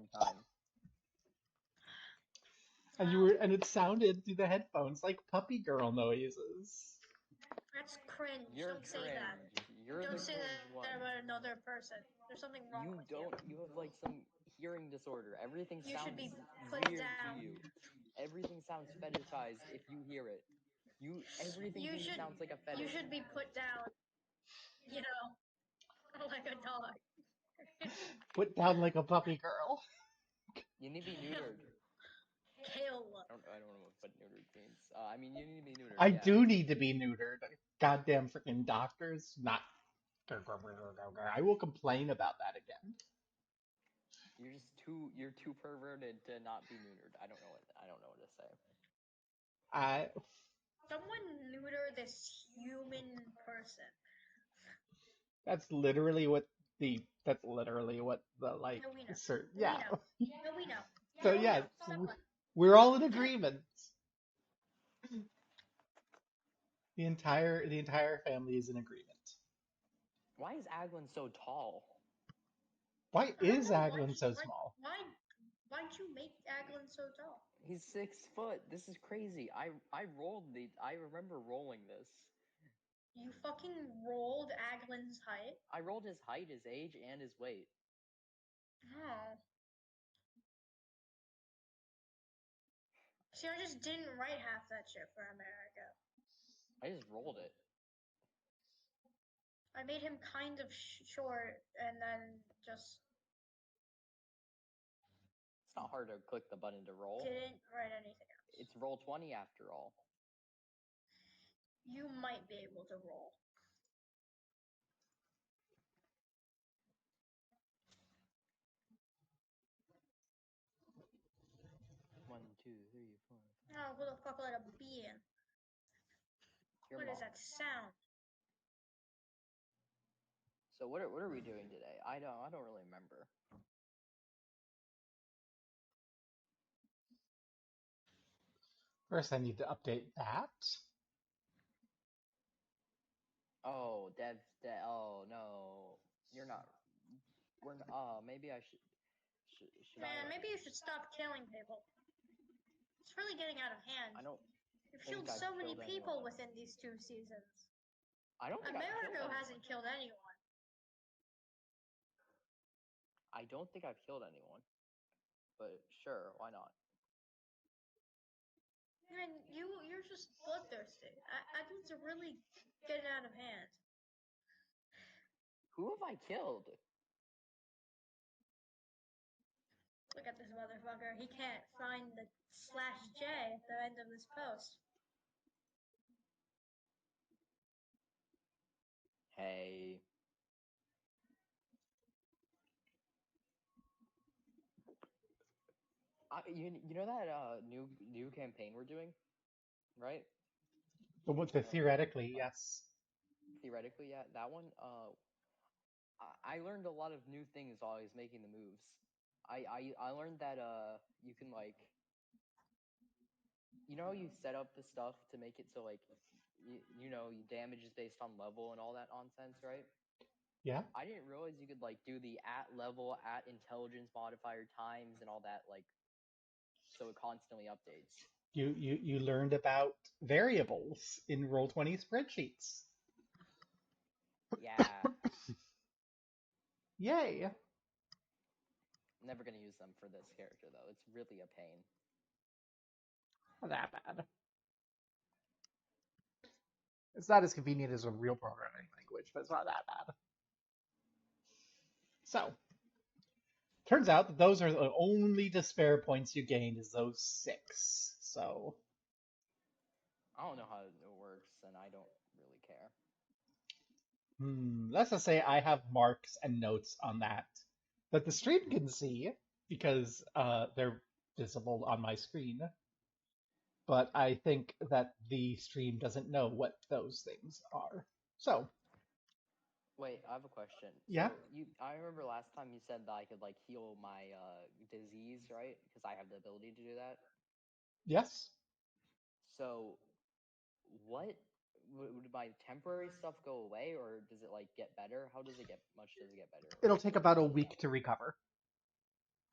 one time. And it sounded through the headphones like puppy girl noises. That's cringe. You're Don't say that. You're Don't the say cringe that one. about another person. There's something wrong with you. You have like some hearing disorder. Everything You should sounds be put weird down. to you. Everything sounds fetishized if you hear it. Everything to you sounds like a fetish. You should be put down. You know, like a dog. Put down like a puppy girl. You need to be neutered. Kill. I don't know what neutered means. I mean, you need to be neutered. I do need to be neutered. Goddamn freaking doctors, not. I will complain about that again. You're too perverted to not be neutered. I don't know what to say. Someone neuter this human person. That's literally what the like. No, we know. Yeah. We know. So yeah, we're all in agreement. The entire family is in agreement. Why is Aglin so tall? Why is Aglin so small? Why'd you make Aglin so tall? He's 6 foot. This is crazy. I remember rolling this. You fucking rolled Aglin's height? I rolled his height, his age, and his weight. Oh. See, I just didn't write half that shit for America. I just rolled it. I made him kind of short, and then just... It's not hard to click the button to roll. Didn't write anything else. It's roll 20 after all. You might be able to roll. One, two, three, four. Oh, who the fuck let a bee in? What is that sound? So what are we doing today? I don't really remember. First, I need to update that. Oh, oh no, you're not. Maybe I should. Man, maybe you should stop killing people. It's really getting out of hand. I don't. You've killed so many people within these 2 seasons. I don't think America hasn't killed anyone. I don't think I've killed anyone. But sure, why not? Man, you're just bloodthirsty. I think it's really getting out of hand. Who have I killed? Look at this motherfucker. He can't find the /J at the end of this post. Hey. You know that new campaign we're doing, right? Theoretically, yes. Theoretically, yeah. That one. I learned a lot of new things while I was making the moves. I learned that you can like. You know how you set up the stuff to make it so like, you damage is based on level and all that nonsense, right? Yeah. I didn't realize you could like do the at level, at intelligence modifier times and all that, like, so it constantly updates. You learned about variables in Roll20 spreadsheets. Yeah. Yay. Never gonna use them for this character though. It's really a pain. Not that bad. It's not as convenient as a real programming language, but it's not that bad. So, turns out that those are the only despair points you gained is those 6. So, I don't know how it works, and I don't really care. Let's just say I have marks and notes on that the stream can see because they're visible on my screen. But I think that the stream doesn't know what those things are. So. Wait, I have a question. Yeah. So I remember last time you said that I could like heal my disease, right? Because I have the ability to do that. Yes. So, would my temporary stuff go away, or does it like get better? How does it get? Much does it get better? It'll take about a week to recover.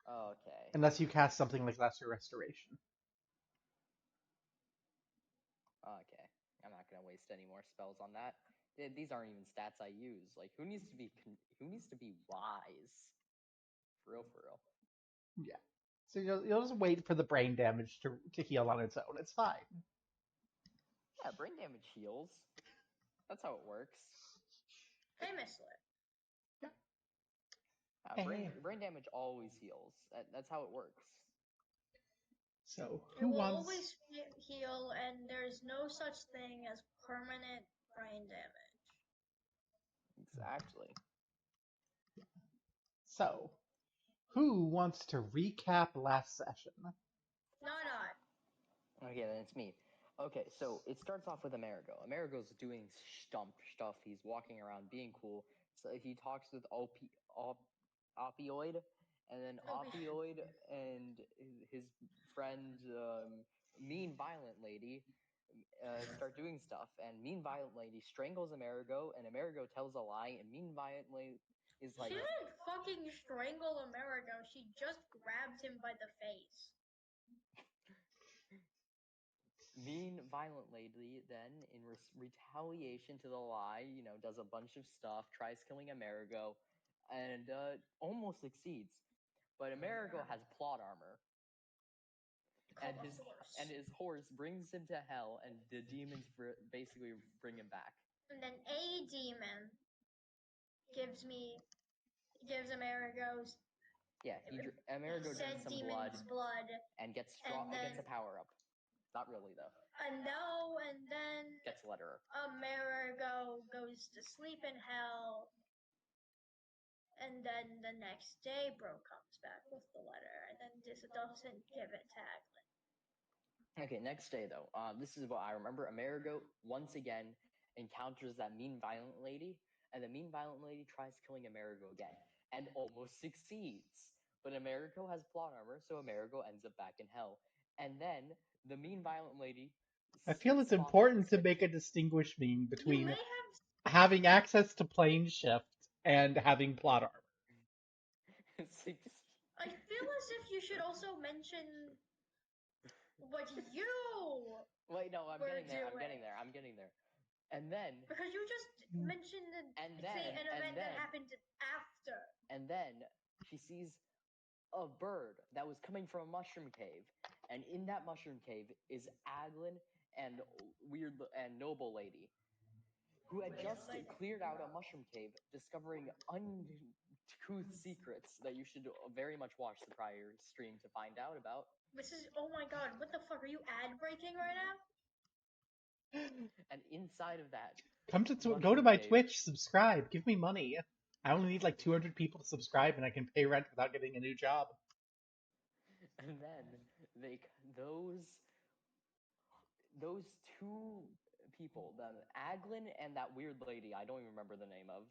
Okay. unless you cast something like Lesser Restoration. Okay. I'm not gonna waste any more spells on that. These aren't even stats I use. Like, who needs to be wise? For real, for real. Yeah. So you'll just wait for the brain damage to heal on its own. It's fine. Yeah, brain damage heals. That's how it works. Famously. Brain damage always heals. That's how it works. So It who will wants? always heal, and there's no such thing as permanent brain damage. Exactly. So who wants to recap last session? Not I. Okay, then it's me. Okay, so it starts off with Amerigo. Amerigo's doing stuff. He's walking around being cool. So he talks with Opioid, and then Opioid and his friend, Mean Violent Lady, start doing stuff. And Mean Violent Lady strangles Amerigo, and Amerigo tells a lie, and Mean Violent Lady is like, She didn't fucking strangle Amerigo. She just grabbed him by the face. Mean Violent Lady then, in retaliation to the lie, does a bunch of stuff, tries killing Amerigo, and almost succeeds. But Amerigo has plot armor, and his horse brings him to hell, and the demons basically bring him back. And then a demon gives Amerigo's. Yeah, Amerigo drinks some blood and gets strong. And gets a power up. Not really though. And then Gets letterer. Amerigo goes to sleep in hell. And then the next day, Bro comes back with the letter, and then just doesn't give it to Aglin. Okay, next day though, this is what I remember. Amerigo once again encounters that Mean Violent Lady, and the Mean Violent Lady tries killing Amerigo again, and almost succeeds. But Amerigo has plot armor, so Amerigo ends up back in hell. And then the Mean Violent Lady. I feel it's important to make a distinguishing between having access to plane shift and having plot armor. I feel as if you should also mention what you. Wait, no, I'm getting there. I'm getting there. And then because you just mentioned an event that happened after. And then she sees a bird that was coming from a mushroom cave, and in that mushroom cave is Aglin and Noble Lady, who had just cleared out a mushroom cave, discovering uncouth secrets that you should very much watch the prior stream to find out about. This is, oh my god, what the fuck, are you ad breaking right now? And inside of that, go to my Twitch, subscribe, give me money. I only need like 200 people to subscribe, and I can pay rent without getting a new job. And then those two people, the Aglin and that weird lady, I don't even remember the name of,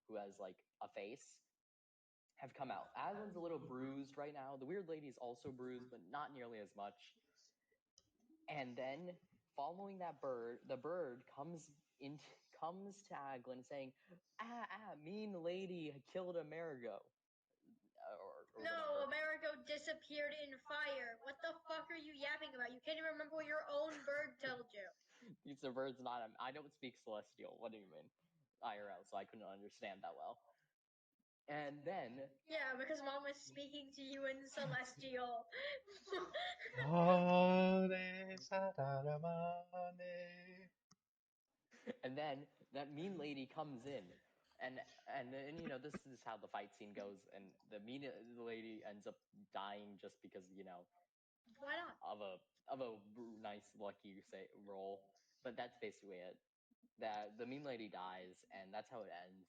who has like a face, have come out. Aglin's a little bruised right now. The weird lady's also bruised, but not nearly as much. And then, following that bird, the bird comes to Aglin saying, Mean Lady killed Amerigo. No, whatever. Amerigo disappeared in fire. What the fuck are you yapping about? You can't even remember what your own bird told you. The bird's not. I don't speak Celestial. What do you mean? IRL, so I couldn't understand that well. And then. Yeah, because Mom was speaking to you in Celestial. And then that mean lady comes in, and this is how the fight scene goes, and the mean lady ends up dying just because why not of a nice lucky roll, but that's basically it. That the mean lady dies, and that's how it ends.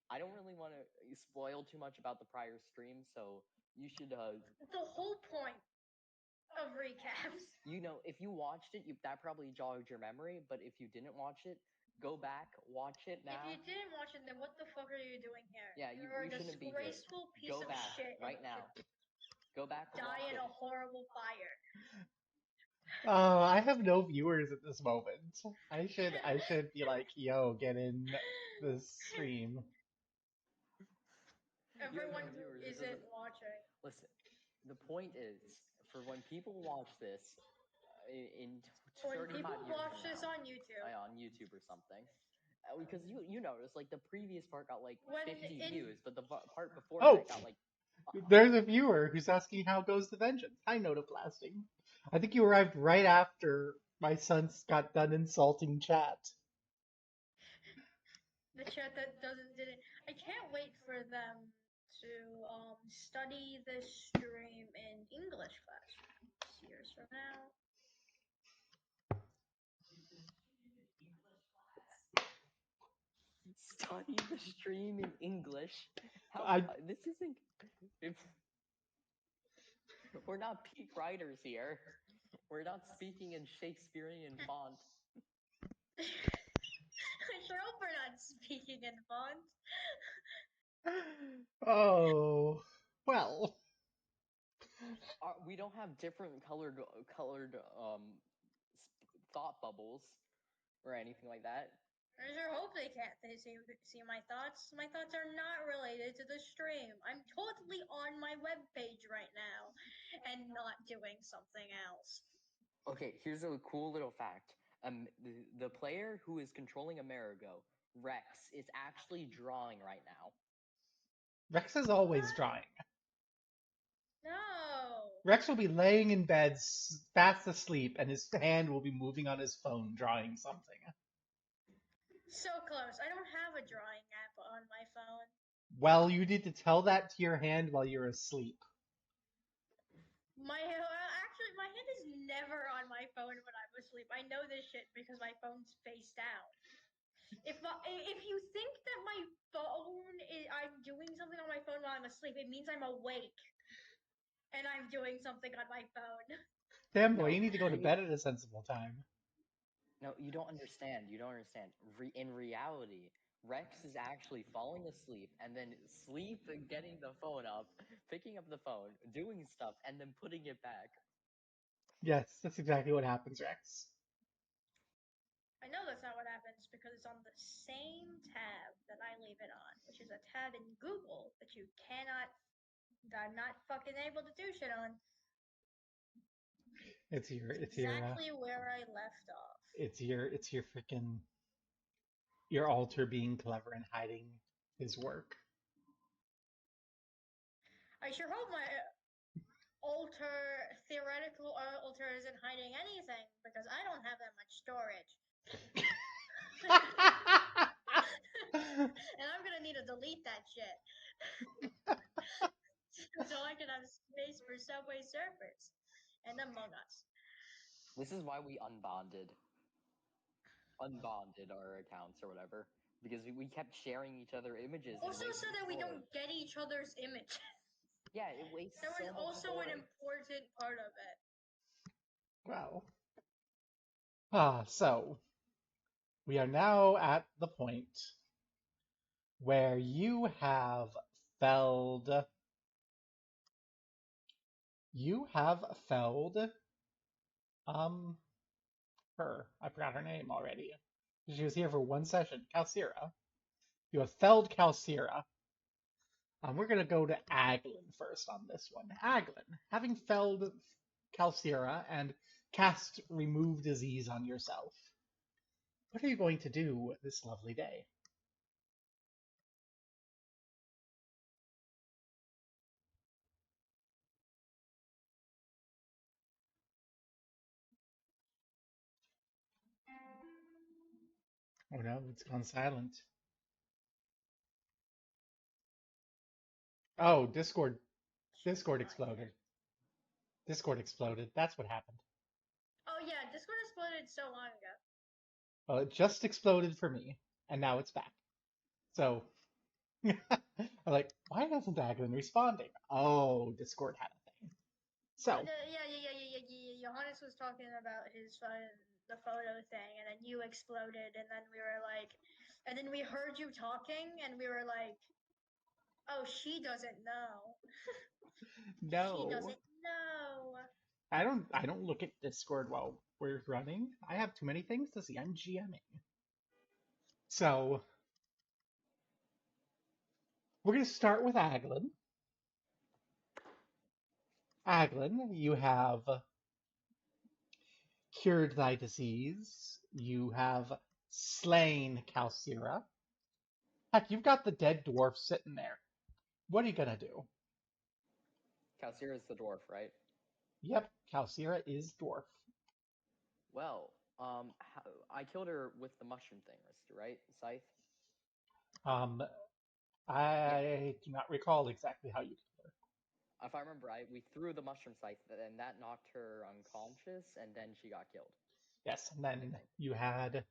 I don't really want to spoil too much about the prior stream, so you should. The whole point of recaps. If you watched it, that probably jogged your memory. But if you didn't watch it, go back, watch it now. If you didn't watch it, then what the fuck are you doing here? Yeah, you shouldn't be here. Piece Go of back shit right now. Go back. Die in a horrible fire. I have no viewers at this moment. I should be like, yo, get in this stream. Everyone isn't watching. Listen, the point is, for when people watch this in When people 35 years watch from this now, on on YouTube or something, because you notice like the previous part got like when 50 in views, but the part before Oh, that got like there's a viewer who's asking how goes the vengeance. Hi, Notoplasting. I think you arrived right after my son got done insulting chat. the chat that didn't. I can't wait for them to study this stream in English class years from now. study the stream in English. How I this isn't. If, we're not peak writers here. We're not speaking in Shakespearean font. I sure hope we're not speaking in font. oh well. We don't have different colored thought bubbles or anything like that. I sure hope they can't see my thoughts. My thoughts are not related to the stream. I'm totally on my webpage right now and not doing something else. Okay, here's a cool little fact. The player who is controlling Amerigo, Rex, is actually drawing right now. Rex is always drawing. No. Rex will be laying in bed, fast asleep, and his hand will be moving on his phone, drawing something. So close. I don't have a drawing app on my phone. Well, you need to tell that to your hand while you're asleep. Actually, my hand is never on my phone when I'm asleep. I know this shit because my phone's face down. If you think that my phone I'm doing something on my phone while I'm asleep, it means I'm awake and I'm doing something on my phone. Damn boy, No, you need to go to bed at a sensible time. no, you don't understand. You don't understand. In reality, Rex is actually falling asleep and then getting the phone up, picking up the phone, doing stuff, and then putting it back. Yes, that's exactly what happens, Rex. I know that's not what happens because it's on the same tab that I leave it on, which is a tab in Google that you cannot, that I'm not fucking able to do shit on. It's Exactly where I left off. it's your freaking your alter being clever and hiding his work. I sure hope my theoretical alter isn't hiding anything because I don't have that much storage. And I'm gonna need to delete that shit. So I can have space for Subway Surfers and Among Us. This is why we unbonded our accounts or whatever, because we kept sharing each other images. Also, so that we don't get each other's images. Yeah, it wastes That was so much also an storage. important part of it. Well, so we are now at the point where felled you have felled um her. I forgot her name already. She was here for one session. Calcira. You have felled Calcira. We're going to go to Aglin first on this one. Aglin, having felled Calcira and cast Remove Disease on yourself, what are you going to do this lovely day? Oh no, it's gone silent. Oh, Discord exploded. Discord exploded. That's what happened. Oh yeah, Discord exploded so long ago. Well, it just exploded for me, and now it's back. So, I'm like, why isn't Aglin responding? Oh, Discord had a thing. So, Yeah. Johannes was talking about the photo thing, and then you exploded, and then we were like, and then we heard you talking, and we were like, oh, she doesn't know. She no. doesn't know. I don't look at Discord while we're running. I have too many things to see. I'm GMing. So we're gonna start with Aglin. Aglin, you have cured thy disease. You have slain Calcira. Heck, you've got the dead dwarf sitting there. What are you gonna do? Kalsir is the dwarf, right? Yep, Calcira is dwarf. Well, I killed her with the mushroom thing, right? Scythe. Um, Yeah, I do not recall exactly how you killed her. if I remember right, we threw the mushroom scythe, and that knocked her unconscious, and then she got killed. Yes, and I then think. you had.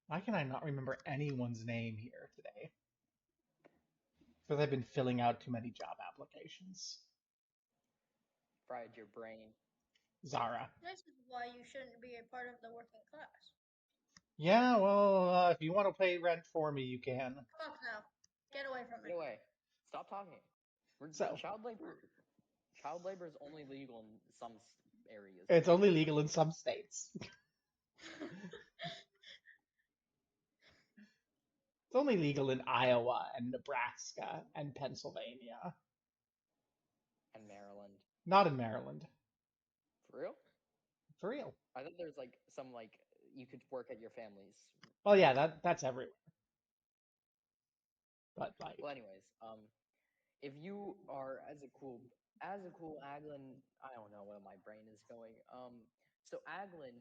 Why can I not remember anyone's name here today? Because I've been filling out too many job applications. Fried your brain. Zara. This is why you shouldn't be a part of the working class. Yeah, well, if you want to pay rent for me, you can. Fuck no. Get away from me. Get away. Stop talking. So, Child labor. Child labor is only legal in some areas. it's only legal in some states. It's only legal in Iowa and Nebraska and Pennsylvania. And Maryland. Not in Maryland. For real? For real. I thought there's like some like you could work at your family's. Well, yeah, that's everywhere. But like, Well, anyways, if you are as a cool Aglin, I don't know where my brain is going. So Aglin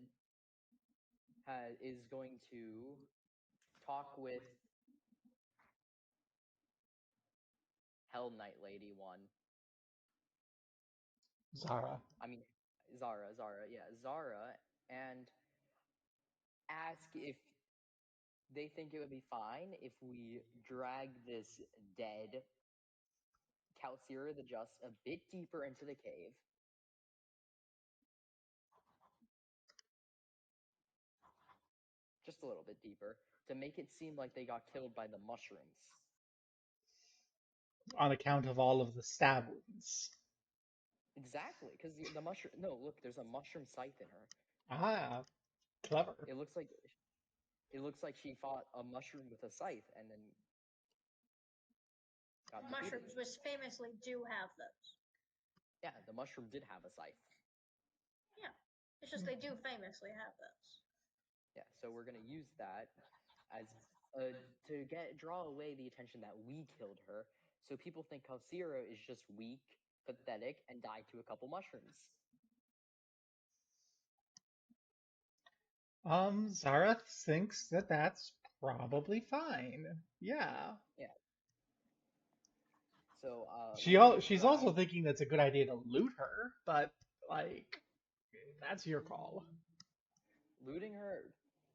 is going to talk with Hell Knight Lady one. Zara. I mean, Zara, yeah, Zara, and ask if they think it would be fine if we drag this dead Calcira the Just a bit deeper into the cave. Just a little bit deeper to make it seem like they got killed by the mushrooms. On account of all of the stab wounds. Exactly, because the mushroom. No, look, there's a mushroom scythe in her. Ah, clever. It looks like she fought a mushroom with a scythe and then got defeated. Mushrooms, which famously do have those. Yeah, the mushroom did have a scythe. Yeah. It's just they do famously have those. Yeah, so we're gonna use that as to draw away the attention that we killed her, so people think Kalsira is just weak, pathetic, and died to a couple mushrooms. Zara thinks that that's probably fine. Yeah. Yeah. So She's also thinking that's a good idea to loot her, but like that's your call. looting her,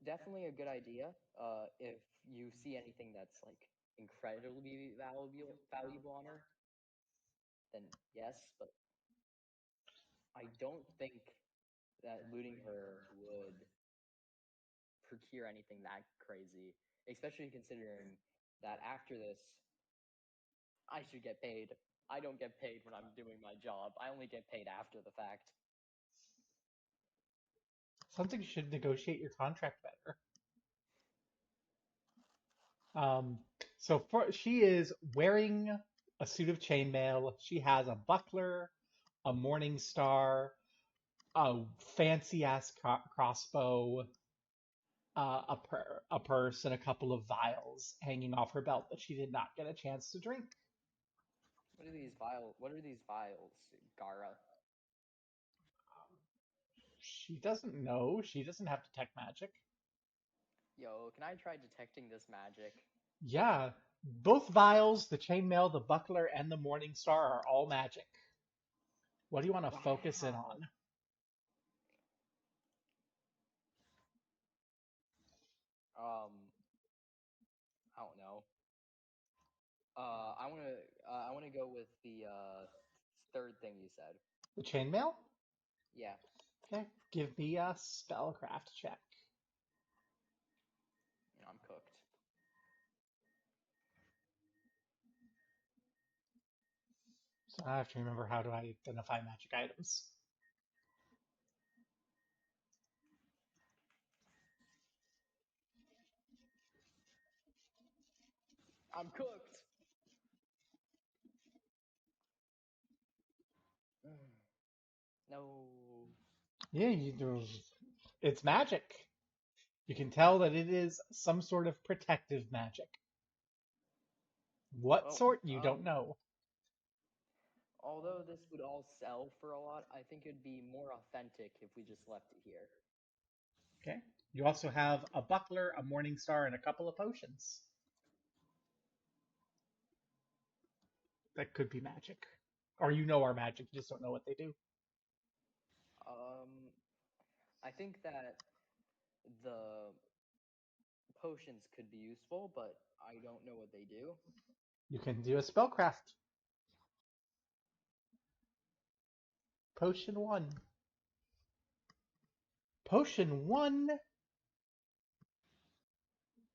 definitely a good idea. If you see anything that's like incredibly valuable on her, then yes. But I don't think that looting her would procure anything that crazy, especially considering that after this, I should get paid. I don't get paid when I'm doing my job. I only get paid after the fact. Something you should negotiate your contract better. She is wearing a suit of chainmail. She has a buckler, a morning star, a fancy ass crossbow, a purse, and a couple of vials hanging off her belt that she did not get a chance to drink. What are these vials, Gara? She doesn't know. She doesn't have detect magic. Yo, can I try detecting this magic? Yeah, both vials, the chainmail, the buckler, and the morning star are all magic. What do you want to focus in Wow. on? Um, I don't know. I wanna go with the third thing you said. The chainmail? Yeah, Okay, give me a spellcraft check. I'm cooked. So I have to remember how to identify magic items. I'm cooked. No. Yeah, it's magic. You can tell that it is some sort of protective magic. What Well, sort, you don't know. although this would all sell for a lot, I think it'd be more authentic if we just left it here. Okay. You also have a buckler, a morning star, and a couple of potions. That could be magic. Or you know are magic, you just don't know what they do. Um, I think that the potions could be useful, but I don't know what they do. You can do a spellcraft. Potion 1. Potion 1?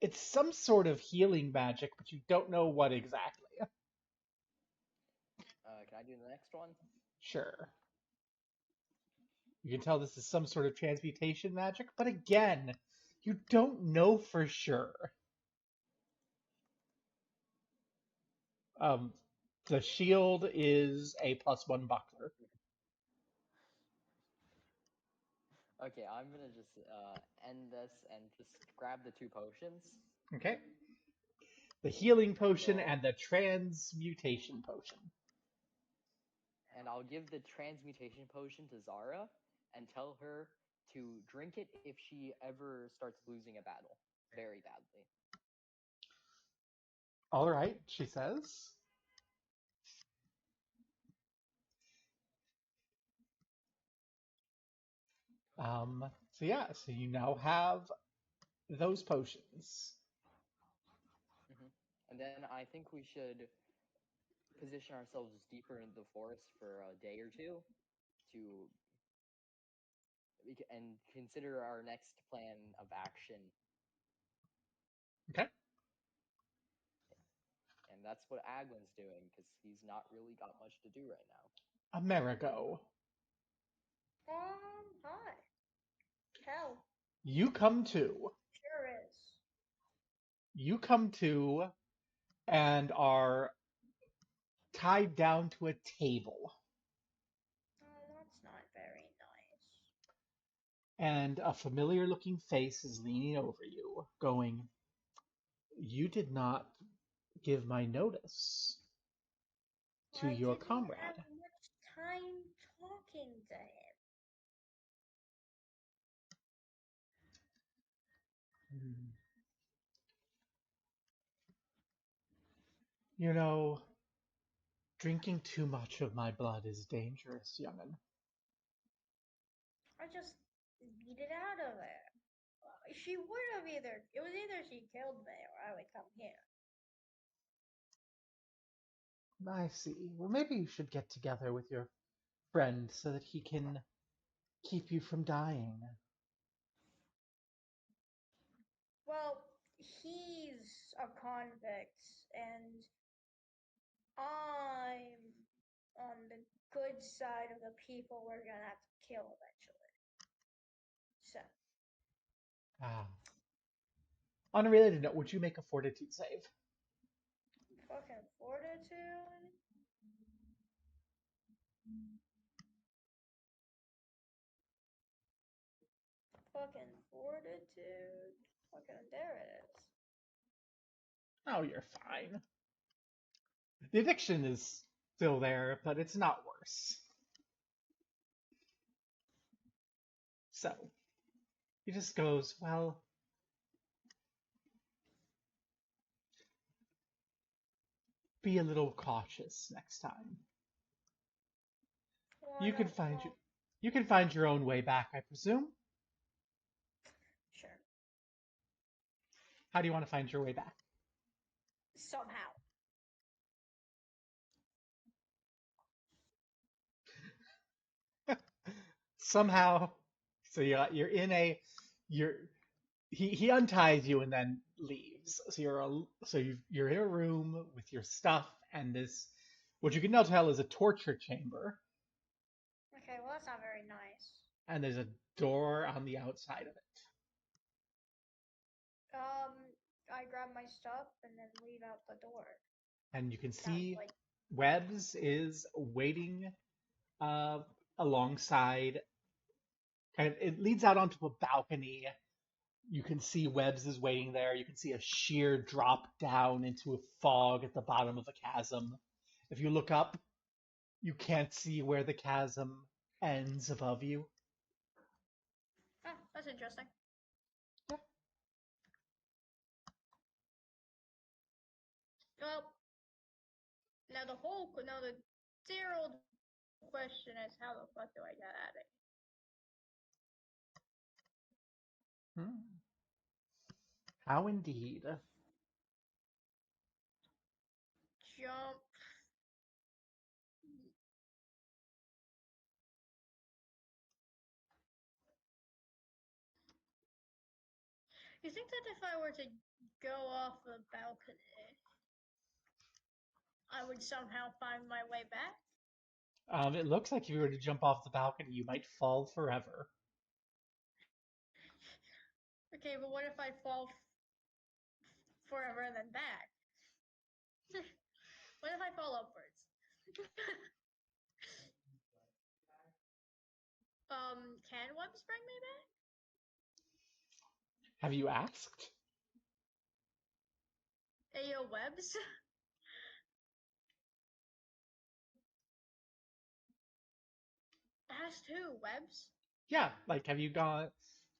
It's some sort of healing magic, but you don't know what exactly. Can I do the next one? Sure. You can tell this is some sort of transmutation magic, but again, you don't know for sure. Um, the shield is a +1 buckler. Okay, I'm gonna just end this and just grab the two potions, Okay. The healing and potion and the transmutation potion. I'll give the transmutation potion to Zara and tell her to drink it if she ever starts losing a battle very badly. All right, she says. So yeah, so you now have those potions. And then I think we should position ourselves deeper into the forest for a day or two to and consider our next plan of action. Okay. And that's what Aglin's doing because he's not really got much to do right now. Amerigo. Hi. Hell, You come to. sure is. You come to and are tied down to a table. Oh, that's not very nice. And a familiar looking face is leaning over you, going, "You did not give my notice to I your didn't have comrade." much time talking to him. Hmm. You know, drinking too much of my blood is dangerous, young'un. I just needed out of there. She would have it was either she killed me or I would come here. I see. Well, maybe you should get together with your friend so that he can keep you from dying. Well, he's a convict and I'm on the good side of the people we're gonna have to kill eventually. So, Ah. On a related note, would you make a fortitude save? fucking fortitude. Fucking fortitude. Fucking there it is. Oh, you're fine. The addiction is still there, but it's not worse. So, he just goes, well, be a little cautious next time. Well, I You can don't find you know. you can find your own way back, I presume. Sure. How do you want to find your way back? Somehow. Somehow, so you're in a you're he unties you and then leaves. So you're in a room with your stuff and this what you can now tell is a torture chamber, Okay, well that's not very nice. and there's a door on the outside of it. Um, I grab my stuff and then leave out the door. And you can Sounds see like Webbs is waiting alongside, kind of, it leads out onto a balcony. You can see Webbs is waiting there. You can see a sheer drop down into a fog at the bottom of a chasm. If you look up, you can't see where the chasm ends above you. Oh, that's interesting. Well, now the dear old question is, how the fuck do I get out of Hmm. How indeed. jump? You think that if I were to go off the balcony, I would somehow find my way back? It looks like if you were to jump off the balcony, you might fall forever. Okay, but what if I fall forever and then back? What if I fall upwards? Can Webs bring me back? Have you asked? Ayo, Webs? Asked who? Webs? Yeah, like have you gone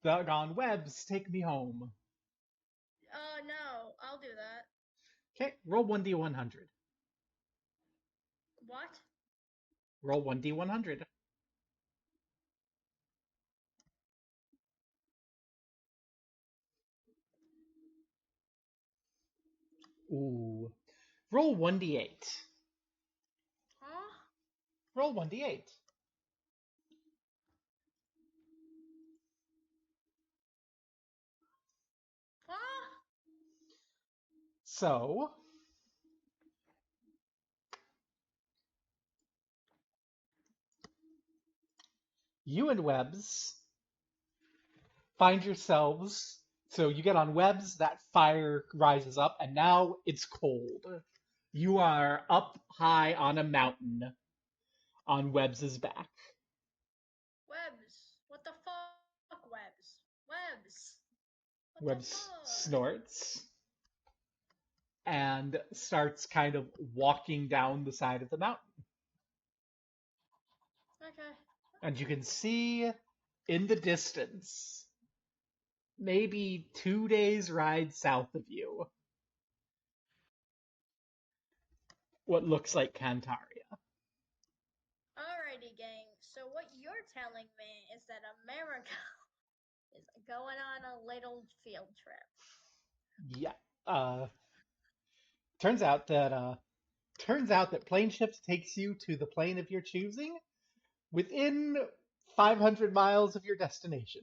Webbs, take me home. No, I'll do that. Okay, roll 1d100. What? Roll 1d100. Ooh. Roll 1d8. Huh? Roll 1d8. Huh? So, you and Webbs find yourselves. So you get on Webbs, that fire rises up, and now it's cold. You are up high on a mountain on Webbs's back. Webs. What the fuck, Webs? Webs. What the Webbs fuck? snorts and starts kind of walking down the side of the mountain. Okay. And you can see in the distance, maybe 2 days' ride south of you, what looks like Cantaria. Alrighty, gang. So what you're telling me is that America is going on a little field trip. Yeah. Uh, turns out that plane ships takes you to the plane of your choosing within 500 miles of your destination.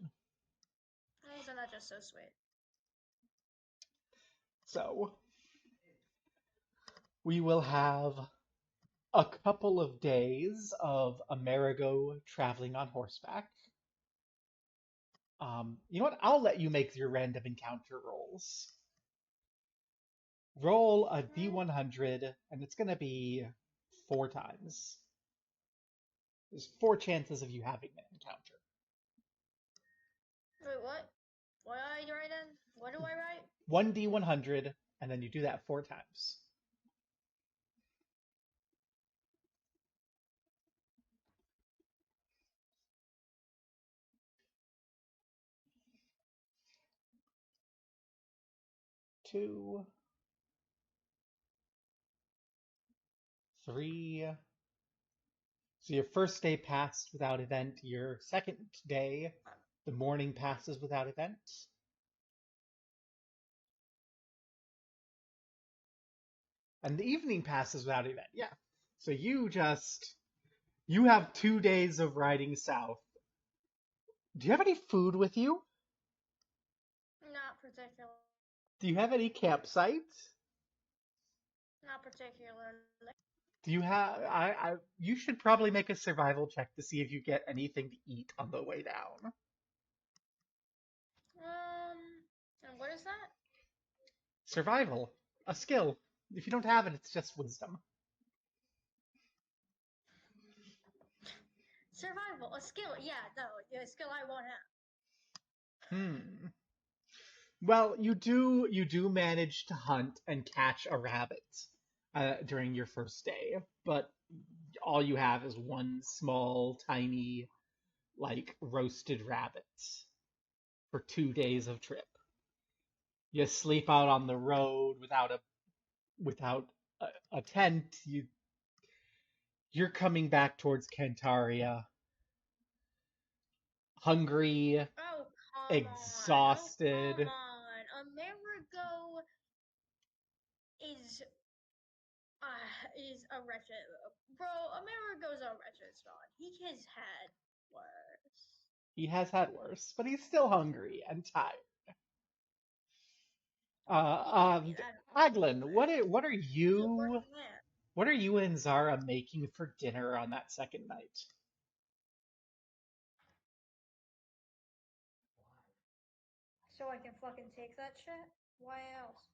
Isn't that just so sweet? So we will have a couple of days of Amerigo traveling on horseback. You know what? I'll let you make your random encounter rolls. Roll a d100, and it's going to be 4 times. There's 4 chances of you having an encounter. Wait, what? What do I write in? What do I write? 1d100, and then you do that 4 times. Two, three. So your first day passed without event. Your second day, the morning passes without event. And the evening passes without event. Yeah. So you have 2 days of riding south. Do you have any food with you? Not particularly. Do you have any campsites? Not particularly. Do you have you should probably make a survival check to see if you get anything to eat on the way down. And what is that? Survival, a skill. If you don't have it, it's just wisdom. Survival, a skill. Yeah, no, a skill I won't have. Hmm. Well, you do manage to hunt and catch a rabbit during your first day, but all you have is one small, tiny, like roasted rabbit for 2 days of trip. You sleep out on the road without a tent. You're coming back towards Cantaria, hungry, Oh, come on. Oh, come exhausted. on. Amerigo is is a wretched bro. Amerigo's a wretched star. He has had worse. He has had worse, but he's still hungry and tired. He can't be that hungry, Aglin, man. what are He's a you working man. what are you and Zara making for dinner on that second night? So I can fucking take that shit? Why else?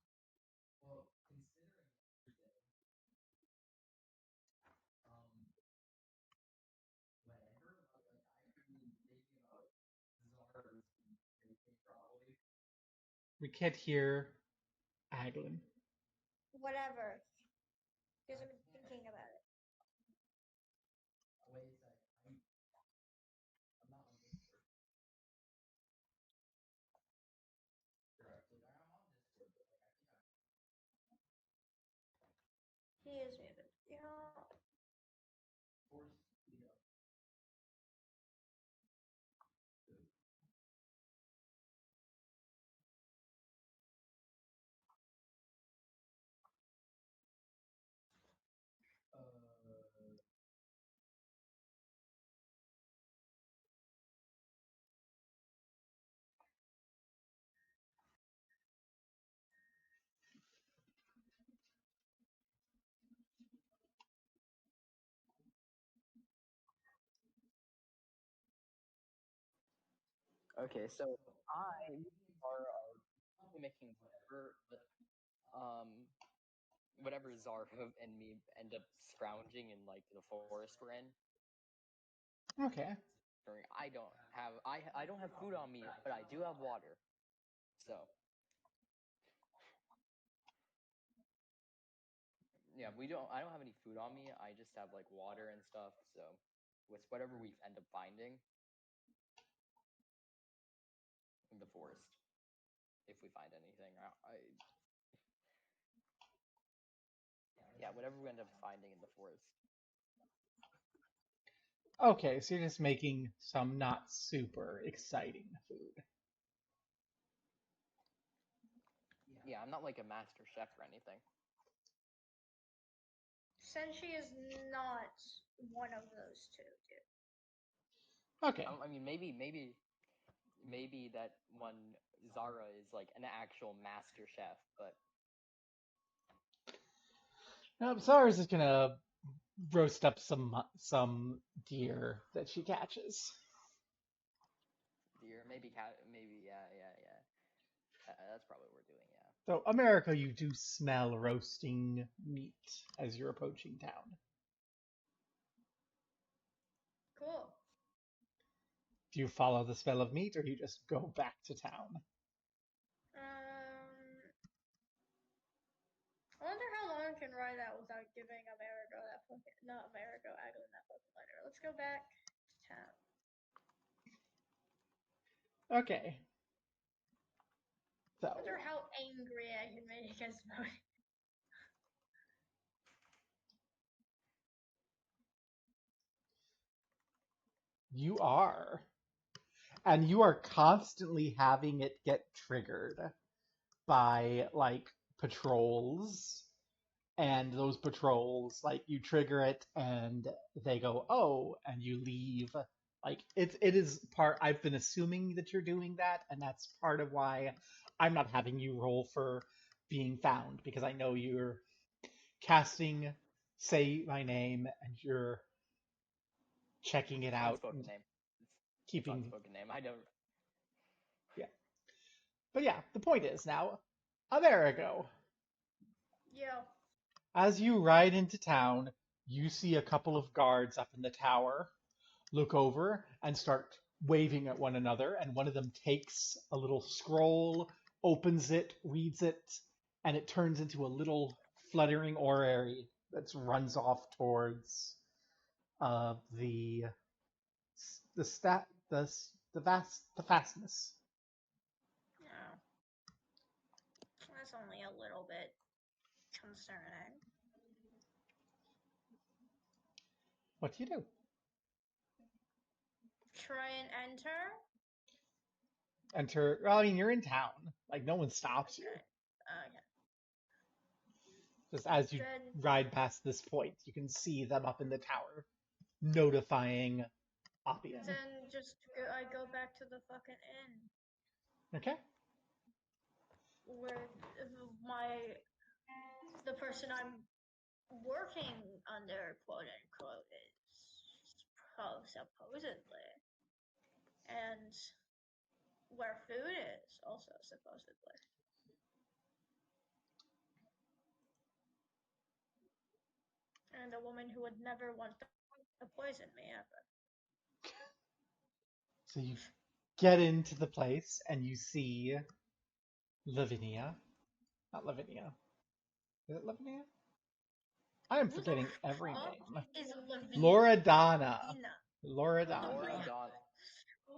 We can't hear Aglin. Whatever. He hasn't been thinking about it. He is muted. Yeah. Okay, so we are probably making whatever, but um, whatever Zara and me end up scrounging in like the forest we're in. Okay. I don't have food on me, but I do have water. So yeah, we don't. I don't have any food on me. I just have like water and stuff. So with whatever we end up finding in the forest, if we find anything, yeah, whatever we end up finding in the forest. Okay, so you're just making some not super exciting food. Yeah, I'm not like a master chef or anything. Senshi is not one of those two, dude. Okay. I mean, maybe that one Zara is like an actual master chef, but Now, Zara's just gonna roast up some deer that she catches. deer, maybe cat, maybe yeah. That's probably what we're doing. Yeah. So, America, you do smell roasting meat as you're approaching town. Cool. Do you follow the smell of meat, or do you just go back to town? I wonder how long I can ride out without giving Amerigo that fucking not Amerigo, Aglin that fucking letter. Let's go back to town. Okay. I wonder So, how angry I can make as Modi. you are. And you are constantly having it get triggered by, like, patrols. And those patrols, like, you trigger it and they go, oh, and you leave. Like, it is part, I've been assuming that you're doing that, and that's part of why I'm not having you roll for being found, because I know you're casting Say My Name and you're checking it out Unspoken and name. It's keeping, unspoken name. I don't. yeah. But yeah, the point is now, Amerigo. Yo. As you ride into town, you see a couple of guards up in the tower look over and start waving at one another, and one of them takes a little scroll, opens it, reads it, and it turns into a little fluttering orrery that runs off towards the the fastness. Yeah. That's only a little bit concerning. What do you do? Try and enter. Enter. Well, I mean, you're in town. Like no one stops you. Okay. Okay. Just as you Then ride past this point, you can see them up in the tower, notifying Oppian. I go back to the fucking inn Okay. where the person I'm working under, quote unquote, is supposedly, and where food is also supposedly. And a woman who would never want to poison me ever. So you get into the place and you see Lavinia. Not Lavinia. Is it Lavinia? I am Who forgetting the every fuck name. is Loredana. Lavina? Loredana.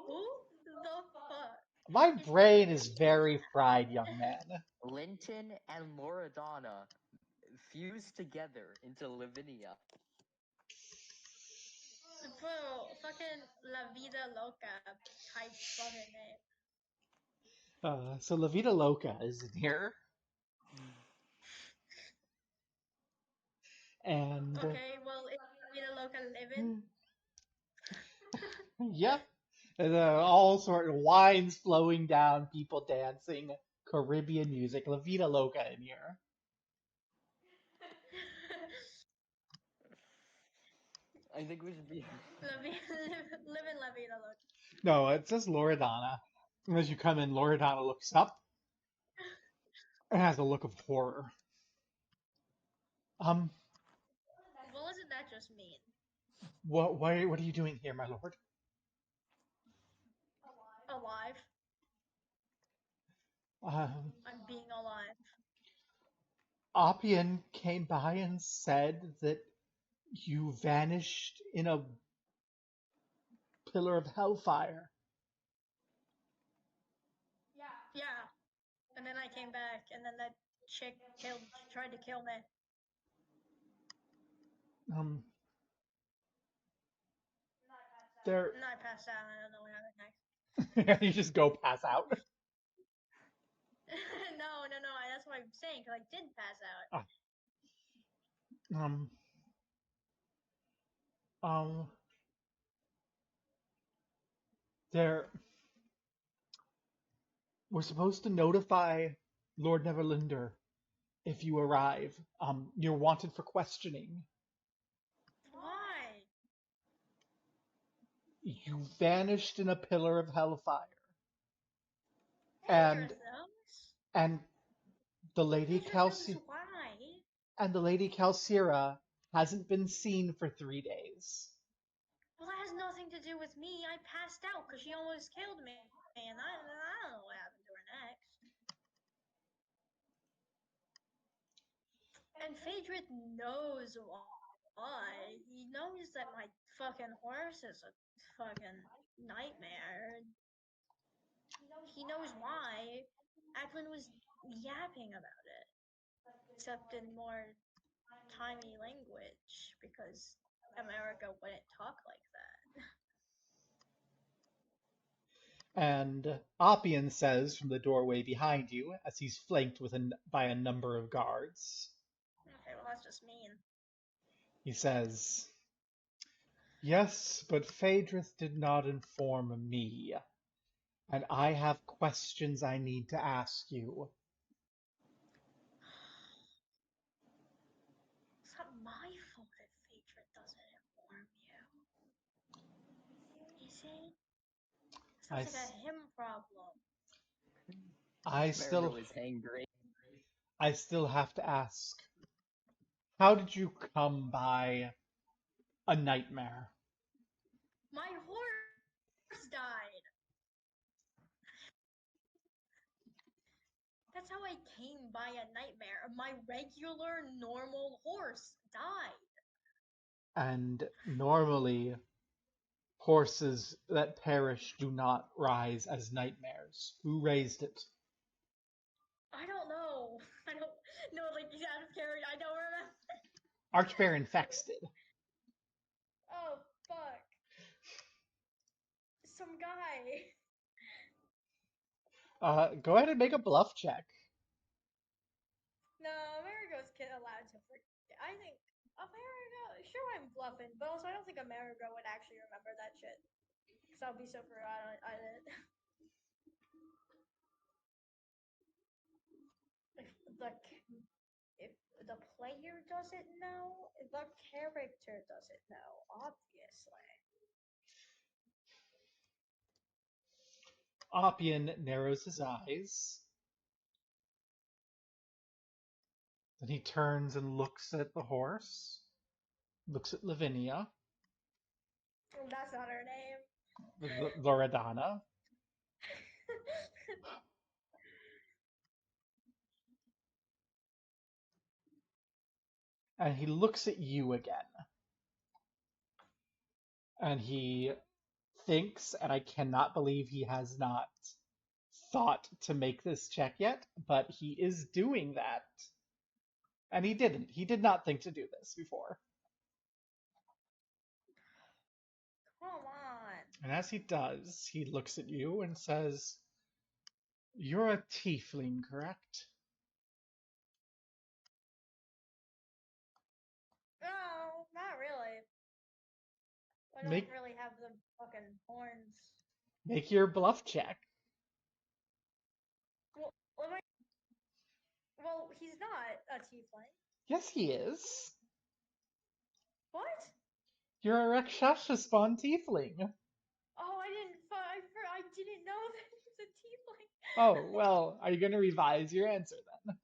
Who the fuck? My brain is very fried, young man. Linton and Loredana fused together into Lavinia. Bro, fucking La Vida Loca type fucking name. So La Vida Loca is in here. And Okay, well, is La Vida Loca living? yep. And all sort of wines flowing down, people dancing, Caribbean music, La Vida Loca in here. I think we should be. Living La Vida Loca. No, it says Loredana. And as you come in, Loredana looks up and has a look of horror. What doesn't that just mean? What are you doing here, my lord? Alive. I'm being alive. Oppian came by and said that you vanished in a pillar of hellfire. Yeah. And then I came back, and then that chick tried to kill me. There. And I passed out, and I don't know what happened next. You just go pass out. No, that's what I'm saying, because I did pass out. There. We're supposed to notify Lord Neverlinder if you arrive. You're wanted for questioning. Why? You vanished in a pillar of hellfire. Phaedra And the lady Calcira hasn't been seen for 3 days. Well, that has nothing to do with me. I passed out because she almost killed me, and I don't know what happened to her next. And Phaedra knows why. He knows that my fucking horse is a fucking nightmare. He knows why. Ackland was yapping about it, except in more timey language, because America wouldn't talk like that. And Oppian says from the doorway behind you, as he's flanked by a number of guards. Okay, well, that's just mean. He says, "Yes, but Phaedrus did not inform me, and I have questions I need to ask you." It's not my fault that Phaedra doesn't inform you. Is it? Sounds like a him problem. I still was angry. I still have to ask, how did you come by a nightmare? My horse died. That's how I came by a nightmare. My regular, normal horse died. And normally, horses that perish do not rise as nightmares. Who raised it? I don't know. I don't know, like, out of character. I don't remember. Archbaron Fex did. Oh, fuck. Some guy. Go ahead and make a bluff check. No, Amerigo's allowed to forget. I think Amerigo. Sure, I'm bluffing, but also I don't think Amerigo would actually remember that shit. Because I'll be so forgot on it. If the if the player doesn't know, the character doesn't know, obviously. Oppian narrows his eyes. Then he turns and looks at the horse, looks at Lavinia, That's not her name. Loredana, and he looks at you again. And he thinks, and I cannot believe he has not thought to make this check yet, but he is doing that. And he didn't. He did not think to do this before. Come on. And as he does, he looks at you and says, "You're a tiefling, correct?" No, not really. I don't Make really have the fucking horns. make your bluff check. Well, well, he's not a tiefling. Yes, he is. What? You're a Rakshasa spawn tiefling. Oh, I didn't know that he's a tiefling. Oh, well, are you going to revise your answer then?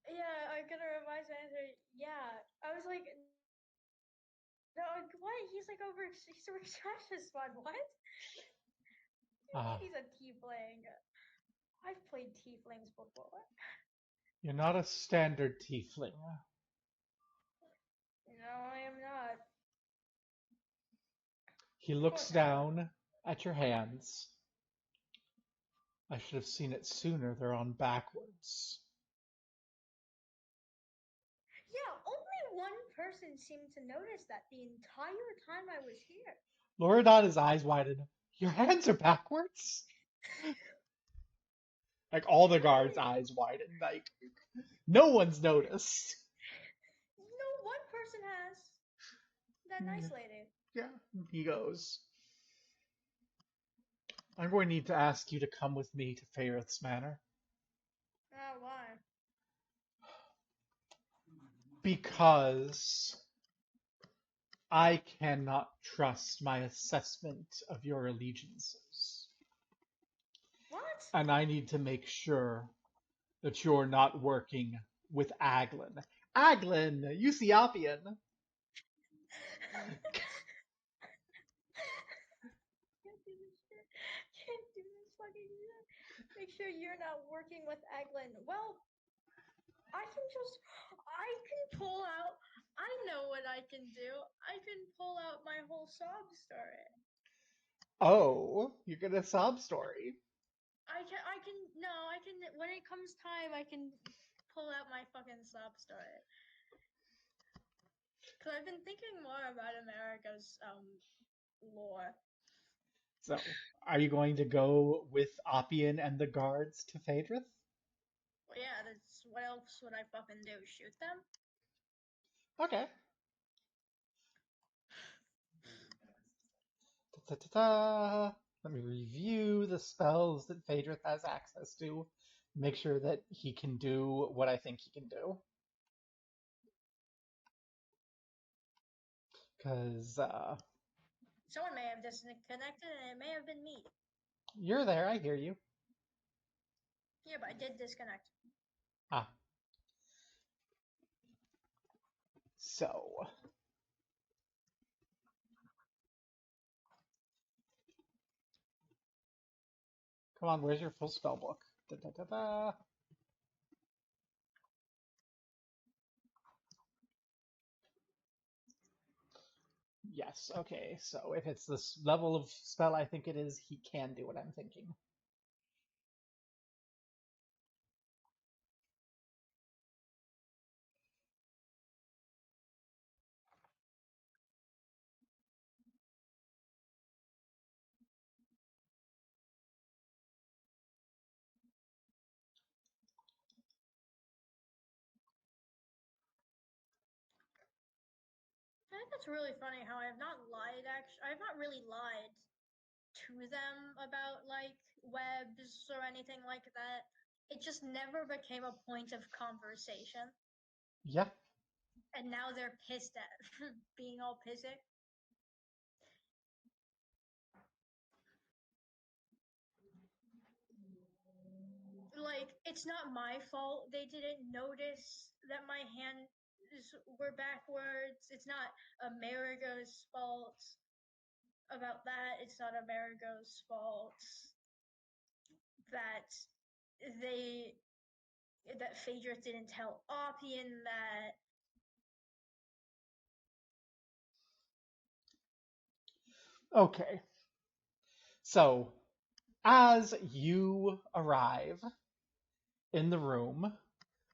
Yeah, I'm gonna revise my answer. Yeah, I was like, no, what? He's like over. He's over Josh's spot. What? You Ah, mean he's a tiefling? I've played tieflings before. you're not a standard tiefling. No, I am not. He Of looks course I'm not. down at your hands. I should have seen it sooner. They're on backwards. Yeah, only one person seemed to notice that the entire time I was here. Loredana's eyes widen. Your hands are backwards? Like all the guards' eyes widen. Like no one's noticed. No, one person has. That nice lady. Yeah, he goes. I'm going to need to ask you to come with me to Fairith's Manor. Oh, why? Because I cannot trust my assessment of your allegiances. What? And I need to make sure that you're not working with Aglin. Aglin, Eusiopian. Can't do this shit. Can't do this fucking shit. Make sure you're not working with Eglin. Well, I can pull out. I know what I can do. I can pull out my whole sob story. Oh, you're gonna sob story. No, I can, when it comes time, I can pull out my fucking sob story. Because I've been thinking more about America's, lore. So, are you going to go with Oppian and the guards to Phaedrith? Well, yeah, that's, what else would I fucking do? Shoot them? Okay. Ta-ta-ta. Let me review the spells that Phaedrith has access to. Make sure that he can do what I think he can do. Because Someone may have disconnected, and it may have been me. you're there, I hear you. Yeah, but I did disconnect. Ah. So, Come on, where's your full spell book? Da, da, da, da. Yes, okay, so if it's this level of spell I think it is, he can do what I'm thinking. I think that's really funny how I have not lied. Actually, I have not really lied to them about like webs or anything like that. It just never became a point of conversation, Yeah, and now they're pissed at being all pissy. Like, it's not my fault they didn't notice that my hands were backwards. It's not Amerigo's fault about that. It's not Amerigo's fault that they that Phaedrus didn't tell Oppian that. okay. So, as you arrive in the room,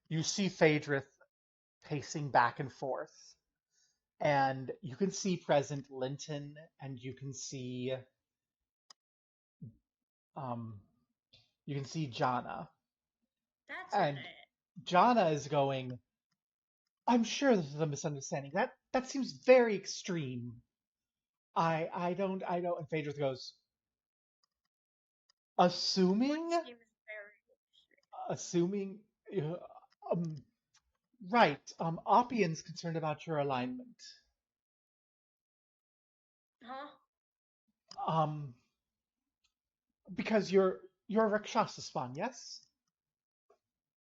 you see Phaedrus pacing back and forth, and you can see present Linton, and um, you can see Jana, That's her and name. Jana is going, I'm sure this is a misunderstanding. That seems very extreme. I don't. And Phaedrus goes, assuming, What seems very assuming, uh, um, right. Oppian's concerned about your alignment. huh? Um, because you're a Rakshasa spawn, yes.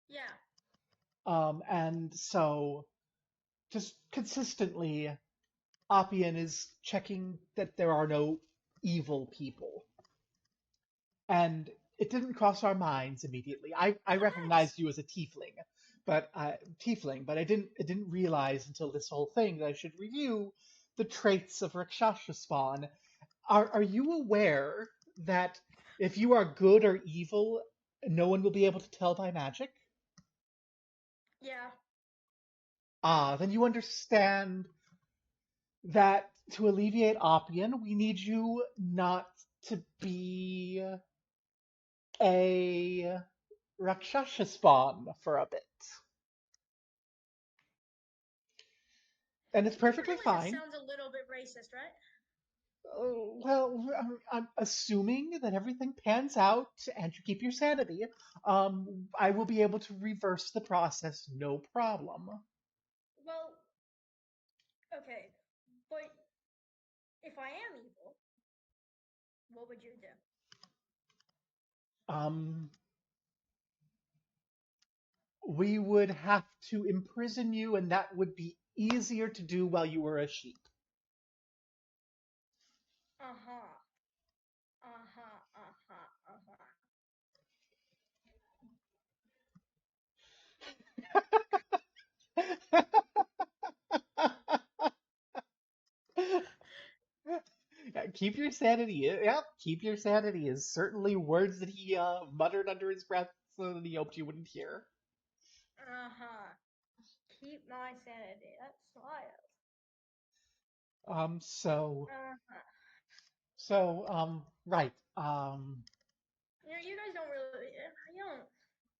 Yeah. And so just consistently, Oppian is checking that there are no evil people. And it didn't cross our minds immediately. I What? recognized you as a tiefling, but I didn't realize until this whole thing that I should review the traits of Rakshasa spawn. Are you aware that if you are good or evil, no one will be able to tell by magic? Yeah. Ah, then you understand that to alleviate Oppian, we need you not to be a Rakshasa spawn for a bit. And it's You perfectly realize that fine. sounds a little bit racist, right? Well, I'm assuming that everything pans out and you keep your sanity. I will be able to reverse the process, no problem. Well, okay, but if I am evil, what would you do? Um, we would have to imprison you, and that would be easier to do while you were a sheep. Uh huh. Uh huh. Uh huh. Uh huh. Yeah, keep your sanity. Yep, keep your sanity is certainly words that he muttered under his breath so that he hoped you wouldn't hear. Uh huh. Keep my sanity. That's wild. Um, so, Uh huh. right. You guys don't really, you don't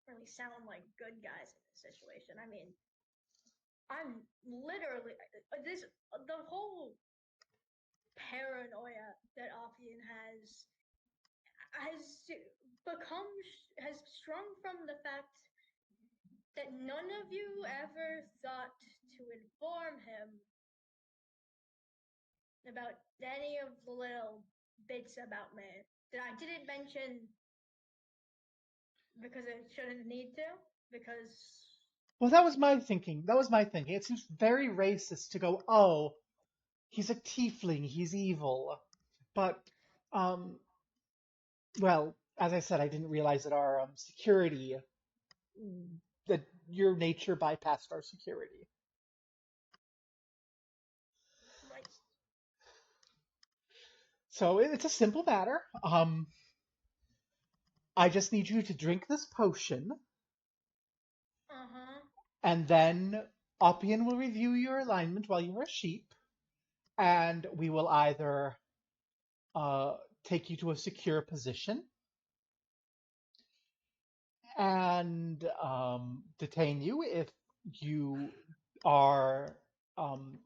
really sound like good guys in this situation. I mean, I'm literally this the whole paranoia that Oppian has become has sprung from the fact that none of you ever thought to inform him about any of the little bits about me that I didn't mention because I shouldn't need to because Well, that was my thinking. That was my thinking. It seems very racist to go, oh, he's a tiefling, he's evil. But, um, well, as I said, I didn't realize that our security, that your nature bypassed our security. Right. So it's a simple matter. I just need you to drink this potion, Uh-huh. and then Oppian will review your alignment while you're a sheep, and we will either uh, take you to a secure position and detain you if you are um,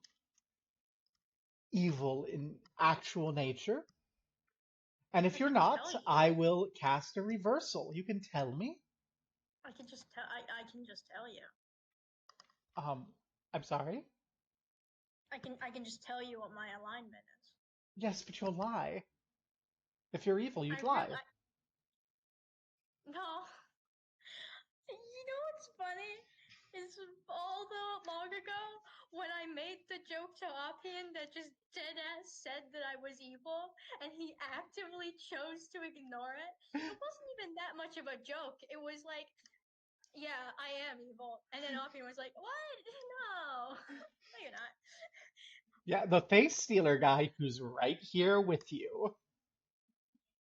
evil in actual nature. And if I you're can tell not, you. I will cast a reversal. You can tell me. I can just tell. I can just tell you. Um, I'm sorry? I can just tell you what my alignment is. Yes, but you'll lie. If you're evil, I you'd really. lie. No. You know what's funny? Is although long ago when I made the joke to Oppian that just dead ass said that I was evil and he actively chose to ignore it, it wasn't even that much of a joke. It was like, yeah, I am evil. And then Oppian was like, what? No. No, you're not. Yeah, the face stealer guy who's right here with you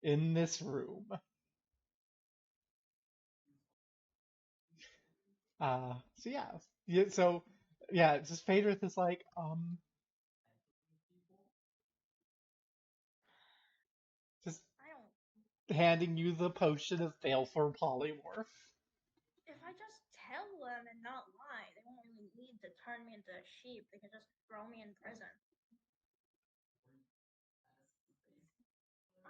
in this room. So yeah, yeah, just Phaedrith is like, just I don't. handing you the potion of Baleful Polymorph. If I just tell them and not lie, they won't really need to turn me into a sheep. They can just throw me in prison.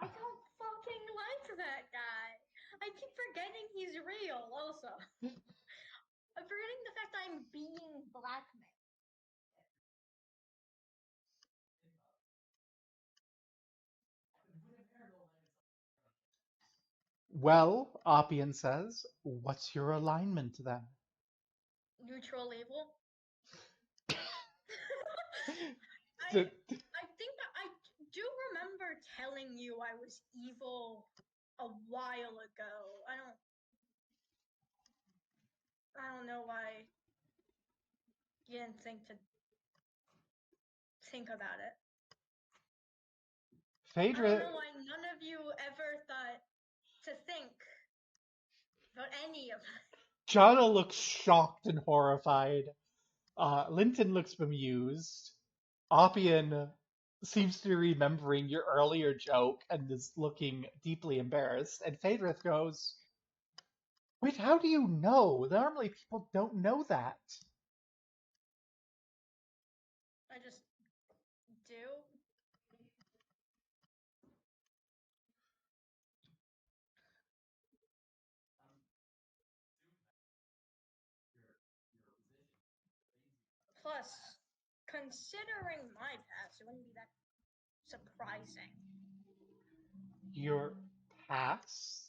I don't fucking like that guy. I keep forgetting he's real, also. I'm forgetting the fact I'm being blackmailed. Well, Oppian says, what's your alignment then? Neutral evil? I D- I think I do remember telling you I was evil a while ago. I don't know why you didn't think about it. I don't Phaedra, know why none of you ever thought to think about any of it. Jana looks shocked and horrified. Linton looks bemused. Oppian seems to be remembering your earlier joke and is looking deeply embarrassed. And Phaedrith goes, wait, how do you know? Normally people don't know that. I just do. Plus, considering my past, it wouldn't be that surprising. Your past?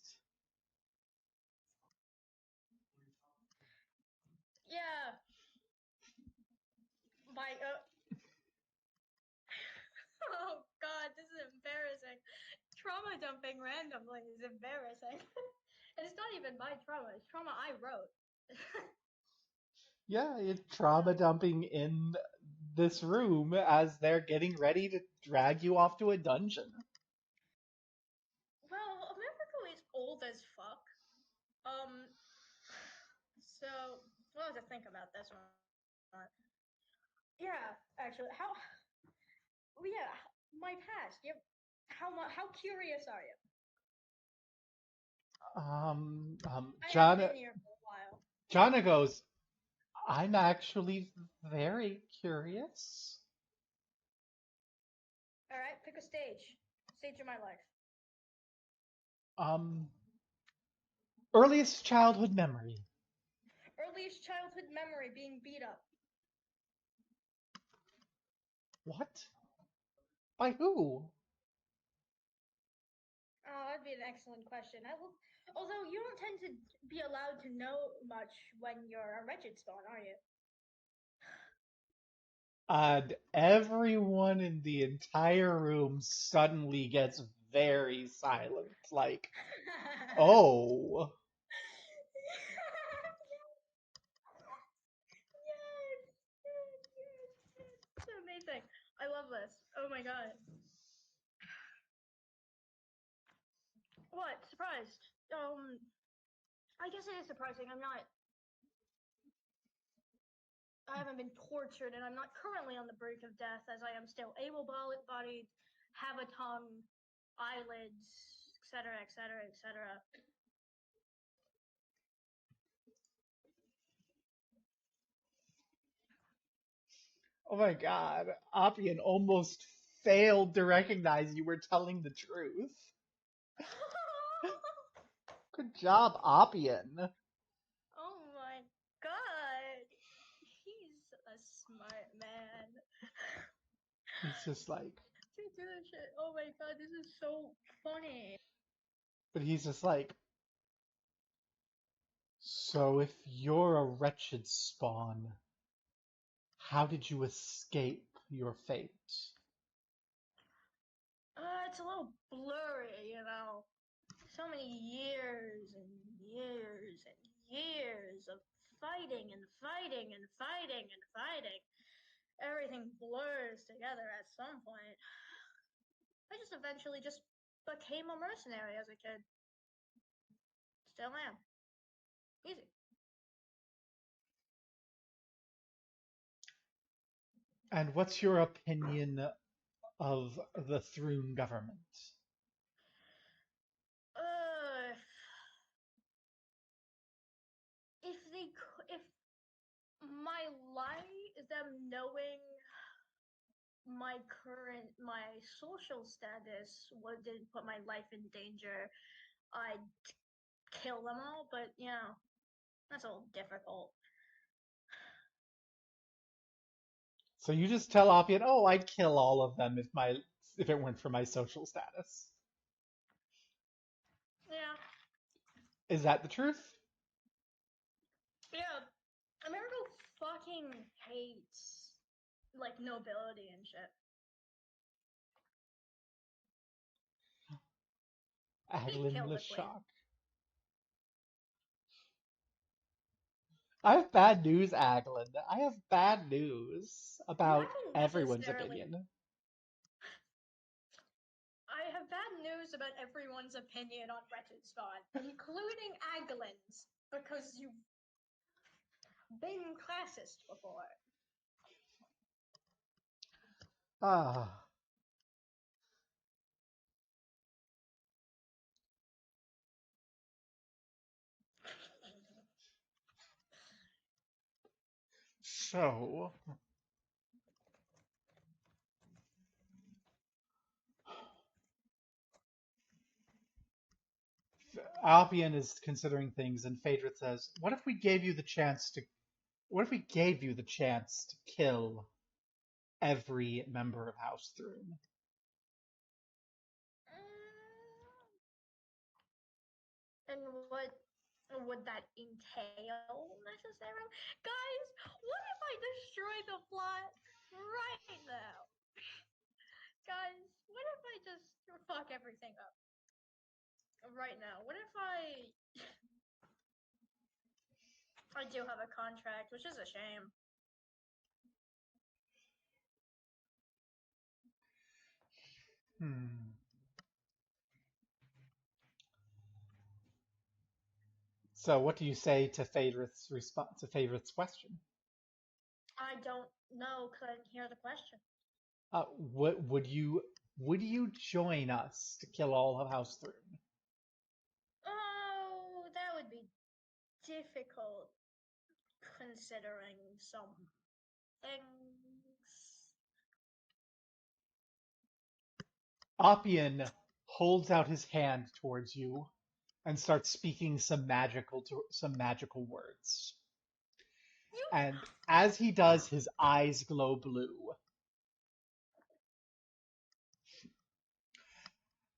Yeah, my oh god, this is embarrassing. Trauma dumping randomly is embarrassing. And it's not even my trauma, it's trauma I wrote. Yeah, it's trauma dumping in this room as they're getting ready to drag you off to a dungeon. Well, America is old as fuck. Um, so we'll have to think about this one. Yeah, actually, how? Well, yeah, my past. You, how curious are you? I have Jana, been here for a while. Jana goes, I'm actually very curious. All right, pick a stage. Stage of my life. Um, Earliest childhood memory. Earliest childhood memory being beat up. What? By who? Oh, that'd be an excellent question. Although you don't tend to be allowed to know much when you're a wretched spawn, are you? And everyone in the entire room suddenly gets very silent, like, oh. Yes, yes, yes, yes. So amazing. I love this. Oh my god. What? Surprised? I guess it is surprising. I haven't been tortured, and I'm not currently on the brink of death, as I am still able-bodied, have a tongue, eyelids, etc., etc., etc. Oh my god. Appian almost failed to recognize you were telling the truth. Good job, Appian. Oh my god. He's a smart man. He's just like, To do this shit. Oh my god, this is so funny. but he's just like, so if you're a wretched spawn, how did you escape your fate? It's a little blurry, you know. So many years and years and years of fighting and fighting and fighting and fighting. Everything blurs together at some point. I just eventually just became a mercenary as a kid. Still am. Easy. And what's your opinion of the Thrune government? Uh, if my lie is them knowing my social status didn't put my life in danger, I'd kill them all. But you know, that's a little difficult. So you just tell Appian, oh, I'd kill all of them if it weren't for my social status. Yeah, Is that the truth? yeah. America fucking hates like nobility and shit. They Aglin killed the queen. Lashak. I have bad news, Aglin. I have bad news You about haven't everyone's necessarily. opinion. I have bad news about everyone's opinion on Wretched Spawn, including Aglin's, because you've been classist before. Ah. So, Albion is considering things, and Phaedra says, "What if we gave you the chance to? What if we gave you the chance to kill every member of House Thrune?" And what would that entail necessarily? Guys, what if I destroy the plot right now? Guys, what if I just fuck everything up right now? What if I do have a contract, which is a shame. Hmm. So, what do you say to Phaedra's response to Phaedra's question? I don't know, because I didn't hear the question. What would you join us to kill all of House Thrune? Oh, that would be difficult considering some things. Appian holds out his hand towards you and starts speaking some magical words. You And as he does, his eyes glow blue.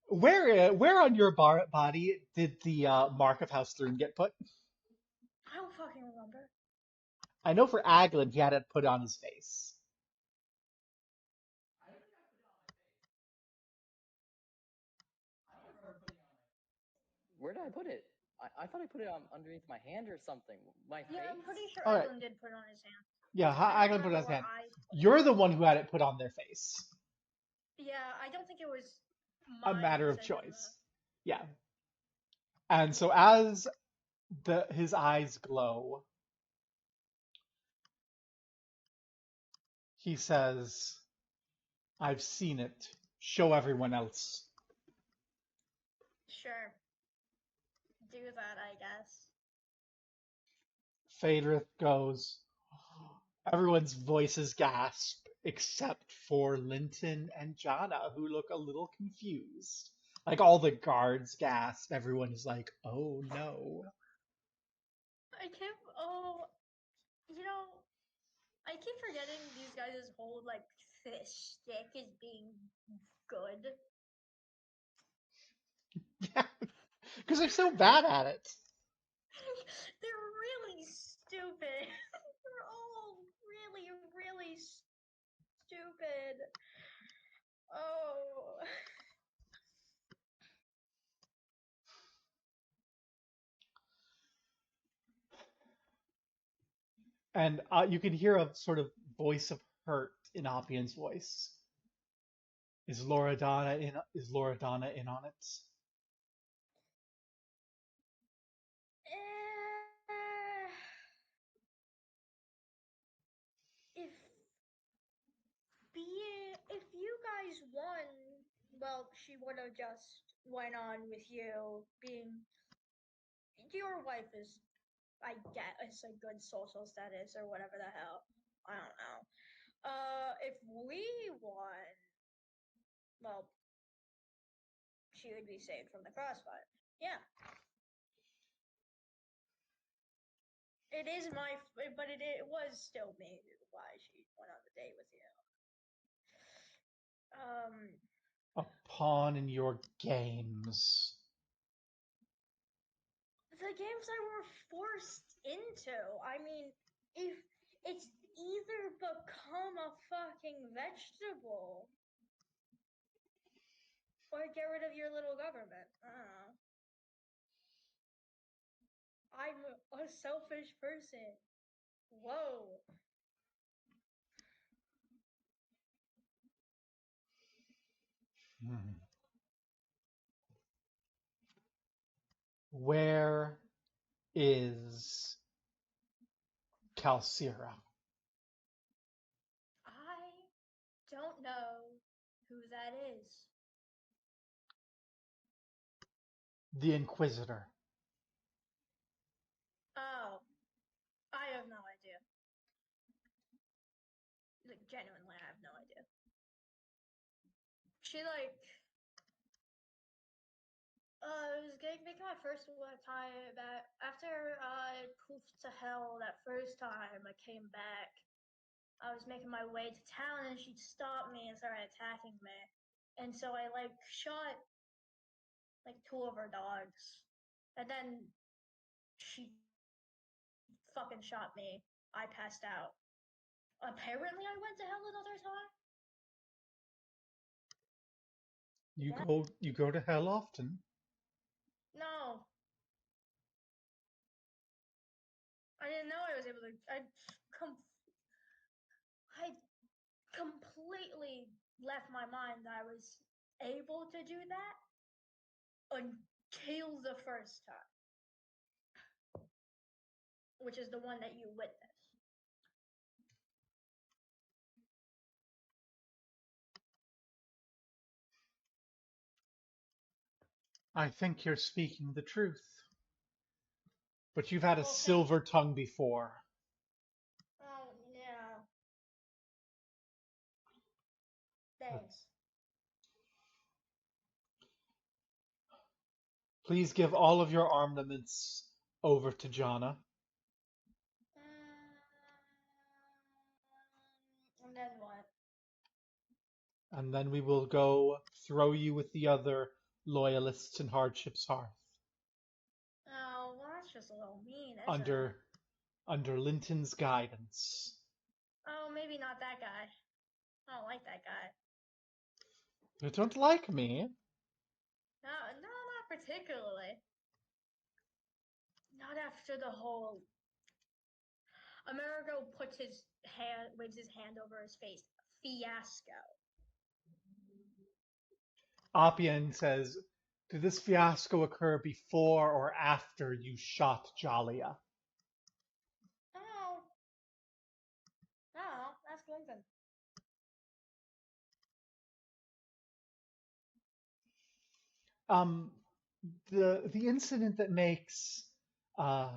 Where on your body did the mark of House Thrune get put? I don't fucking remember. I know for Aglin he had it put on his face. Where did I put it? I thought I put it on underneath my hand or something. My Yeah, face? I'm pretty sure All right. Eglin did put it on his hand. Yeah, I I don't can put it on his remember where hand. I put it. You're the one who had it put on their face. Yeah, I don't think it was A my matter of decision. choice. Yeah. And so as his eyes glow, he says, I've seen it. Show everyone else. Sure. Do that, I guess. Phaedrith goes, everyone's voices gasp except for Linton and Jana, who look a little confused. Like all the guards gasp. Everyone is like, oh no. I keep, oh, you know, I keep forgetting these guys' whole, like, shtick is being good. Yeah, because they're so bad at it. They're really stupid. They're all really, really stupid. Oh. And you can hear a sort of voice of hurt in Oppian's voice. Is Loredana in? Is Loredana in on it? Eh, if if you guys won, well, she would have just went on with you being your wife is, I guess, a good social status or whatever the hell. I don't know. If we won, well, she would be saved from the crossfire. Yeah, it is but it was still me why she went on the date with you. A pawn in your games. The games I were forced into. I mean, if it's either become a fucking vegetable or get rid of your little government. I don't know. I'm a selfish person. Whoa. Hmm. Where is Calcira? I don't know who that is. The Inquisitor. Oh, I have no idea. Like, genuinely, I have no idea. She, like, I was making my first time back. After I poofed to hell that first time I came back, I was making my way to town and she stopped me and started attacking me. And so I, like, shot, like, two of her dogs. And then she fucking shot me. I passed out. Apparently, I went to hell another time. You go to hell often. No, I didn't know I was able to. I completely left my mind that I was able to do that until the first time, which is the one that you witnessed. I think you're speaking the truth. But you've had a Well, thanks. silver tongue before. Oh, yeah. Thanks. Please give all of your armaments over to Jana, And then what? and then we will go throw you with the other loyalists in Hardship's Hearth Oh, well, that's just a little mean, isn't it? under Linton's guidance. Oh, maybe not that guy. I don't like that guy. You don't like me? No, not particularly. Not after the whole. Amerigo waves his hand over his face. Fiasco. Oppian says, did this fiasco occur before or after you shot Jalia? Oh, no, ask Lincoln. Um, the incident that makes uh,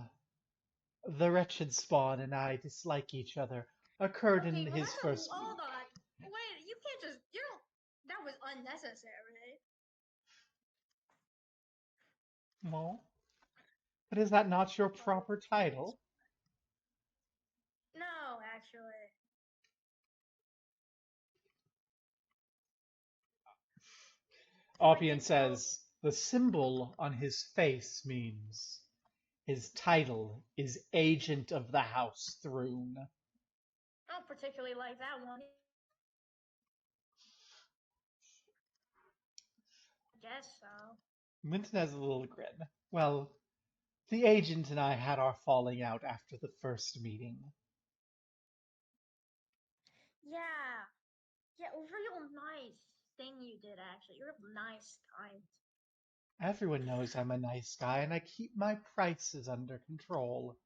the wretched spawn and I dislike each other occurred in Okay, well his that's first hold week. on. Wait, you can't just you don't. That was unnecessary. Well, but is that not your proper title? No, actually. If I Oppian think so, says the symbol on his face means his title is Agent of the House Thrune. I don't particularly like that one. I guess so. Minton has a little grin. Well, the agent and I had our falling out after the first meeting. Yeah, yeah, real nice thing you did actually. You're a nice, kind. Everyone knows I'm a nice guy and I keep my prices under control.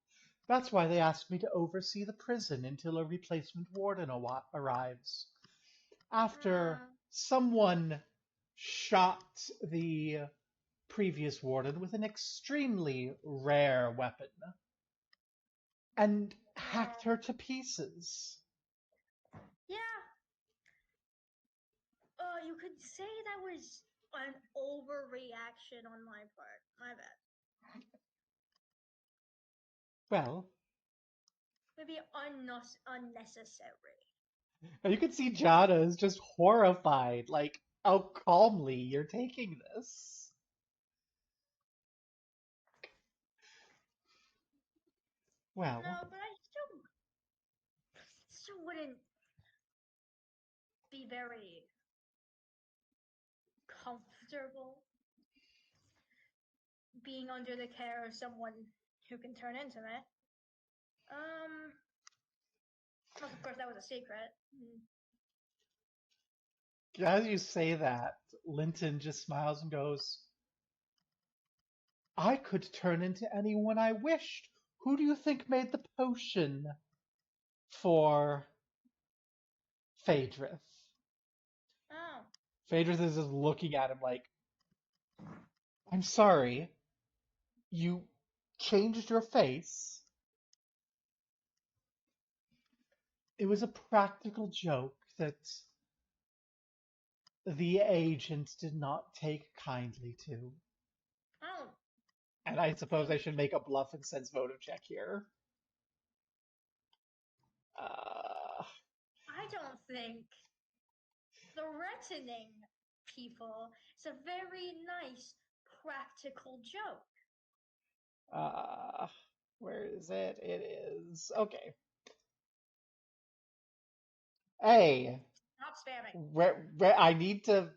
That's why they asked me to oversee the prison until a replacement warden arrives. After Mm, someone shot the previous warden with an extremely rare weapon and hacked mm. her to pieces. Yeah, you could say that was an overreaction on my part. My bad. Well, Maybe unnecessary. you can see Jana is just horrified, like how calmly you're taking this. Well, No, but I still wouldn't be very comfortable being under the care of someone who can turn into me. Of course, that was a secret. as you say that, Linton just smiles and goes, I could turn into anyone I wished. Who do you think made the potion for Phaedrus? Oh, Phaedrus is just looking at him like, I'm sorry, you changed your face? It was a practical joke that the agent did not take kindly to. I don't And I suppose think. I should make a bluff and sense motive check here. Uh, I don't think the retaining people is a very nice practical joke. uh, where is it? It is. Okay. Hey, Stop spamming. where I need to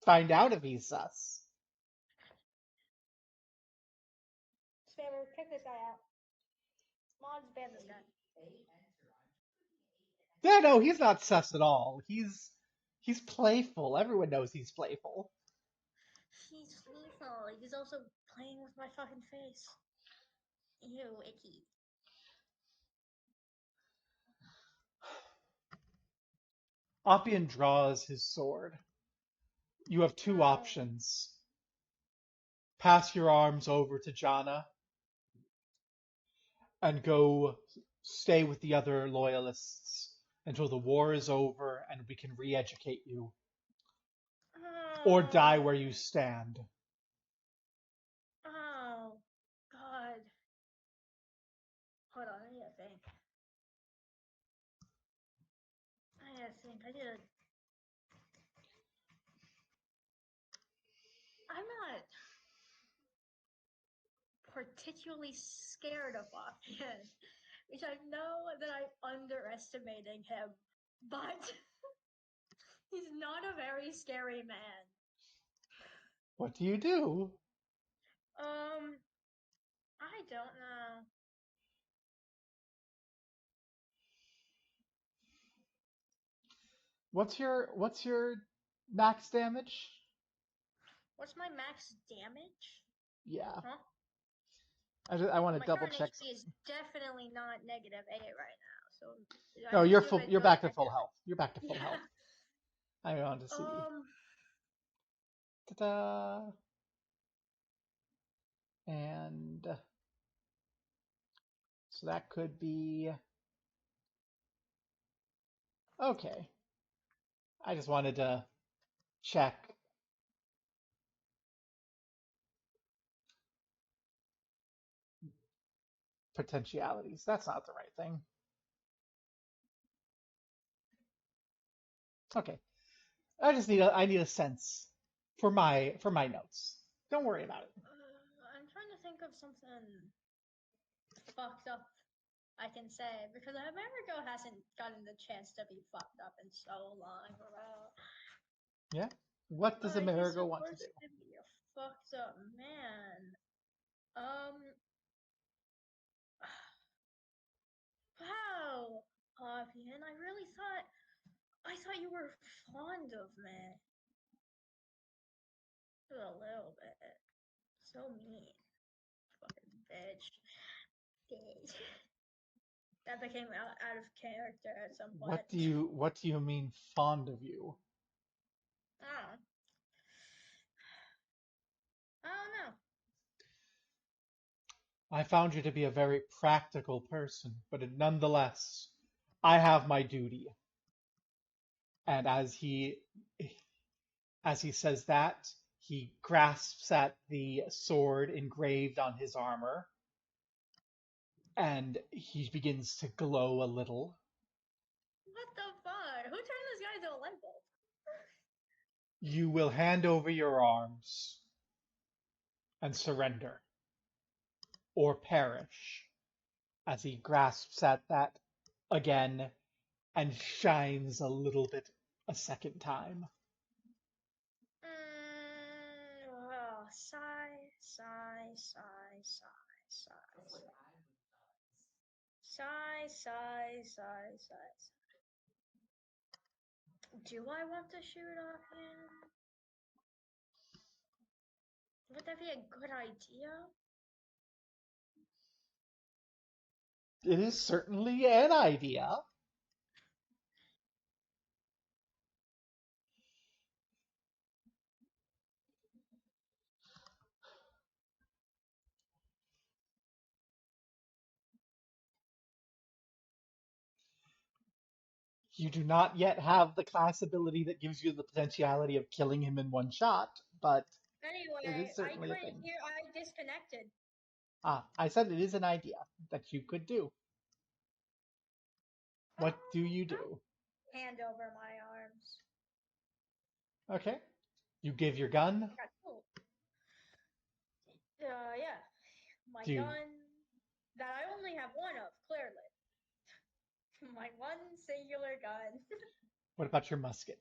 find out if he's sus. Spammer, kick this guy out. Mods ban this guy. Yeah, no, he's not sus at all. He's playful. Everyone knows he's playful. He's lethal. He's also playing with my fucking face. Ew, icky. Oppian draws his sword. You have two Oh, options. Pass your arms over to Jana and go stay with the other loyalists until the war is over and we can re-educate you, or die oh, where you stand. oh, God. Hold on, I need to think. I need to think. I'm not particularly scared of Bobcat, which I know that I'm underestimating him, but he's not a very scary man. What do you do? Um, I don't know. What's your max damage? What's my max damage? Yeah. Huh? I want to My double current check. HP is definitely not -8 right now, so No, I you're assume full. it You're goes back to back full down. health. You're back to full Yeah. health. I want to see. Um. Ta-da! And so that could be okay. I just wanted to check potentialities. That's not the right thing. Okay. I need a sense for my notes. Don't worry about it. I'm trying to think of something fucked up I can say because Amerigo hasn't gotten the chance to be fucked up in so long, bro. Yeah. What does Like he's Amerigo want to do? supposed to be a fucked up man. Um. Wow, Avian, I thought you were fond of me. Just a little bit. So mean. Fucking bitch. Bitch. That became out of character at some point. What do you mean fond of you? Oh. I don't know. I found you to be a very practical person, but nonetheless, I have my duty. And as he says that, he grasps at the sword engraved on his armor, and he begins to glow a little. What the fuck? Who turned this guy into a light bulb? You will hand over your arms and surrender, or perish, as he grasps at that again and shines a little bit a second time. Oh, sigh, sigh, sigh, sigh, sigh, sigh, sigh, sigh, sigh. Do I want to shoot off him? Would that be a good idea? It is certainly an idea. You do not yet have the class ability that gives you the potentiality of killing him in one shot, but it Anyway, is I certainly a couldn't thing. hear. I disconnected. I said it is an idea that you could do. What do you do? Hand over my arms. Okay. You give your gun. Got cool. Yeah. My Do you, gun that I only have one of, clearly. My one singular gun. what about your musket?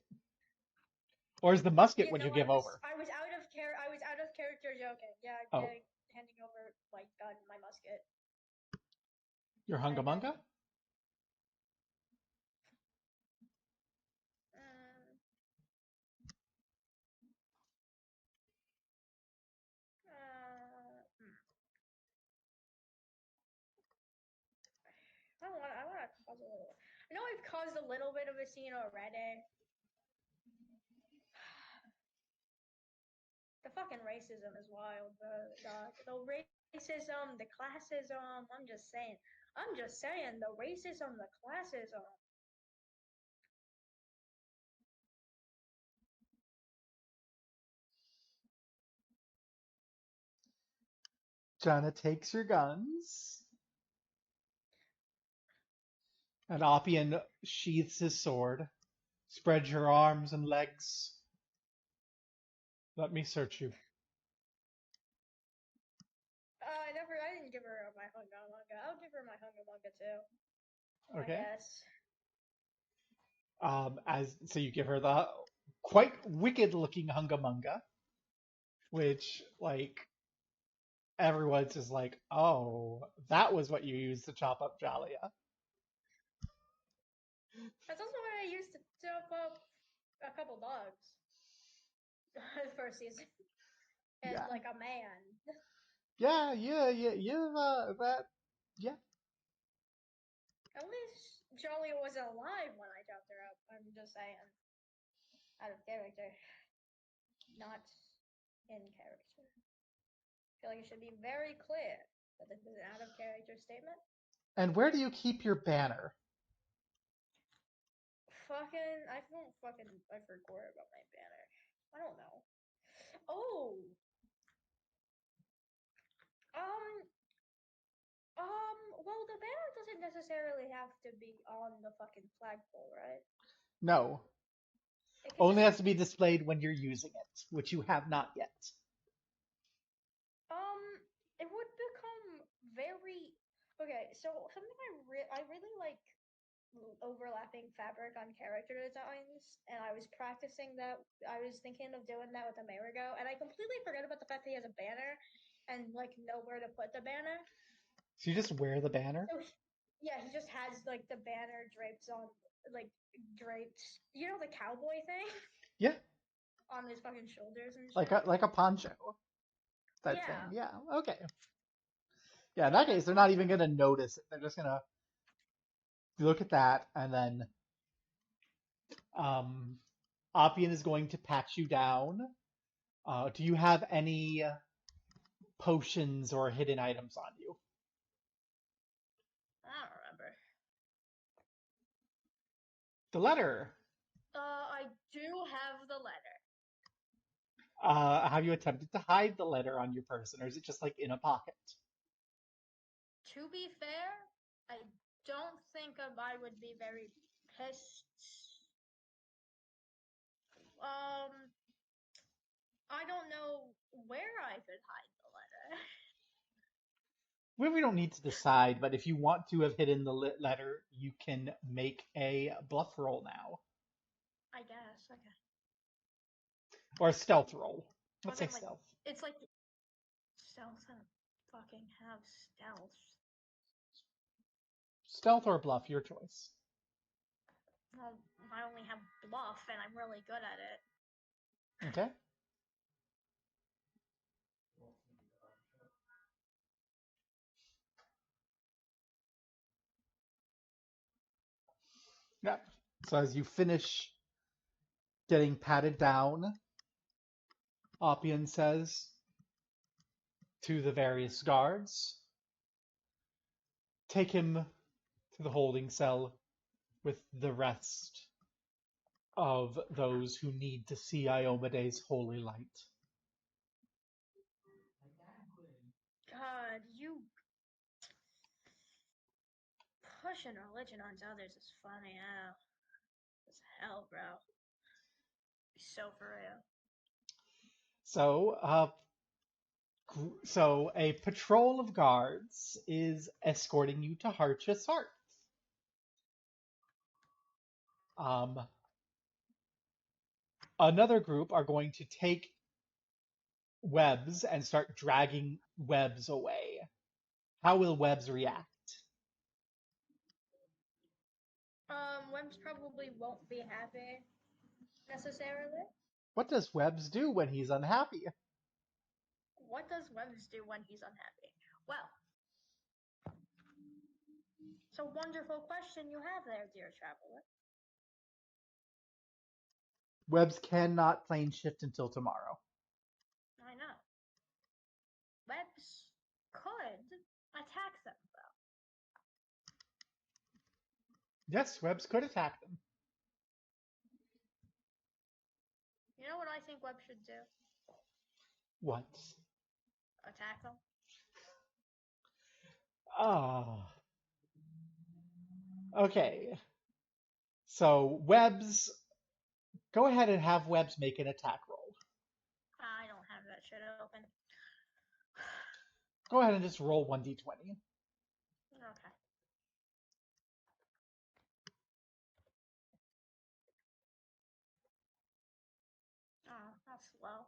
Or is the musket You what know, you give over? I was out of character joking. Yeah, Oh, handing over my gun, my musket, your and then hungamunga? uh, hmm. I want to cause a little. I know I've caused a little bit of a scene already. The fucking racism is wild, bro. The racism, the classism. I'm just saying. The racism, the classism. Jana takes your guns, and Oppian sheaths his sword. Spread your arms and legs. Let me search you. I didn't give her my hunga manga. I'll give her my hunga manga too. I Okay. guess. As so you give her the quite wicked looking hungamunga, which like everyone's just like, oh, that was what you used to chop up Jalia. That's also why I used to chop up a couple dogs the first season. And Yeah. like a man. Yeah, that, yeah. At least Jolly wasn't alive when I chopped her up. I'm just saying. Out of character. Not in character. I feel like it should be very clear that this is an out of character statement. And where do you keep your banner? I forgot about my banner. I don't know. Oh! Um, well, the banner doesn't necessarily have to be on the fucking flagpole, right? No. It could Only just, has to be displayed when you're using it, which you have not yet. um, it would become very, okay, so something I really like overlapping fabric on character designs, and I was practicing that. I was thinking of doing that with Amerigo, and I completely forgot about the fact that he has a banner and like know where to put the banner. So you just wear the banner? So yeah, he just has like the banner like draped. You know the cowboy thing Yeah, on his fucking shoulders and like shit. a poncho type thing. Yeah, Yeah, okay. Yeah, in yeah, that that case, they're not poncho. even gonna notice it. They're just gonna look at that, and then um, Oppian is going to patch you down. Do you have any potions or hidden items on you? I don't remember. The letter. I do have the letter. Have you attempted to hide the letter on your person, or is it just like in a pocket? To be fair, I don't think I would be very pissed. Um, I don't know where I could hide the letter. Well, we don't need to decide, but if you want to have hidden the letter, you can make a bluff roll now, I guess. Okay. or a stealth roll. I Let's say mean, like, stealth. it's like stealth and fucking have stealth. Stealth or bluff, your choice. Well, I only have bluff, and I'm really good at it. Okay. Yeah. So as you finish getting patted down, Oppian says to the various guards, take him to the holding cell with the rest of those who need to see Iomede's holy light. God, you pushing religion onto others is funny. Yeah, it's hell, bro. So for real. So, so a patrol of guards is escorting you to Harchis Hearth. Um, Another group are going to take Webs and start dragging Webs away. How will Webs react? Webs probably won't be happy necessarily. What does Webs do when he's unhappy? What does Webs do when he's unhappy? Well, it's a wonderful question you have there, dear traveler. Webs cannot plane shift until tomorrow. I know. Webs could attack them, though. Yes, Webs could attack them. You know what I think Webs should do? What? Attack them. Ah. Okay. So Webs, go ahead and have Webs make an attack roll. I don't have that shit open. Go ahead and just roll 1d20. Okay. Oh, that's low.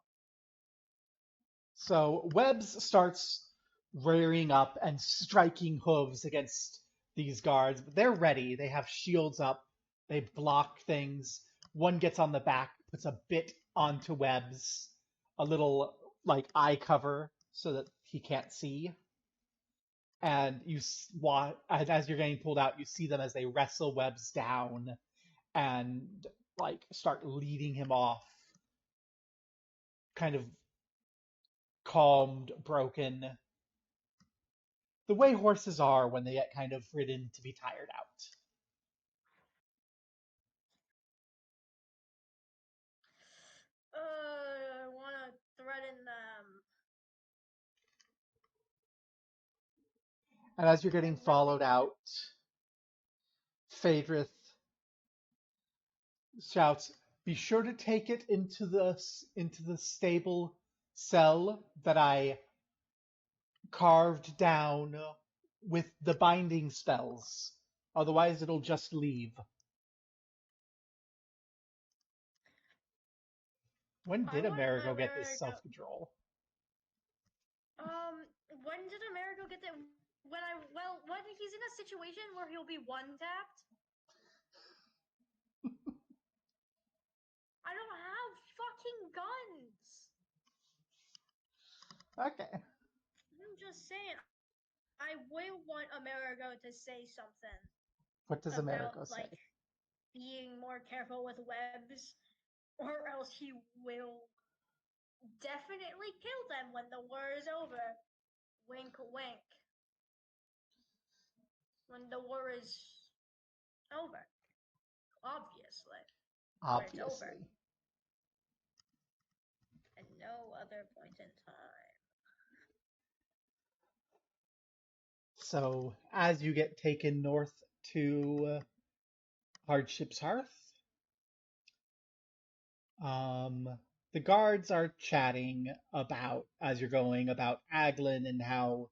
So Webs starts rearing up and striking hooves against these guards. But they're ready. They have shields up. They block things. One gets on the back, puts a bit onto Webb's, a little like eye cover so that he can't see. And and as you're getting pulled out, you see them as they wrestle Webb's down and like start leading him off, kind of calmed, broken, the way horses are when they get kind of ridden to be tired out. I want to threaten them. And as you're getting I really followed out, Phaedrith shouts, "Be sure to take it into the stable cell that I carved down with the binding spells. Otherwise, it'll just leave." When I did want Amerigo get this Amerigo. self-control? When did Amerigo get that? When he's in a situation where he'll be one tapped. I don't have fucking guns. Okay. I'm just saying. I will want Amerigo to say something What does about Amerigo say? like being more careful with webs, or else he will definitely kill them when the war is over. Wink, wink. When the war is over, obviously, but it's over, Obviously. and no other point in time. So, as you get taken north to Hardship's Hearth, the guards are chatting about, as you're going, about Aglin and how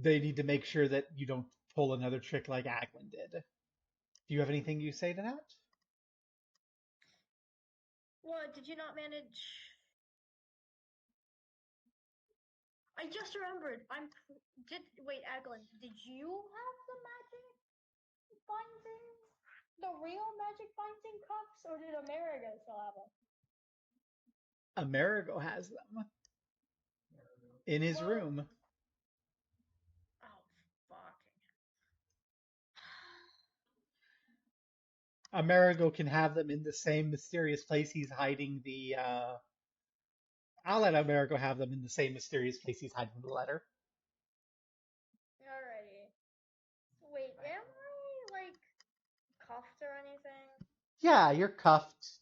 they need to make sure that you don't pull another trick like Aglin did. Do you have anything you say to that? What, did you not manage? I just remembered. Wait, Aglin, did you have the magic binding? The real magic binding cups, or did Amerigo still have them? Amerigo has them in his Well, room. oh, fucking. Amerigo can have them in the same mysterious place he's hiding the. I'll let Amerigo have them in the same mysterious place he's hiding the letter. Alrighty. Wait, am I, like, cuffed or anything? Yeah, you're cuffed.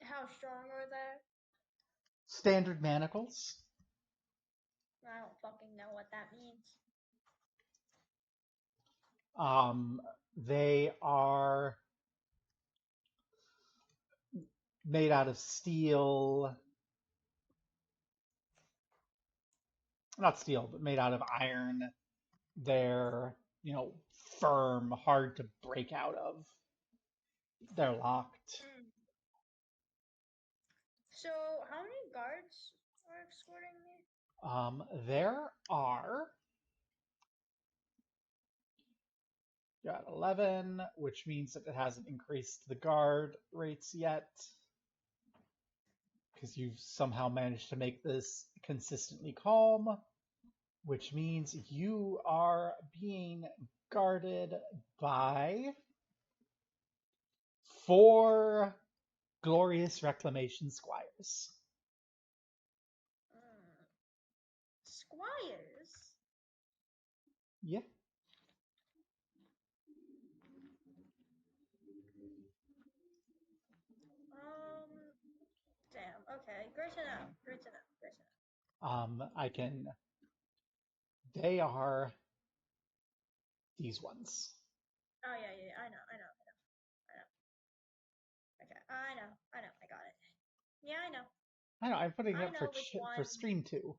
How strong are they? Standard manacles. I don't fucking know what that means. Um, they are made out of steel, not steel, but made out of iron. They're, firm, hard to break out of. They're locked. Mm. So, how many guards are escorting me? There are, got 11, which means that it hasn't increased the guard rates yet, because you've somehow managed to make this consistently calm, which means you are being guarded by 4 glorious reclamation squires. Mm. Squires? Yeah. Damn, okay. Great to know. Great to know. Great to know. I can. They are these ones. Oh, yeah, yeah, I know, I know, I know, I know. Okay, I know, I got it. Yeah, I know. I know. I'm putting it I up know which for one. stream too.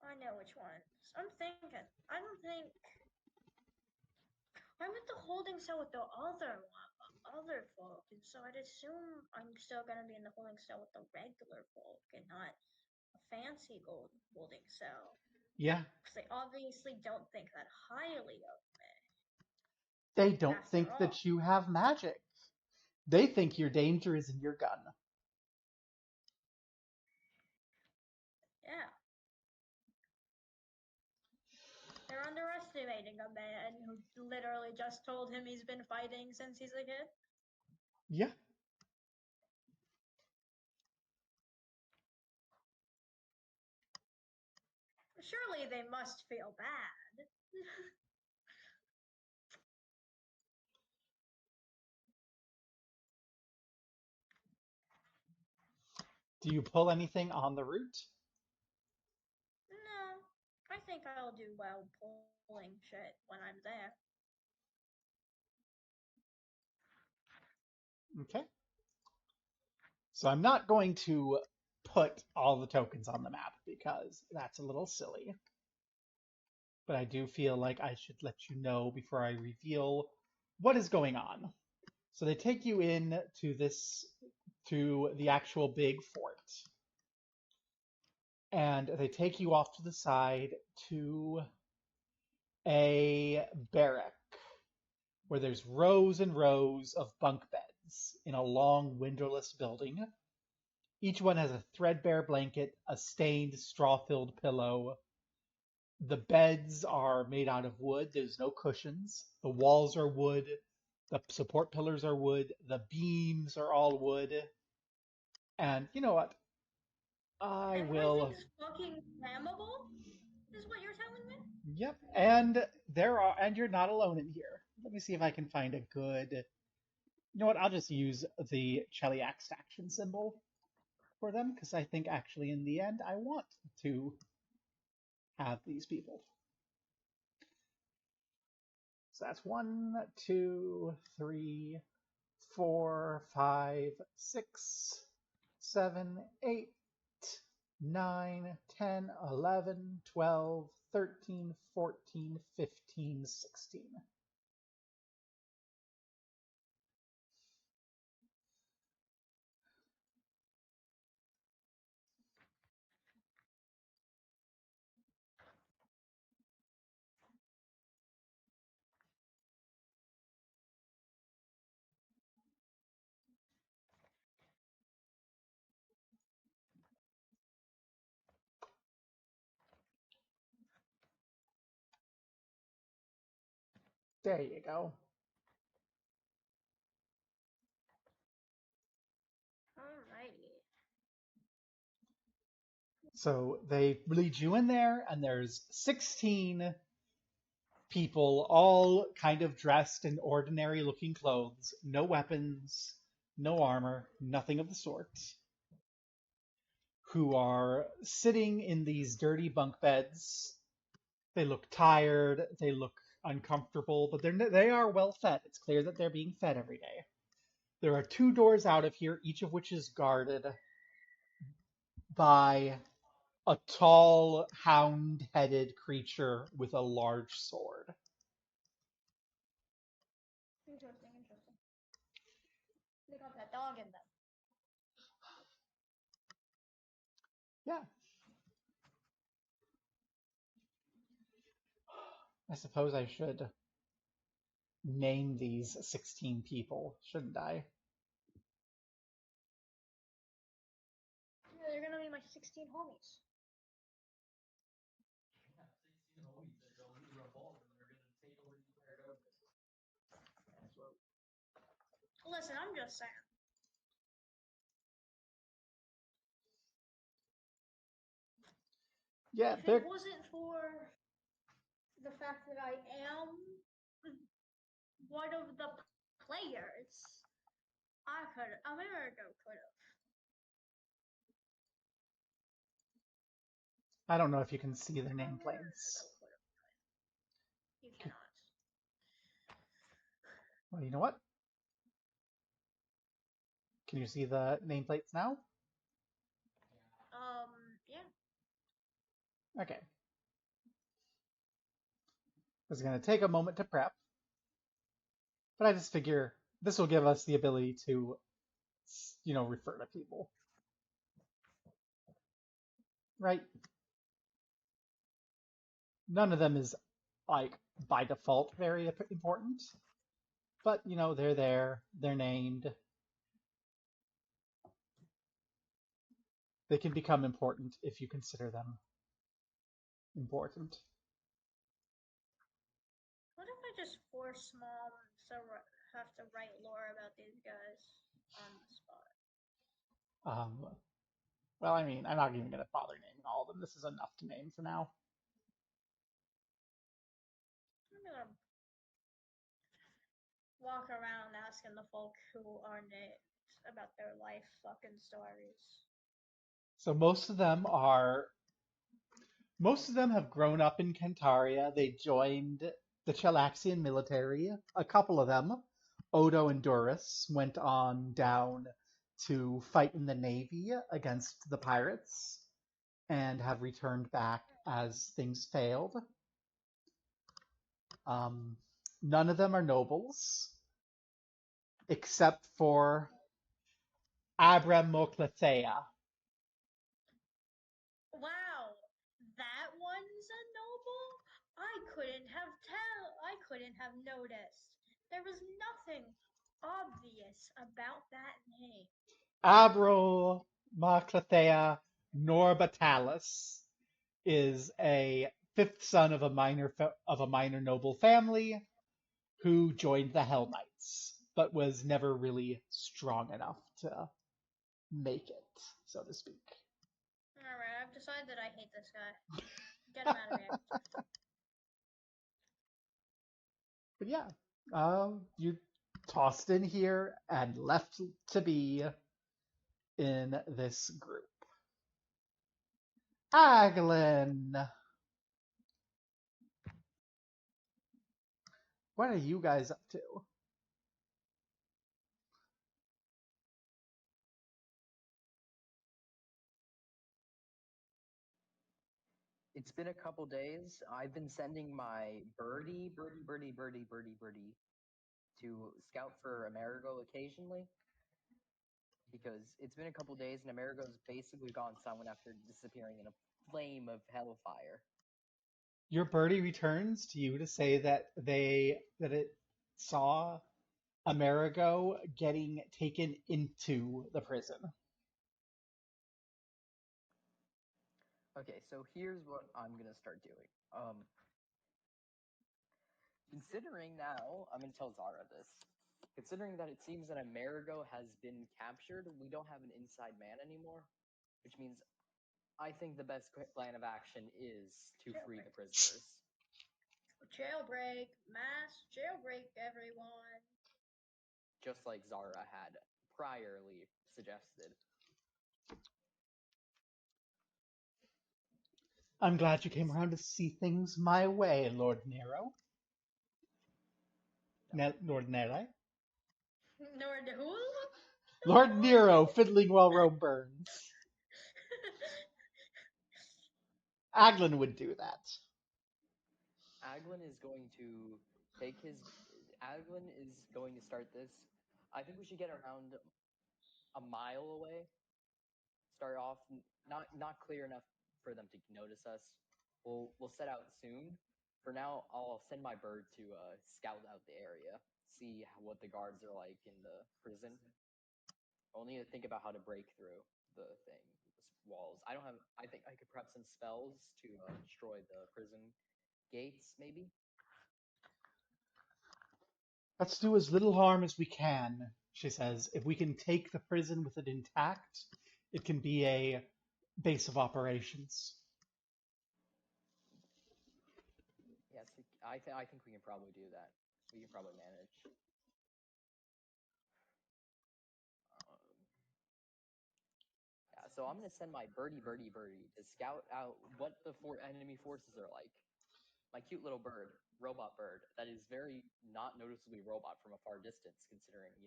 I know which one. I'm thinking. I don't think. I'm at the holding cell with the other one. other folk, and so I'd assume I'm still gonna be in the holding cell with the regular folk and not a fancy gold holding cell. Yeah, Because they obviously don't think that highly of they don't after think all. that you have magic. They think your danger is in your gun. Yeah. They're underestimating a man who literally just told him he's been fighting since he's a kid. Yeah. Surely they must feel bad. Do you pull anything on the route? No, I think I'll do well pulling shit when I'm there. Okay. So I'm not going to put all the tokens on the map because that's a little silly. But I do feel like I should let you know before I reveal what is going on. So they take you in to the actual big fort. And they take you off to the side to a barrack where there's rows and rows of bunk beds in a long windowless building. Each one has a threadbare blanket, a stained straw-filled pillow. The beds are made out of wood. There's no cushions. The walls are wood. The support pillars are wood. The beams are all wood. And you know what? I will. Everything's fucking flammable, is what you're telling me? Yep. And you're not alone in here. Let me see if I can find a good. You know what? I'll just use the Cheliax action symbol for them because I think actually in the end I want to have these people. So that's 1, 2, 3, 4, 5, 6, 7, 8, 9, 10, 11, 12, 13, 14, 15, 16. There you go. Alrighty. So they lead you in there, and there's 16 people, all kind of dressed in ordinary looking clothes, no weapons, no armor, nothing of the sort, who are sitting in these dirty bunk beds. They look tired, they look uncomfortable, but they are well fed. It's clear that they're being fed every day. There are 2 doors out of here, each of which is guarded by a tall, hound-headed creature with a large sword. Interesting. They got that dog in them. Yeah. I suppose I should name these 16 people, shouldn't I? Yeah, they're gonna be my 16 homies. Listen, I'm just saying. Yeah, If it wasn't for the fact that I am one of the players, Amerigo could have. I don't know if you can see the Amerigo nameplates. could have. You cannot. Well, you know what? Can you see the nameplates now? Yeah. Okay. It's going to take a moment to prep, but I just figure this will give us the ability to, refer to people. Right? None of them is, like, by default very important. But, they're there, they're named. They can become important if you consider them important. What if I just force Mom to have to write lore about these guys on the spot? Well, I mean, I'm not even going to bother naming all of them. This is enough to name for now. I'm gonna walk around asking the folk who are named about their life fucking stories. So most of them have grown up in Cantaria. They joined the Chelaxian military. A couple of them, Odo and Doris, went on down to fight in the Navy against the pirates and have returned back as things failed. None of them are nobles, except for Abramoclethea. Wow, that one's a noble? I couldn't have noticed. There was nothing obvious about that name. Abromaclethea Norbitalis is a fifth son of a minor noble family who joined the Hell Knights, but was never really strong enough to make it, so to speak. Alright, I've decided that I hate this guy. Get him out of here. But yeah, you tossed in here and left to be in this group. Aglin! What are you guys up to? It's been a couple days. I've been sending my birdie to scout for Amerigo occasionally because it's been a couple days and Amerigo's basically gone silent after disappearing in a flame of hellfire. Your birdie returns to you to say that it saw Amerigo getting taken into the prison. Okay, so here's what I'm gonna start doing. Considering now, I'm gonna tell Zara this. Considering that it seems that Amerigo has been captured, we don't have an inside man anymore, which means I think the best plan of action is to free the prisoners. Jailbreak, mass jailbreak, everyone. Just like Zara had priorly suggested. I'm glad you came around to see things my way, Lord Nero. Lord Nere? Nor the who? Lord Nero, fiddling while Rome burns. Aglin would do that. Aglin is going to Aglin is going to start this. I think we should get around a mile away. Start off not clear enough for them to notice us. We'll set out soon. For now, I'll send my bird to scout out the area, see what the guards are like in the prison. I'll need to think about how to break through the walls. I think I could prep some spells to destroy the prison gates, maybe. Let's do as little harm as we can, she says. If we can take the prison with it intact, it can be a base of operations. Yes, I think we can probably do that. We can probably manage. Yeah, so I'm gonna send my birdie to scout out what the enemy forces are like. My cute little bird, robot bird, that is very not noticeably robot from a far distance, considering and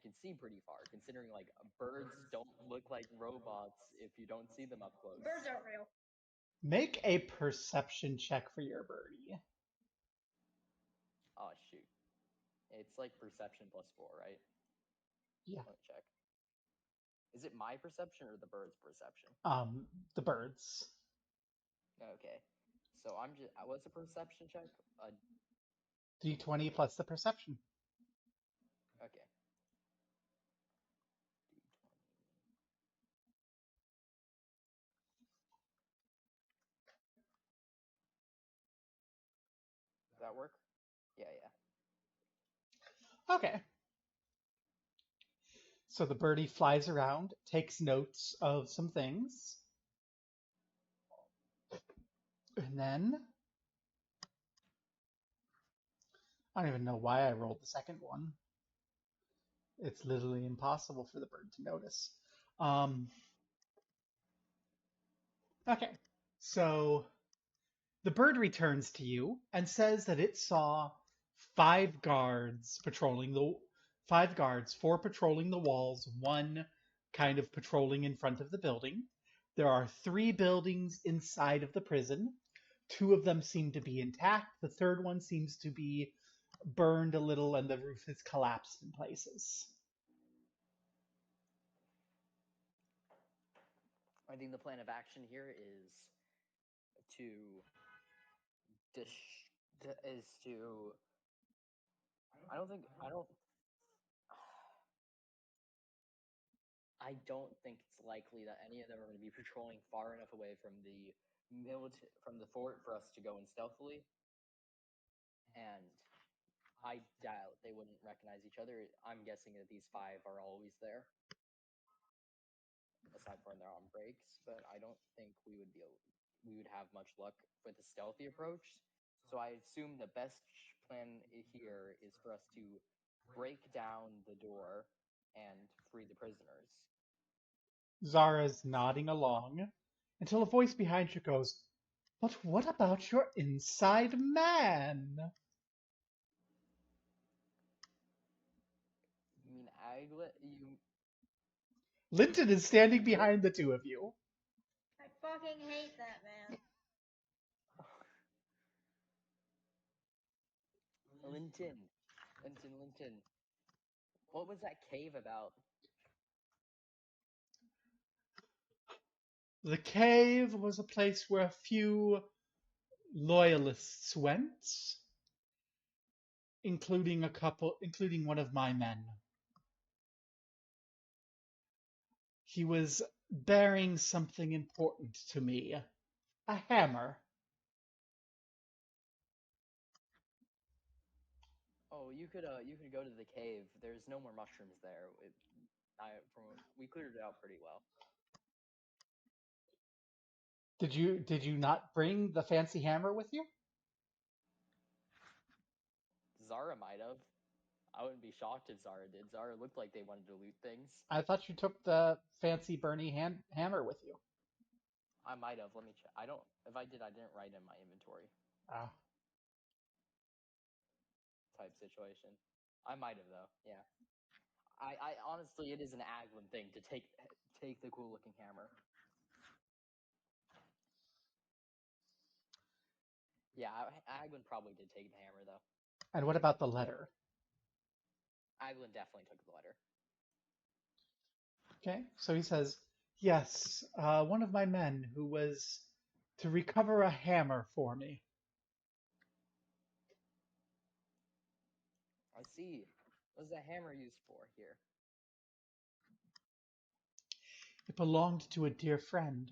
can see pretty far. Considering like birds don't look like robots if you don't see them up close. Birds aren't real. Make a perception check for your birdie. Oh shoot. It's like perception plus 4, right? Yeah. Let me check. Is it my perception or the bird's perception? The birds. Okay. So I'm just. What's a perception check? D20 plus the perception. Okay. D20. Does that work? Yeah, yeah. Okay. So the birdie flies around, takes notes of some things, and then I don't even know why I rolled the second one. It's literally impossible for the bird to notice. Okay, so the bird returns to you and says that it saw five guards patrolling the five guards, four patrolling the walls, one kind of patrolling in front of the building. There are three buildings inside of the prison. Two of them seem to be intact. The third one seems to be burned a little and the roof has collapsed in places. I think the plan of action here is to is to. I don't think I don't. I don't think it's likely that any of them are going to be patrolling far enough away from the from the fort for us to go in stealthily. And I doubt they wouldn't recognize each other. I'm guessing that these five are always there, aside from their arm breaks. But I don't think we would have much luck with the stealthy approach. So I assume the best plan here is for us to break down the door and free the prisoners. Zara's nodding along until a voice behind you goes, "But what about your inside man?" You mean Aglet? You Linton is standing behind the two of you. I fucking hate that man. Linton, Linton. What was that cave about? The cave was a place where a few loyalists went, including one of my men. He was bearing something important to me, a hammer. Oh, you could go to the cave. There's no more mushrooms there. We cleared it out pretty well. Did you not bring the fancy hammer with you? Zara might have. I wouldn't be shocked if Zara did. Zara looked like they wanted to loot things. I thought you took the fancy Bernie hammer with you. I might have. Let me check. I don't. If I did, I didn't write in my inventory Ah. type situation. I might have though. Yeah. I honestly, it is an Aglin thing to take the cool looking hammer. Yeah, Aglin probably did take the hammer though. And what about the letter? Aglin definitely took the letter. Okay, so he says, yes, one of my men who was to recover a hammer for me. I see. What's the hammer used for here? It belonged to a dear friend.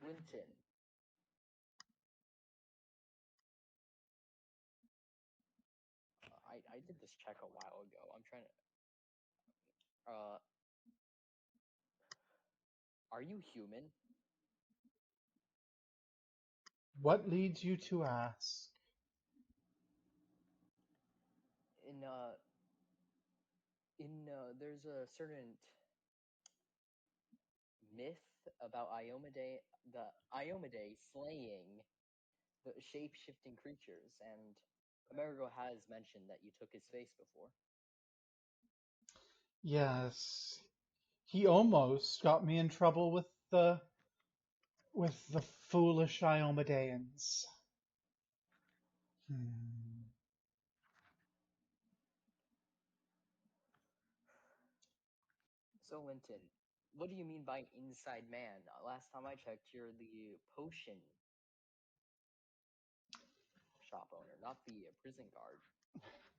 Linton. I did this check a while ago. I'm trying to. Are you human? What leads you to ask? In there's a certain myth about the Iomade slaying the shape-shifting creatures, and Amerigo has mentioned that you took his face before. Yes, He almost got me in trouble with the foolish Iomedeans. Hmm. So, Linton, what do you mean by inside man? Last time I checked, you're the potion shop owner, not the prison guard,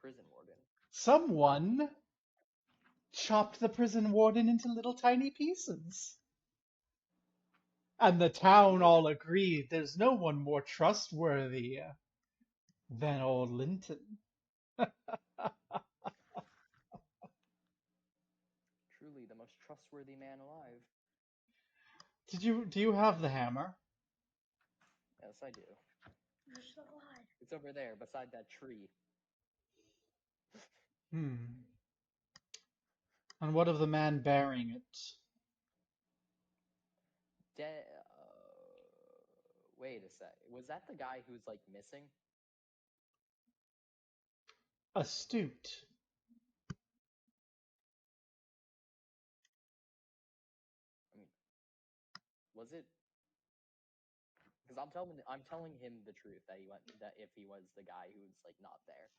prison warden. Someone chopped the prison warden into little tiny pieces. And the Who town did? all agreed there's no one more trustworthy than old Linton. Truly the most trustworthy man alive. Do you have the hammer? Yes, I do. You're so alive. It's over there, beside that tree. Hmm. And what of the man bearing it? Wait a sec. Was that the guy who's like missing? Astute. I mean, was it? Because I'm telling him the truth that he went that if he was the guy who's like not there.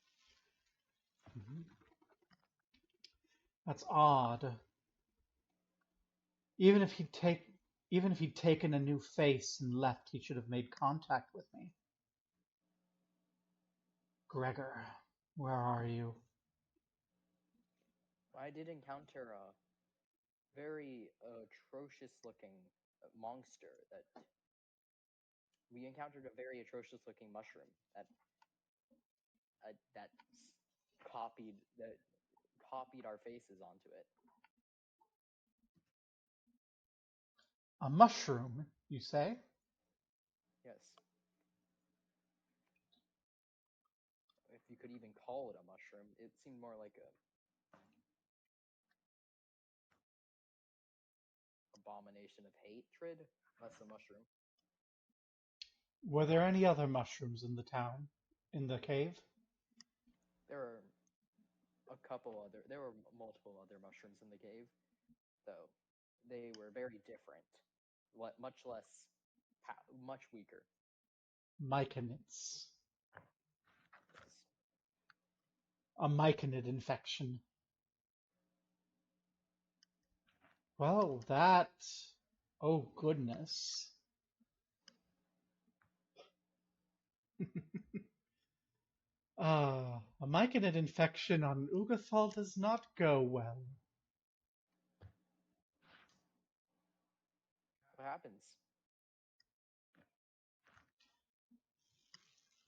Mhm. That's odd. Even if he'd take Even if he'd taken a new face and left, he should have made contact with me. Gregor, where are you? I did encounter a very atrocious looking monster that we encountered a very atrocious looking mushroom that that copied our faces onto it. A mushroom, you say? Yes, if you could even call it a mushroom, it seemed more like a abomination of hatred, less a mushroom. Were there any other mushrooms in the town? In the cave? There were there were multiple other mushrooms in the cave, though they were very different, much less, much weaker. Myconids. Yes. A myconid infection. Well, that. Oh, goodness. A myconid infection on Ugathal does not go well. What happens?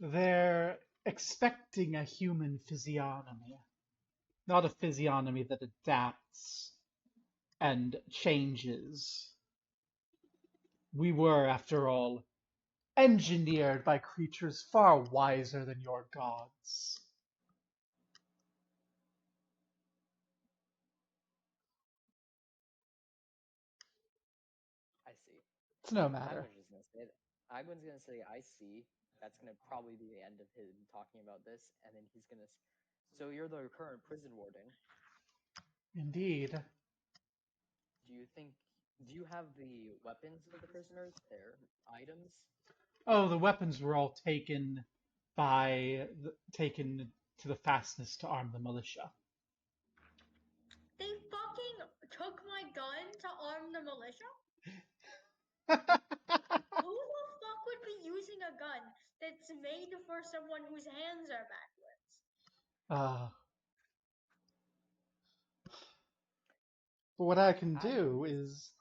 They're expecting a human physiognomy, not a physiognomy that adapts and changes. We were, after all, engineered by creatures far wiser than your gods. I see. It's no matter. Agwin's just gonna say that. Agwin's gonna say, "I see." That's gonna probably be the end of him talking about this, and then he's gonna. So you're the current prison warden. Indeed. Do you think? Do you have the weapons of the prisoners? Their items? Oh, the weapons were all taken to the fastness to arm the militia. They fucking took my gun to arm the militia? Who the fuck would be using a gun that's made for someone whose hands are backwards? uh, but what I can do Agwin, is,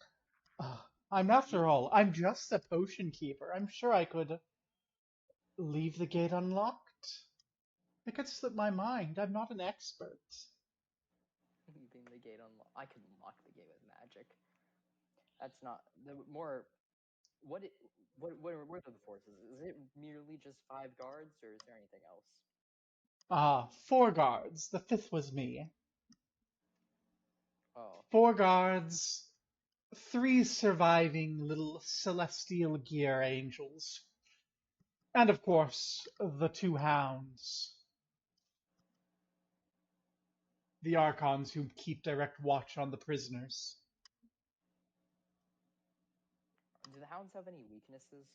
I'm you after all, I'm just a potion keeper. I'm sure I could leave the gate unlocked. It could slip my mind. I'm not an expert. leaving the gate unlocked. I could unlock the gate with magic. That's not the more. What it, what are the forces? Is it merely just 5 guards, or is there anything else? Four guards. The fifth was me. Oh, Four guards, three surviving little celestial gear angels, and of course, the two hounds, the archons who keep direct watch on the prisoners. do the hounds have any weaknesses?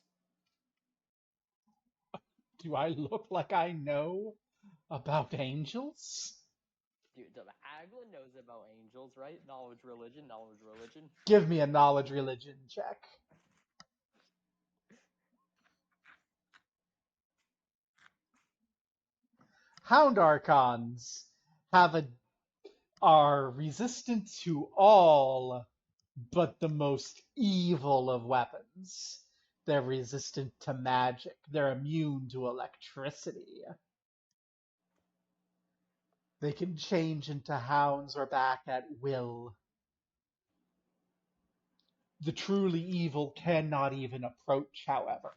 Do I look like I know about angels? Dude, Aglin knows about angels, right? Knowledge, religion, knowledge, religion. Give me a knowledge religion check. Hound archons have a are resistant to all but the most evil of weapons. They're resistant to magic. They're immune to electricity. They can change into hounds or back at will. The truly evil cannot even approach, however.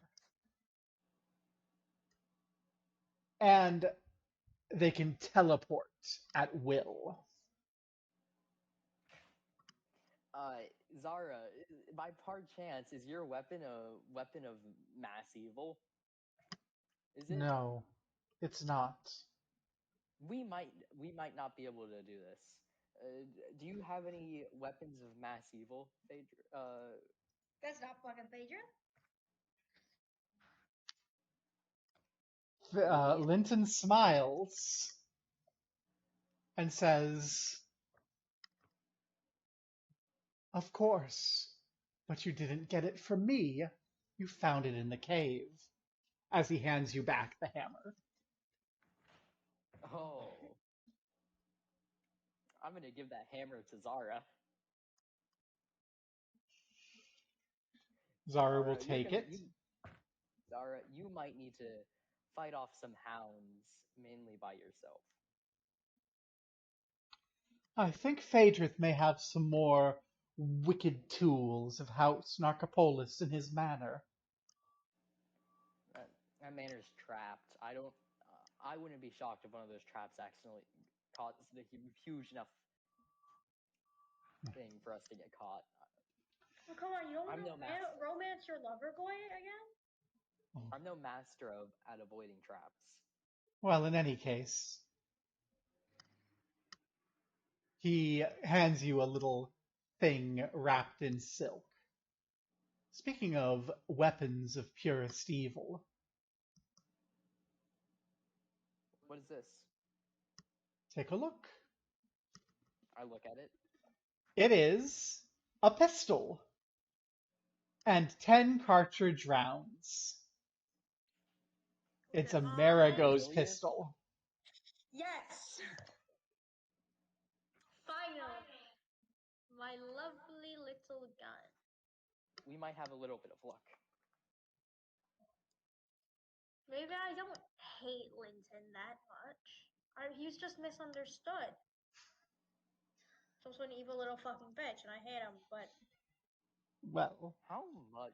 And they can teleport at will. Uh, Zara, by par chance, is your weapon a weapon of mass evil? Is it? No, it's not. We might not be able to do this. Do you have any weapons of mass evil, Phaedra? That's not fucking Phaedra. Me? Linton smiles and says, "Of course, but you didn't get it from me. You found it in the cave," as he hands you back the hammer. Oh, I'm gonna give that hammer to Zara. Zara will Zara, you're take gonna it. you Zara, you might need to fight off some hounds mainly by yourself. I think Phaedrith may have some more wicked tools of House Narcopolis in his manor. That manor's trapped. I don't. I wouldn't be shocked if one of those traps accidentally caused a huge enough thing for us to get caught. Oh, come on, you don't I'm want no to master. romance your lover boy again? I'm no master at avoiding traps. Well, in any case, he hands you a little thing wrapped in silk. Speaking of weapons of purest evil, What is this? take a look. I look at it. It is a pistol and 10 cartridge rounds. It's a Marigo's Really? pistol. Yes! Finally! My lovely little gun. We might have a little bit of luck. Maybe I don't hate Linton that much. He's just misunderstood. He's also an evil little fucking bitch, and I hate him, but Well, How much?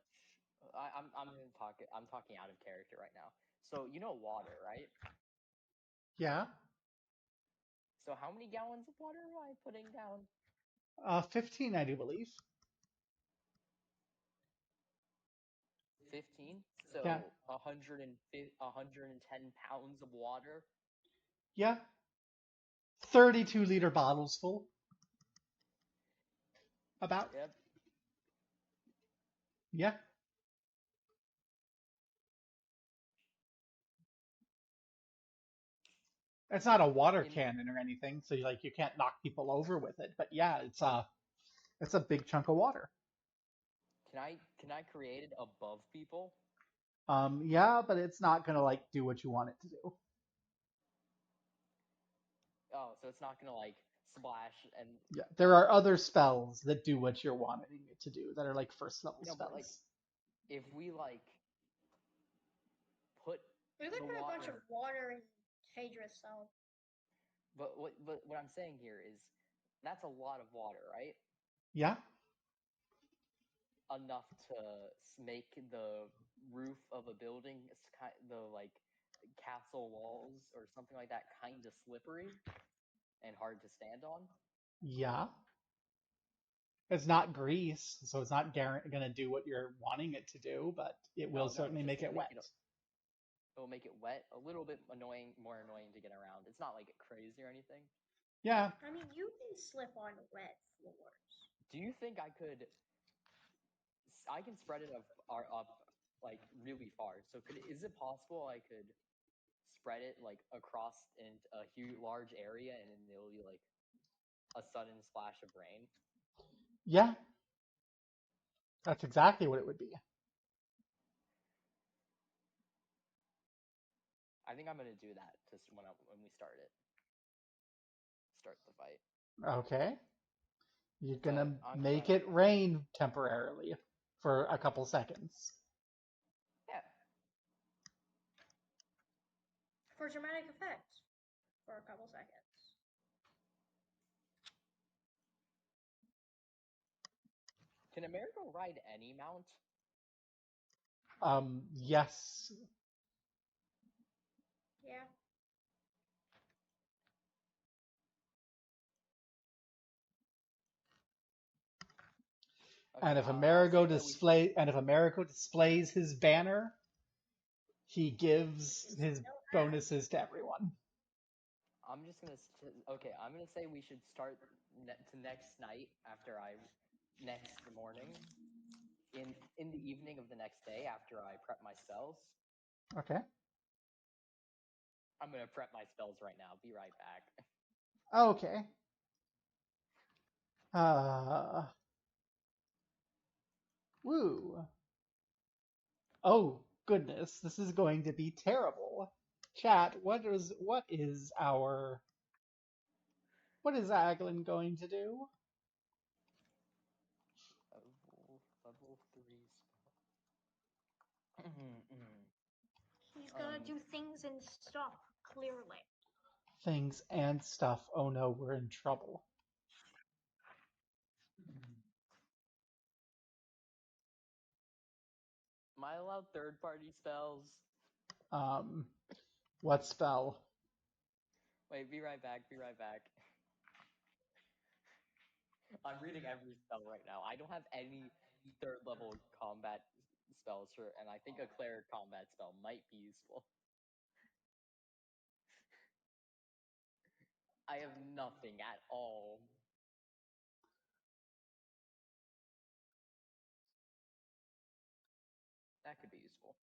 I'm gonna talk. I'm talking out of character right now. So you know water, right? yeah. So how many gallons of water am I putting down? 15, I do believe. 15. Yeah. So 110 pounds of water. Yeah. 32-liter bottles full. About. Yep. Yeah. It's not a water In cannon or anything, so you can't knock people over with it. But yeah, it's a big chunk of water. can I create it above people? Yeah, but it's not gonna do what you want it to do. Oh, so it's not gonna like splash and Yeah, there are other spells that do what you're wanting it to do that are like first level no, but like spells. if we like put we could the put a bunch of water. water in Phaedra's cell. But what I'm saying here is that's a lot of water, right? Yeah, Enough to make the roof of a building, the like castle walls or something like that, kind of slippery and hard to stand on. yeah. It's not grease, so it's not gonna do what you're wanting it to do, but it will No, no, certainly it's just make gonna it make wet. it'll make it wet, a little bit annoying, more annoying to get around. It's not like crazy or anything. Yeah, I mean, you can slip on wet floors. Do you think I could I can spread it up like really far. So is it possible I could spread it like across in a huge large area and then it'll be like a sudden splash of rain? Yeah, that's exactly what it would be. I think I'm gonna do that just when we start the fight. Okay. You're But gonna I'm make trying. it rain temporarily for a couple seconds. Yeah. For dramatic effect. For a couple seconds. Can Amerigo ride any mount? Yes. Yeah. Okay. I'll say that we. If Amerigo displays his banner, he gives Which his we don't have. bonuses to everyone. I'm just gonna. Okay. I'm gonna say we should start to next night after I next morning in the evening of the next day after I prep my spells. Okay. I'm gonna prep my spells right now. Be right back. Okay. Uh, woo. Oh goodness, this is going to be terrible. Chat, what is Aglin going to do? Level 3 spell. He's gonna do things and stuff, clearly. Things and stuff. Oh no, we're in trouble. Am I allowed third party spells? Um, what spell? Wait, be right back. Be right back. I'm reading every spell right now. I don't have any third level combat spells for, and I think a cleric combat spell might be useful. I have nothing at all. That could be useful.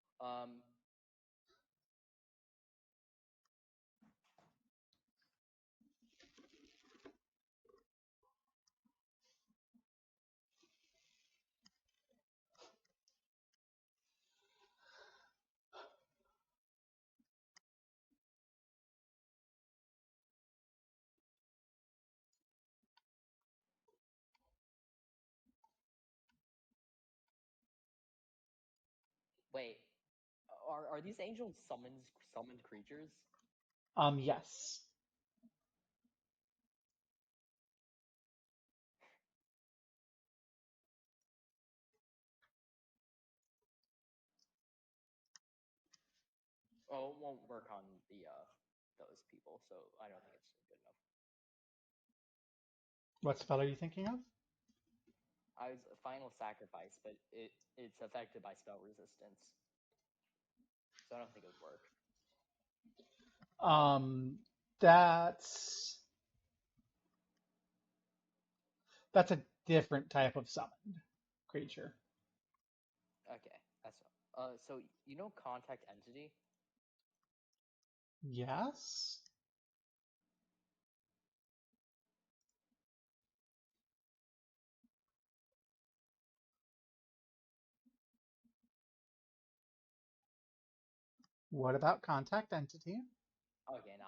Wait, are these angels summoned creatures? Yes. Oh, it won't work on the those people, so I don't think it's good enough. What spell are you thinking of? I was final sacrifice, but it's affected by spell resistance, so I don't think it would work. Um, that's that's a different type of summoned creature. Okay, that's so you know contact entity. Yes. What about contact entity? Okay, no.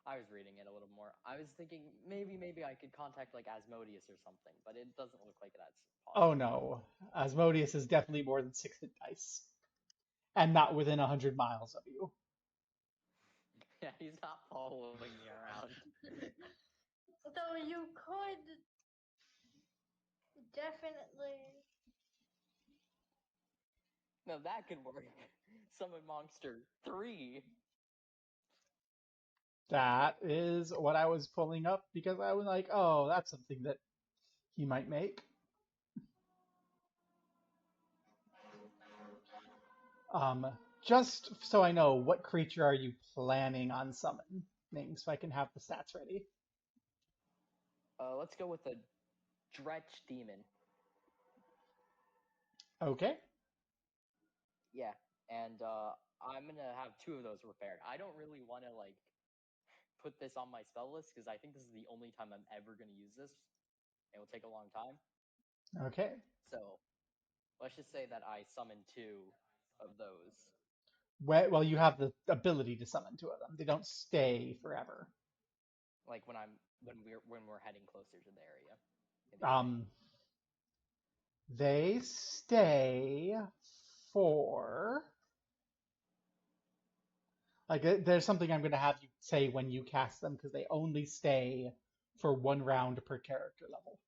I was reading it a little more. I was thinking maybe I could contact like Asmodeus or something, but it doesn't look like that's Oh possible. no, Asmodeus is definitely more than 6 hit dice, and not within 100 miles of you. Yeah, he's not following me around. Though you could definitely. No, that could work. Summon monster 3. That is what I was pulling up because I was like, oh, that's something that he might make. Um, just so I know, what creature are you planning on summoning so I can have the stats ready? Let's go with the Dretch demon. Okay. Yeah, and I'm gonna have two of those prepared. I don't really want to like put this on my spell list because I think this is the only time I'm ever gonna use this. It will take a long time. Okay. So let's just say that I summon two of those. Well, you have the ability to summon two of them. They don't stay forever. Like when we're heading closer to the area in the evening. Um, they stay for like there's something I'm going to have you say when you cast them because they only stay for 1 round per character level.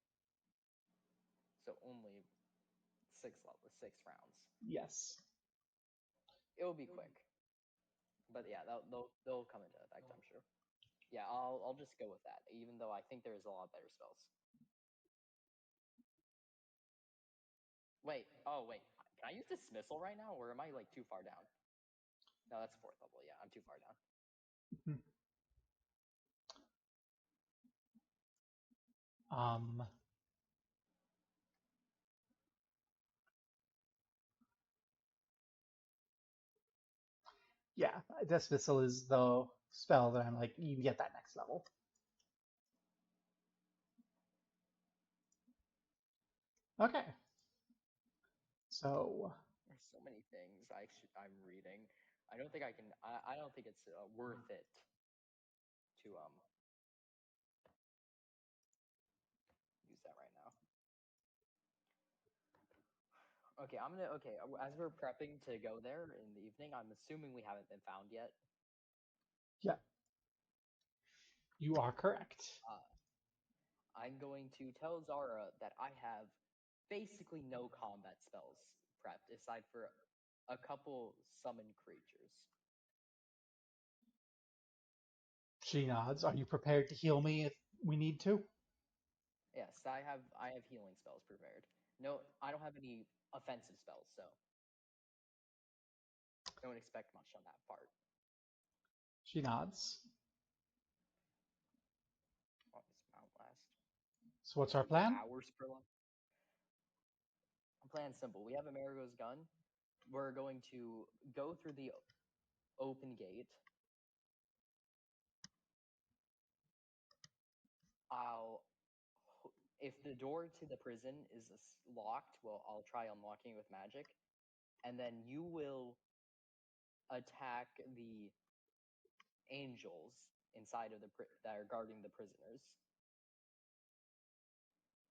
So only 6 rounds. Yes. It will be quick, but yeah, they'll come into effect, I'm sure. Yeah, I'll just go with that, even though I think there's a lot better spells. Wait, oh wait, can I use dismissal right now, or am I like too far down? No, that's 4th level. Yeah, I'm too far down. Um, yeah, dismissal is the spell that I'm like, you get that next level. Okay. So, There's so many things I'm reading. I don't think I can. I don't think it's worth it to use that right now. Okay, I'm gonna. Okay, as we're prepping to go there in the evening, I'm assuming we haven't been found yet. yeah, you are correct. I'm going to tell Zara that I have basically no combat spells prepped, aside for a couple summoned creatures. She nods. Are you prepared to heal me if we need to? Yes, I have healing spells prepared. No, I don't have any offensive spells, so don't expect much on that part. She nods. Oh, this mount last So what's our 2 plan? hours per long. Plan simple. We have Amerigo's gun. We're going to go through the open gate. I'll if the door to the prison is locked, well, I'll try unlocking it with magic, and then you will attack the angels inside of that are guarding the prisoners.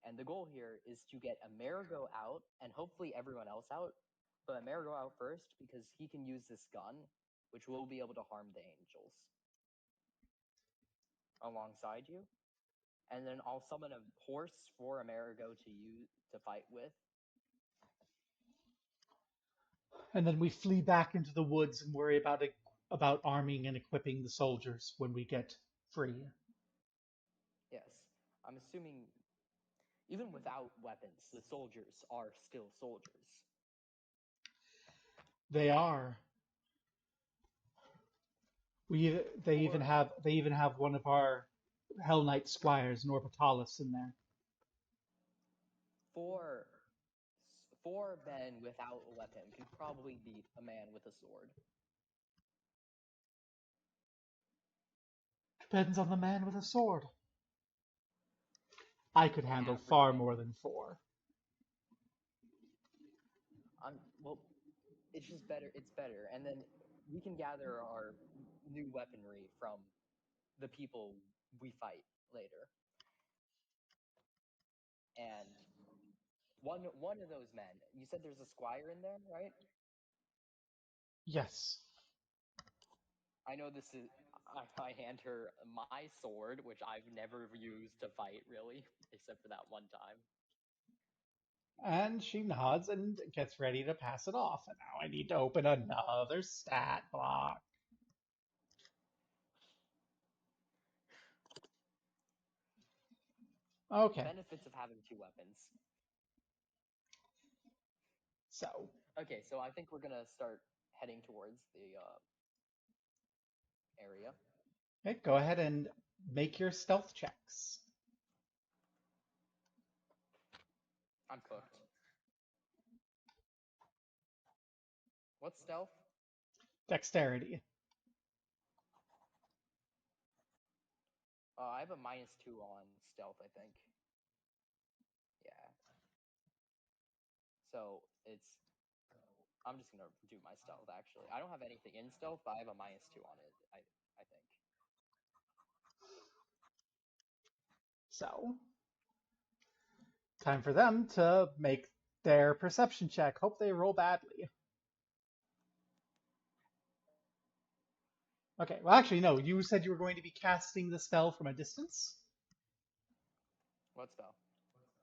And the goal here is to get Amerigo out and hopefully everyone else out, but Amerigo out first because he can use this gun, which will be able to harm the angels alongside you. And then I'll summon a horse for Amerigo to use to fight with. And then we flee back into the woods and worry about arming and equipping the soldiers when we get free. Yes, I'm assuming even without weapons, the soldiers are still soldiers. They are. For They even have one of our Hell Knight squires, Norbitalis, in there. four four men without a weapon could probably beat a man with a sword. Depends on the man with a sword. I could An handle average far man. more than 4. Well, it's just better. It's better, and then we can gather our new weaponry from the people we fight later. And one of those men, you said there's a squire in there, right? Yes. I know this is. I hand her my sword, which I've never used to fight really, except for that one time. And she nods and gets ready to pass it off. And now I need to open another stat block. Okay. Benefits of having two weapons. So, Okay, so I think we're gonna start heading towards the area. okay, go ahead and make your stealth checks. I'm cooked. What's stealth? Dexterity. I have a -2 on stealth, I think. Yeah. So it's. I'm just gonna do my stealth. Actually, I don't have anything in stealth, but I have a -2 on it. I think. So, time for them to make their perception check. Hope they roll badly. Okay, well, actually, no. You said you were going to be casting the spell from a distance. What spell?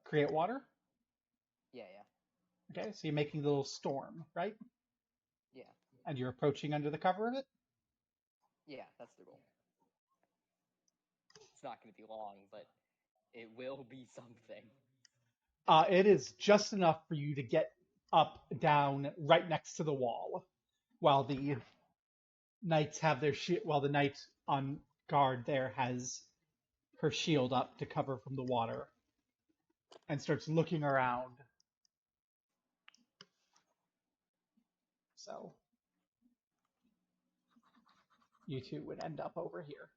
Create water. Yeah, yeah, Okay, so you're making a little storm, right? yeah, And you're approaching under the cover of it. yeah. That's the goal. It's not gonna be long, but it will be something. It is just enough for you to get up, down, right next to the wall, while the knights have their while the knight on guard there has her shield up to cover from the water, and starts looking around. So you two would end up over here.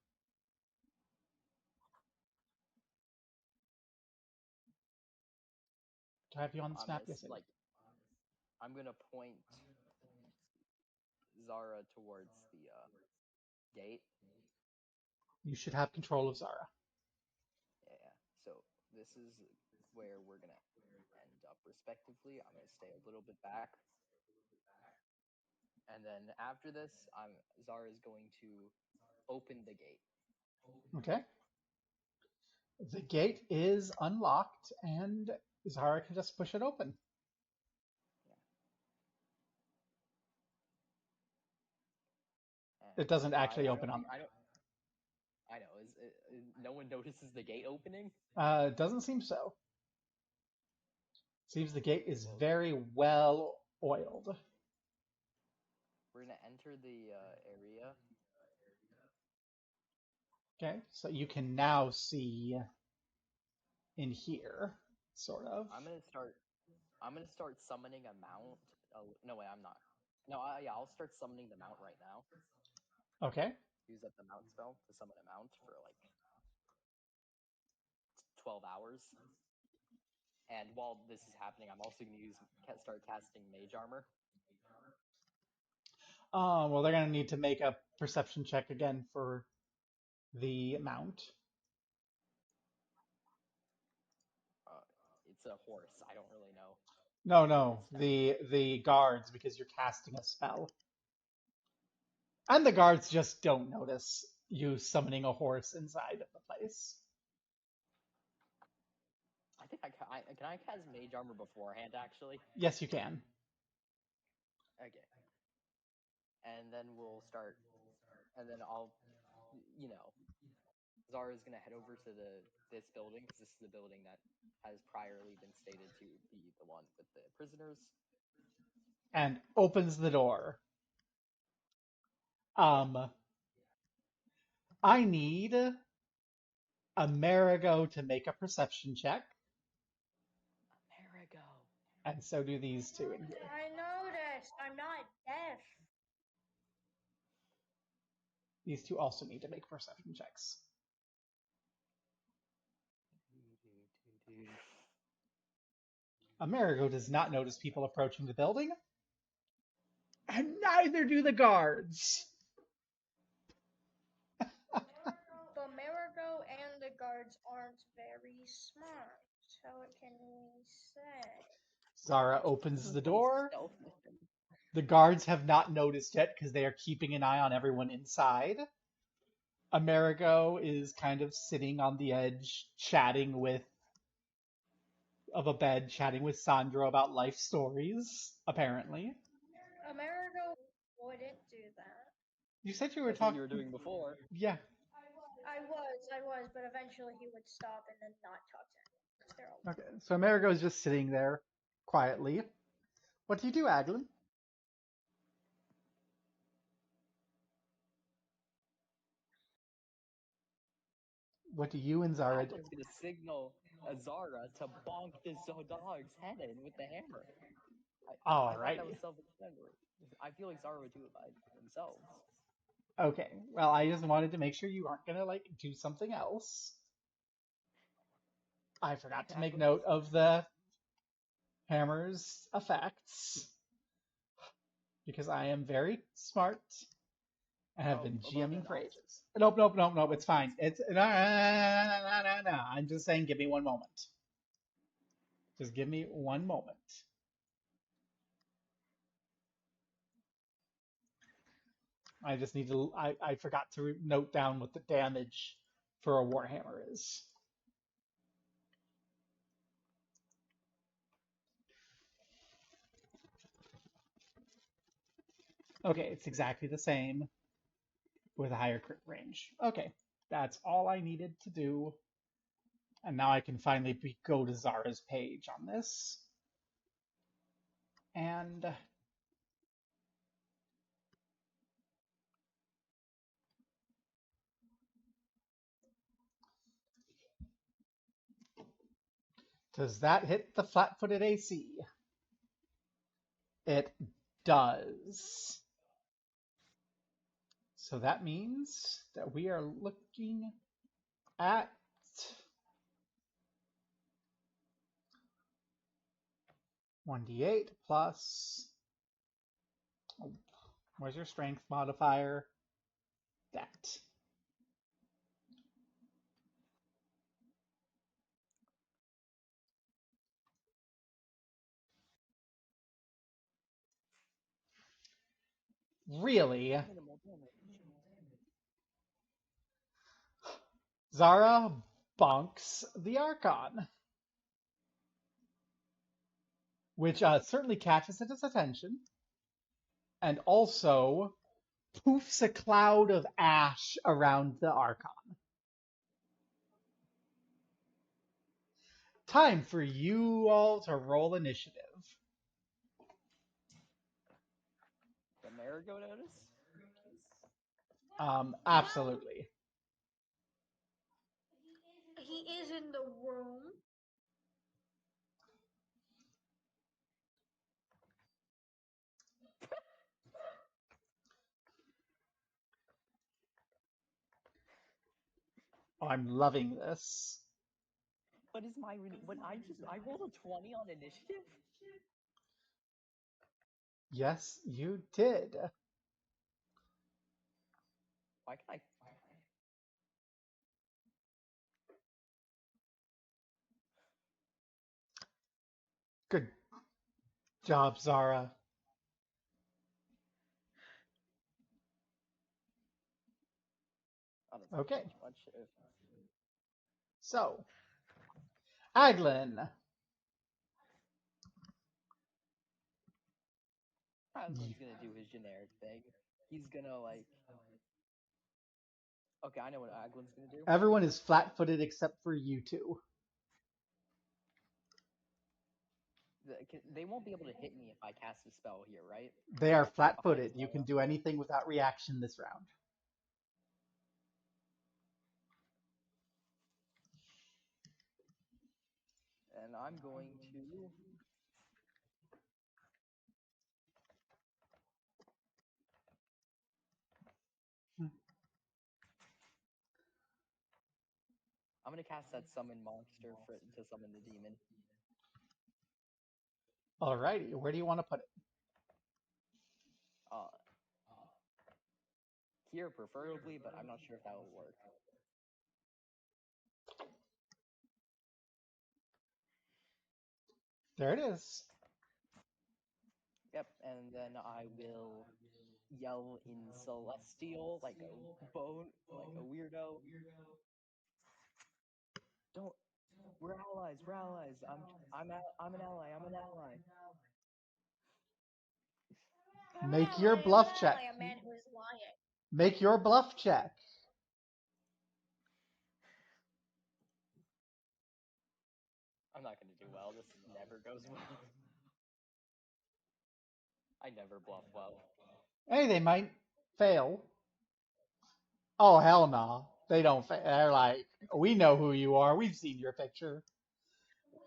Do I have you on this I'm map? gonna Yes, I do. I'm gonna point Zara towards the gate. You should have control of Zara. Yeah. So this is where we're gonna end up respectively. I'm gonna stay a little bit back, and then after this, Zara's going to open the gate. Okay. The gate is unlocked, and Zara can just push it open. Yeah. And It doesn't actually I open don't on. think I don't. I know. No one notices the gate opening? Doesn't seem so. Seems the gate is very well oiled. We're gonna enter the area. Okay, so you can now see in here, sort of. I'm gonna start. I'm gonna start summoning a mount. Oh no, wait, I'm not. No, yeah, I'll start summoning the mount right now. Okay. Use up the mount spell to summon a mount for like 12 hours. And while this is happening, I'm also gonna start casting mage armor. Well, they're gonna need to make a perception check again for the mount. Uh, it's a horse. I don't really know. No, the guards, because you're casting a spell. And the guards just don't notice you summoning a horse inside of the place. I think can I cast mage armor beforehand actually. Yes, you can. Okay. And then we'll start. And then I'll, you know, Zara's gonna head over to this building because this is the building that has priorly been stated to be the one with the prisoners. And opens the door. Yeah. I need Amerigo to make a perception check, Amerigo. and so do these two in here. I noticed. I'm not deaf. These two also need to make perception checks. Amerigo does not notice people approaching the building, and neither do the guards. But Marigo and the guards aren't very smart. So what can we say? Zara This opens is the my door. stealth mission. The guards have not noticed yet because they are keeping an eye on everyone inside. Amerigo is kind of sitting on the edge, chatting with of a bed, chatting with Sandro about life stories, apparently. Amerigo wouldn't do that. You said you were That's what you talking. were doing before. Yeah. I was, but eventually he would stop and then not talk to him because they're all. Okay. So Amerigo is just sitting there quietly. What do you do, Aglin? What do you and Zara do? Aglin's gonna signal Zara to bonk this dog's head in with the hammer. I thought that was Alrighty. self-explanatory. I feel like Zara would do it by themselves. Okay. Well, I just wanted to make sure you aren't gonna like do something else. I forgot to make Aglen note does. of the hammer's effects because I am very smart and have been About GMing an for ox. ages. Nope, nope, nope, nope. Oh, It's fine. It's no, no, no, no, no, no. I'm just saying, give me one moment. Just give me one moment. I just need to. I forgot to note down what the damage for a warhammer is. Okay, it's exactly the same with a higher crit range. Okay, that's all I needed to do. And now I can finally go to Zara's page on this. And does that hit the flat-footed AC? It does. So that means that we are looking at 1d8 plus, where's your strength modifier? That. Really? Minimal damage. Zara bonks the Archon, which certainly catches its attention, and also poofs a cloud of ash around the Archon. Time for you all to roll initiative. The Marigo notice? Absolutely. He is in the room. Oh, I'm loving this. What is my what I rolled a 20 on initiative? Yes, you did. Why can I Good job, Zara. oh, doesn't Okay, change much. so Aglin, Aslan's gonna do his generic thing. He's gonna like okay, I know what Aglin's gonna do. everyone is flat-footed except for you two. They won't be able to hit me if I cast a spell here, right? They are Behind flat-footed. You can Zara. do anything without reaction this round. And I'm going to cast that summon monster to summon the demon. Alrighty, where do you want to put it? Uh Here preferably, but I'm not sure if that will work. There it is. Yep, and then I will yell in celestial like a bone, like a weirdo. Don't. We're allies. We're allies. I'm an ally. I'm an ally. Make your bluff check. A man who is lying. Make your bluff check. I'm not gonna do well. This never goes well. I never bluff well. Hey, they might fail. Oh, hell no. They don't fail. They're like, we know who you are. We've seen your picture.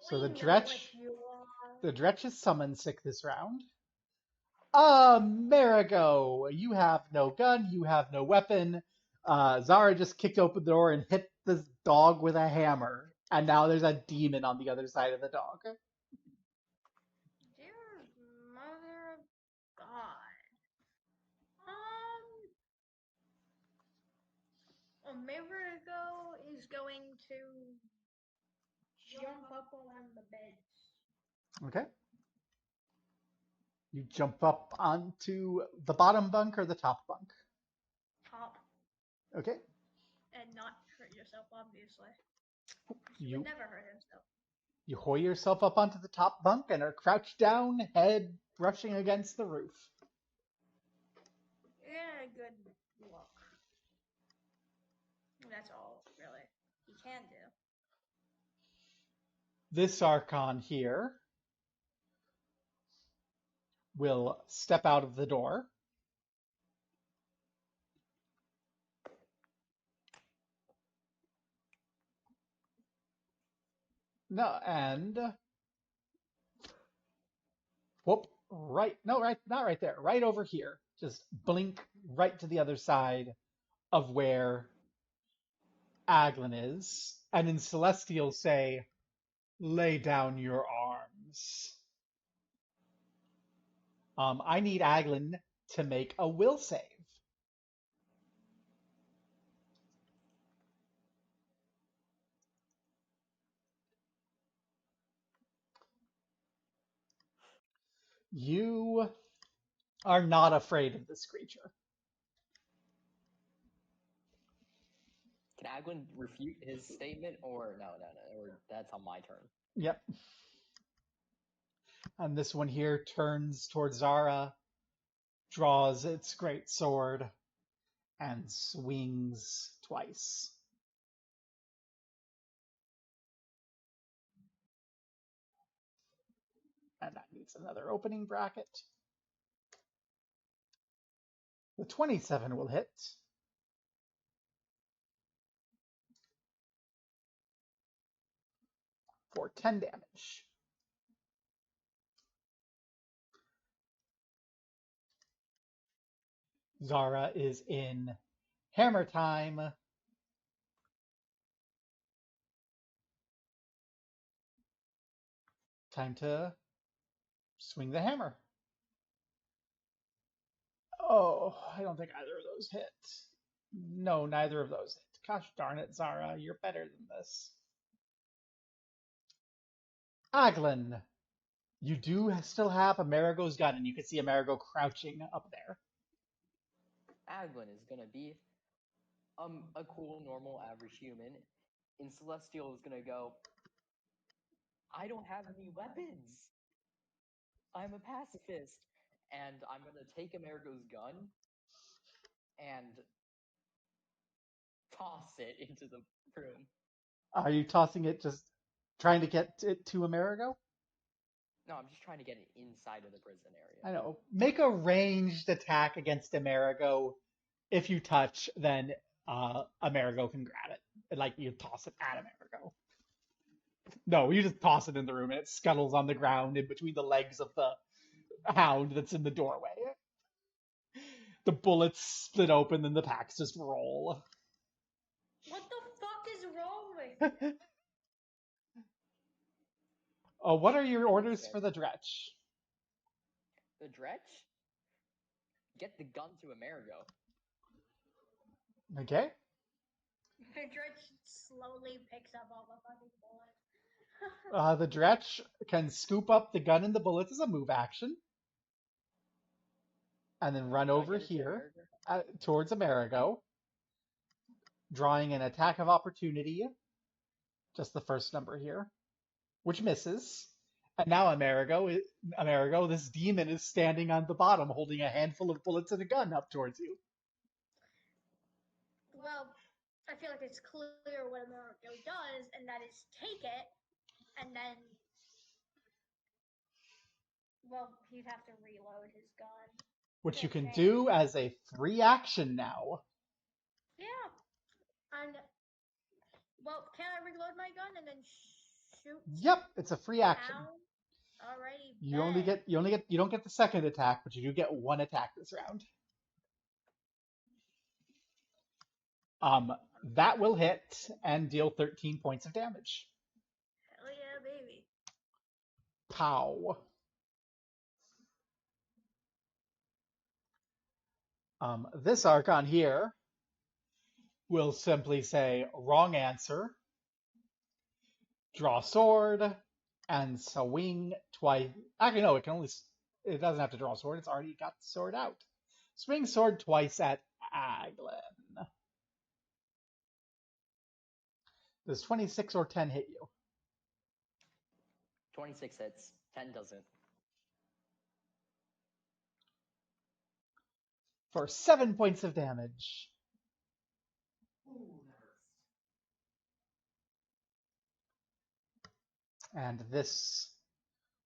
So We the know what Dretch, you are. The Dretch is summon sick this round. Amerigo, you have no gun, you have no weapon. Zara just kicked open the door and hit this dog with a hammer. And now there's a demon on the other side of the dog. Dear mother of God. Amerigo is going to jump up on the beds. Okay. You jump up onto the bottom bunk or the top bunk. Top. Okay. And not hurt yourself, obviously. He would never hurt himself. You hoy yourself up onto the top bunk and are crouched down, head brushing against the roof. Yeah, good luck. That's all, really, he can do. This Archon here will step out of the door. No, and whoop, not right there, right over here. Just blink right to the other side of where Aglin is, and in Celestial say, lay down your arms. I need Aglin to make a will save. You are not afraid of this creature. Can Agwin refute his statement, or no, or that's on my turn? Yep. And this one here turns towards Zara, draws its great sword, and swings twice. And that needs another opening bracket. The 27 will hit. For 10 damage. Zara is in hammer time. Time to swing the hammer. Oh, I don't think either of those hit. No, neither of those hit. Gosh darn it, Zara, you're better than this. Aglin, you do still have Amerigo's gun, and you can see Amerigo crouching up there. Agwin is gonna be a cool, normal, average human. And Celestial is gonna go, I don't have any weapons. I'm a pacifist. And I'm gonna take Amerigo's gun and toss it into the room. Are you tossing it, just trying to get it to Amerigo? No, I'm just trying to get it inside of the prison area. I know. Make a ranged attack against Amerigo. If you touch, then Amerigo can grab it. Like, you toss it at Amerigo. No, you just toss it in the room and it scuttles on the ground in between the legs of the hound that's in the doorway. The bullets split open and the packs just roll. What the fuck is wrong with you? Oh, what are your orders for the Dretch? The Dretch? Get the gun to Amerigo. Okay. Dredge slowly picks up all the fucking bullets. The Dretch can scoop up the gun and the bullets as a move action. And then run over here towards Amerigo, drawing an attack of opportunity. Just the first number here, which misses. And now Amerigo, this demon is standing on the bottom holding a handful of bullets and a gun up towards you. Well, I feel like it's clear what Amerigo does, and that is take it, and then, well, he'd have to reload his gun. Which you can do as a free action now. Yeah. And, well, can I reload my gun and then shoot? Yep, it's a free action. Alrighty, You bet. don't get the second attack, but you do get one attack this round. Um, that will hit and deal 13 points of damage. Hell yeah, baby. Pow. This Archon here will simply say wrong answer, draw sword, and swing twice. Actually, no, it doesn't have to draw sword. It's already got the sword out. Swing sword twice at Aglin. Does 26 or 10 hit you? 26 hits. 10 doesn't. For 7 points of damage. Ooh, that hurts. And this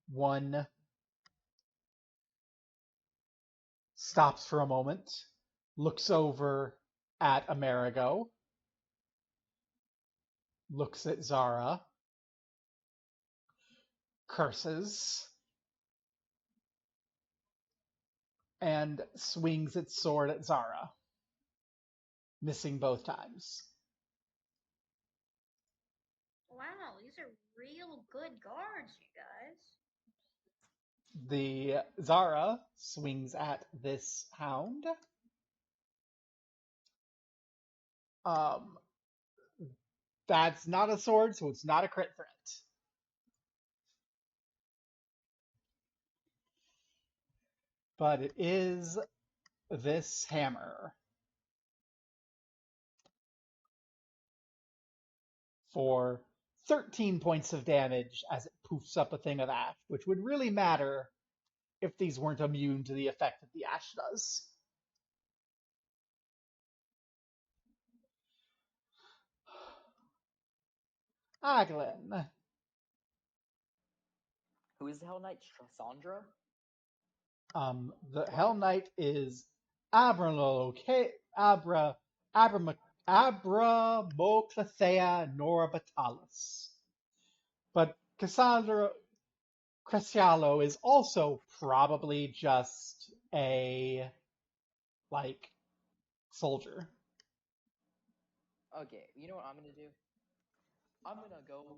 one stops for a moment, looks over at Amerigo, looks at Zara, curses, and swings its sword at Zara, missing both times. Wow, these are real good guards, you guys. The Zara swings at this hound. Um, that's not a sword, so it's not a crit threat. But it is this hammer for 13 points of damage as it poofs up a thing of ash, which would really matter if these weren't immune to the effect that the ash does. Aglin. Who is the Hell Knight? Sandra? The Hell Knight is Abramoclethea Norabatalis. But Cassandra Crescialo is also probably just a, like, soldier. Okay, you know what I'm gonna do? I'm gonna go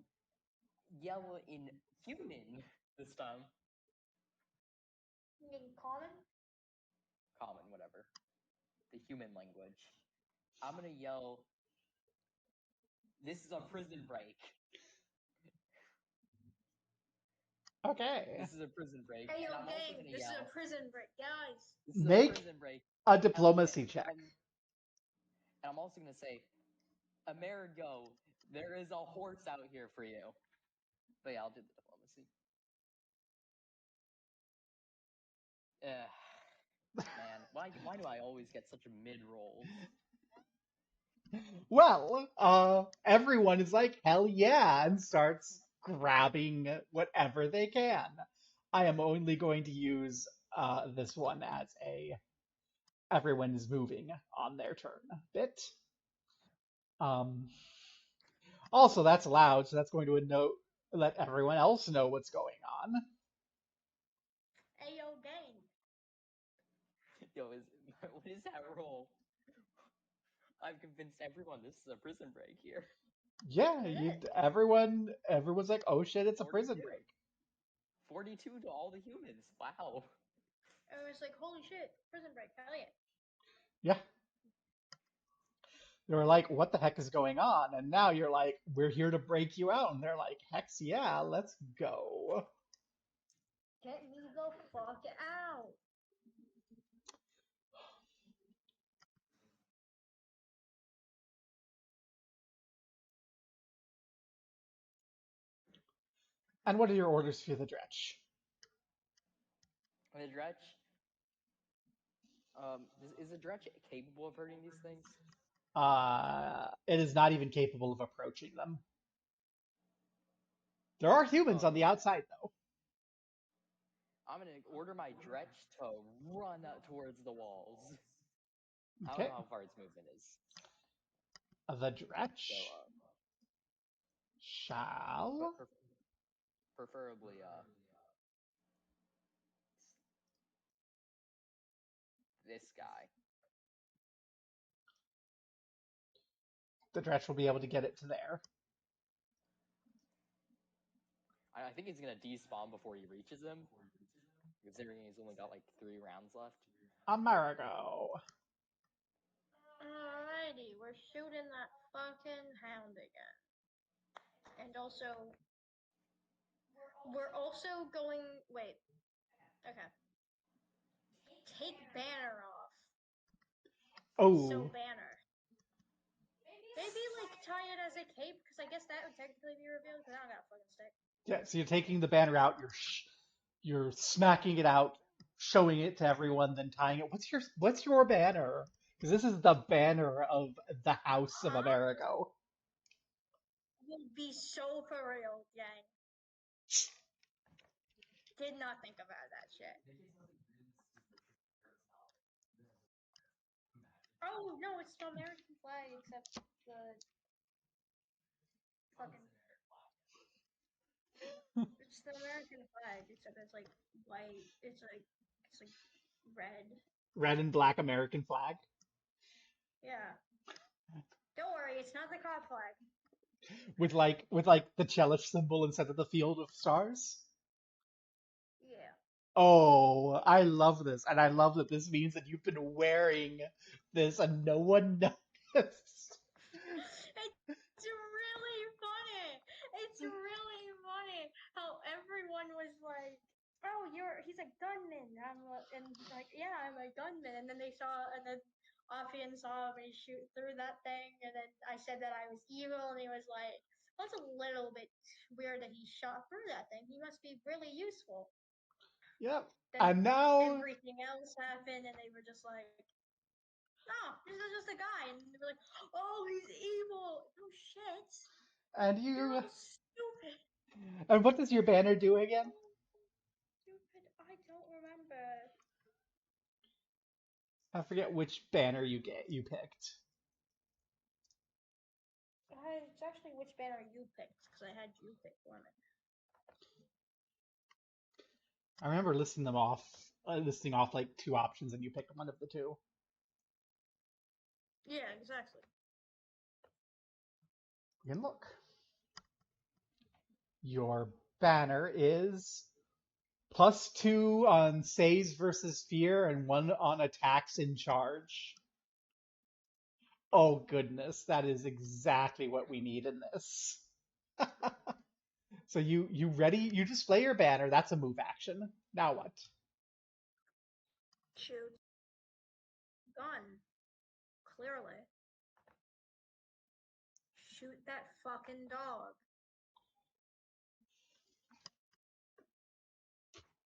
yell in human this time. In common? Common, whatever. The human language. I'm gonna yell, this is a prison break. Okay. This is a prison break. Hey, yo, And I'm also gang, gonna this is yell, a prison break, guys. this is a Make prison break. a diplomacy check. And I'm also gonna say, Amerigo, there is a horse out here for you. But yeah, I'll do the diplomacy. Man, why do I always get such mid rolls? Well, everyone is like, hell yeah, and starts grabbing whatever they can. I am only going to use this one as a everyone is moving on their turn bit. Um, also, that's loud, so that's going to let everyone else know what's going on. Hey, yo, gang. Yo, what is that roll? I've convinced everyone this is a prison break here. Yeah, everyone's like, oh shit, it's a prison 42. break. 42 to all the humans. Wow. I was like, holy shit, prison break, hell yeah. Yeah. They were like, what the heck is going on? And now you're like, we're here to break you out. And they're like, hex yeah, let's go. Get me the fuck out. And what are your orders for the dretch? The Dretch. Is the Dretch capable of hurting these things? It is not even capable of approaching them. There are humans on the outside, though. I'm gonna order my Dretch to run out towards the walls. I don't Okay. know how far its movement is. The dretch So, shall. but preferably, this guy. The Dretch will be able to get it to there. I think he's gonna despawn before he reaches him, considering he's only got like 3 rounds left. Amerigo. Alrighty, we're shooting that fucking hound again. And also, we're also going. Wait. Okay. Take banner off. Oh. So banner. Maybe like tie it as a cape, because I guess that would technically be revealed. Because I don't got a fucking stick. Yeah, so you're taking the banner out, you're smacking it out, showing it to everyone, then tying it. What's your banner? Because this is the banner of the House of Amerigo. Will be so for real, gang. Did not think about that shit. Oh no, it's the American flag, except the fucking. It's the American flag, except it's like white. It's like red. Red and black American flag. Yeah. Don't worry, it's not the crop flag. With the Chelish symbol instead of the field of stars. Yeah. Oh, I love this, and I love that this means that you've been wearing this and no one noticed. It's really funny. It's really funny how everyone was like, "Oh, he's a gunman." And he's like, "Yeah, I'm a gunman." And then Ophian saw me shoot through that thing, and then I said that I was evil, and he was like, "Well, it's a little bit weird that he shot through that thing. He must be really useful." Yep. Then And now everything else happened, and they were just like, "No, this is just a guy," and they were like, "Oh, he's evil." No shit. and You're you all stupid. and what does your banner do again? Stupid. I don't remember. I forget which banner you picked. It's actually which banner you picked, because I had you pick one. I remember listing off like 2 options, and you picked one of the 2. Yeah, exactly. You can look. Your banner is +2 on saves versus fear and 1 on attacks in charge. Oh goodness, that is exactly what we need in this. So you ready? You display your banner. That's a move action. Now what? Shoot. Gun. Clearly. Shoot that fucking dog.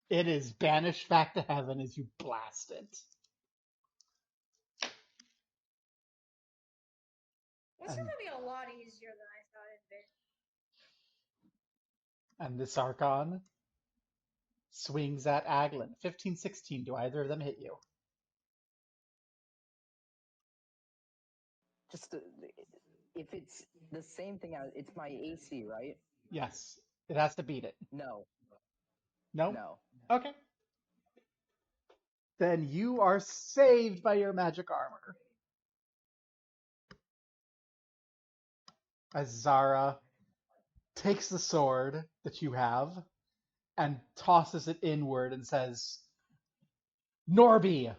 It is banished back to heaven as you blast it. This is gonna be a lot easier than I thought it'd be. And this Archon swings at Aglin. 15-16. Do either of them hit you? Just if it's the same thing as it's my AC, right? Yes. It has to beat it. No, No? no. Okay. Then you are saved by your magic armor. As Zara takes the sword that you have and tosses it inward and says, Norby,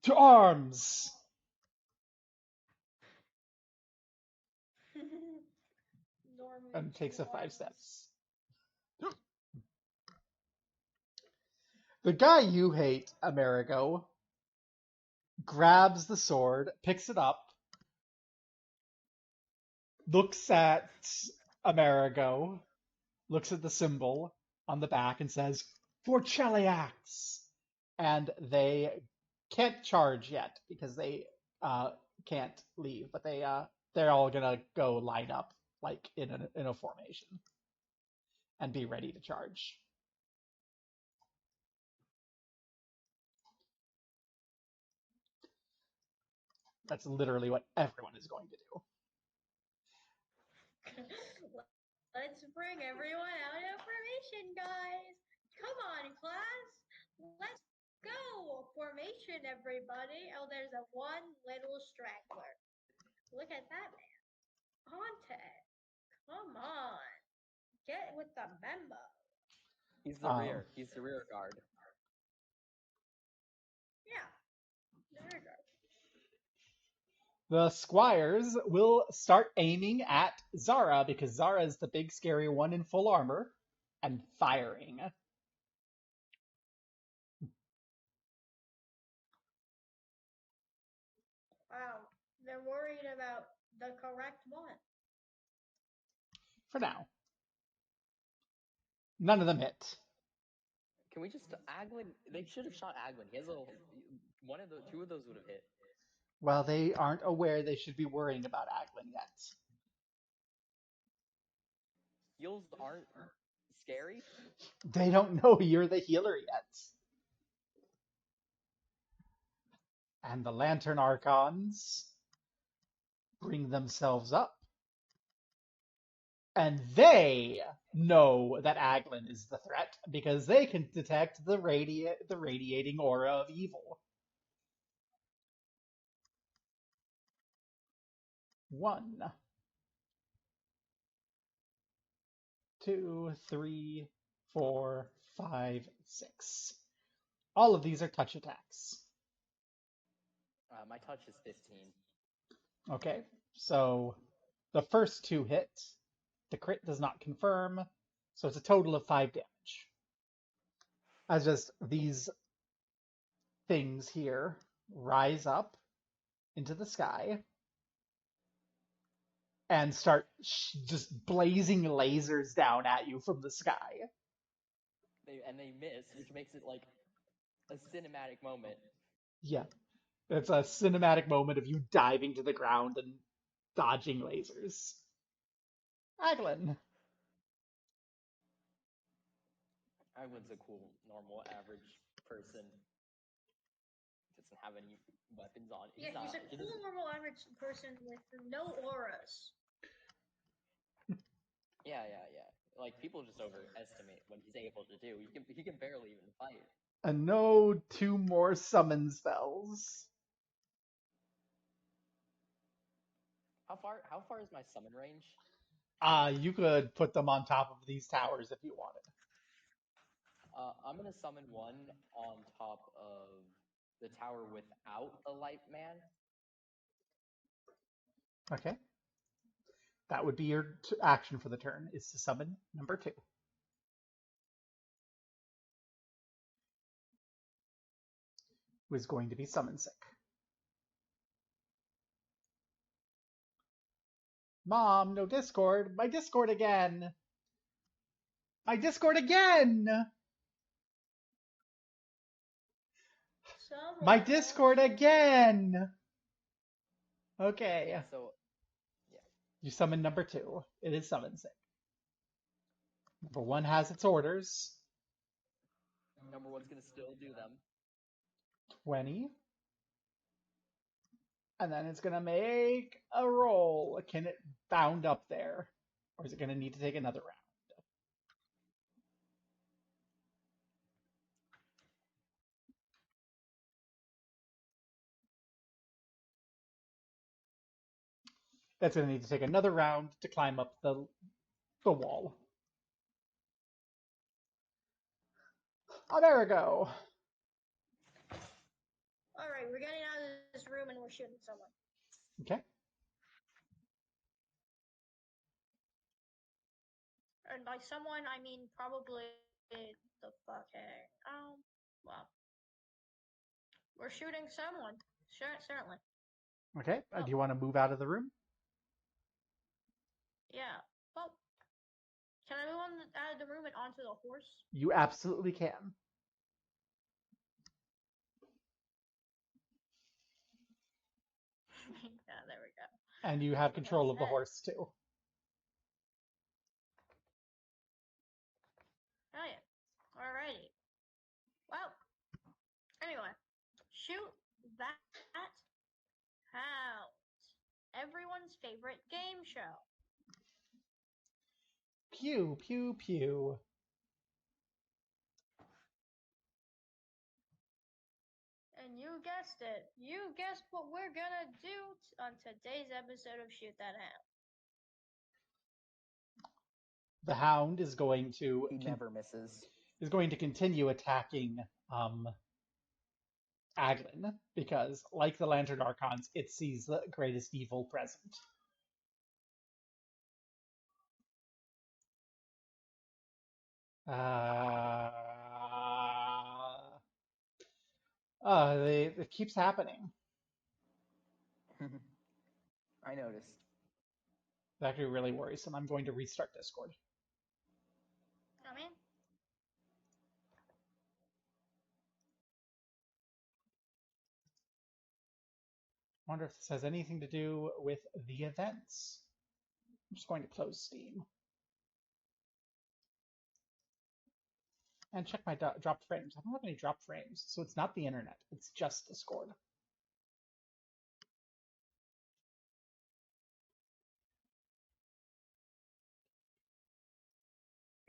to arms! Norman And takes a 5 steps. The guy you hate, Amerigo, grabs the sword, picks it up, looks at Amerigo, looks at the symbol on the back and says, For Cheliax! And they can't charge yet because they can't leave, but they're all gonna go line up like in a formation and be ready to charge. That's literally what everyone is going to do. Let's bring everyone out of formation, guys. Come on, class. Let's go! Formation, everybody. Oh, there's a one little straggler. Look at that man. Conte. Come on. Get with the memo. He's the rear. He's the rear guard. Yeah. There you go. The squires will start aiming at Zara because Zara is the big scary one in full armor and firing. Wow. They're worried about the correct one. For now. None of them hit. Can we just Aglin? They should have shot Aglin. He has a two of those would have hit. Well, they aren't aware they should be worrying about Aglin yet. Heals aren't scary. They don't know you're the healer yet. And the Lantern Archons bring themselves up. And they know that Aglin is the threat because they can detect the radiating aura of evil. 1, 2, 3, 4, 5, 6. All of these are touch attacks. My touch is 15. Okay, so the first 2 hit. The crit does not confirm, so it's a total of 5 damage. As just these things here rise up into the sky and start just blazing lasers down at you from the sky. They miss, which makes it like a cinematic moment. Yeah, it's a cinematic moment of you diving to the ground and dodging lasers. Aglin. Aglin's a cool, normal, average person. Doesn't have any weapons on. He's a cool, normal, average person with no auras. Yeah. Like people just overestimate what he's able to do. He can barely even fight. And no 2 more summon spells. How far is my summon range? You could put them on top of these towers if you wanted. I'm gonna summon one on top of the tower without a light man. Okay. That would be your action for the turn, is to summon number 2. Who is going to be summon sick. Mom, no Discord. My Discord again. My Discord again. My Discord again. Okay. Yeah, so yeah. You summon number 2. It is summon sick. Number 1 has its orders. Number 1's gonna still do them. 20. And then it's gonna make a roll. Can it bound up there? Or is it gonna need to take another round? That's going to need to take another round to climb up the wall. Oh, there we go. All right, we're getting out of this room and we're shooting someone. Okay. And by someone, I mean probably the fucking well, we're shooting someone. Sure, certainly. Okay. Do you want to move out of the room? Yeah. Well, can I move out of the room and onto the horse? You absolutely can. Yeah, there we go. And you have control of the horse too. Oh yeah. Alrighty. Well, anyway, shoot that hound. Everyone's favorite game show. Pew, pew, pew. guessed it. You guessed what we're gonna do on today's episode of Shoot That Hound. The Hound is going to He never misses. continue attacking Aglin because, like the Lantern Archons, it sees the greatest evil present. It keeps happening. I noticed. It's actually really worrisome. I'm going to restart Discord. Come in. I wonder if this has anything to do with the events. I'm just going to close Steam. And check my dropped frames. I don't have any dropped frames, so it's not the internet. It's just Discord.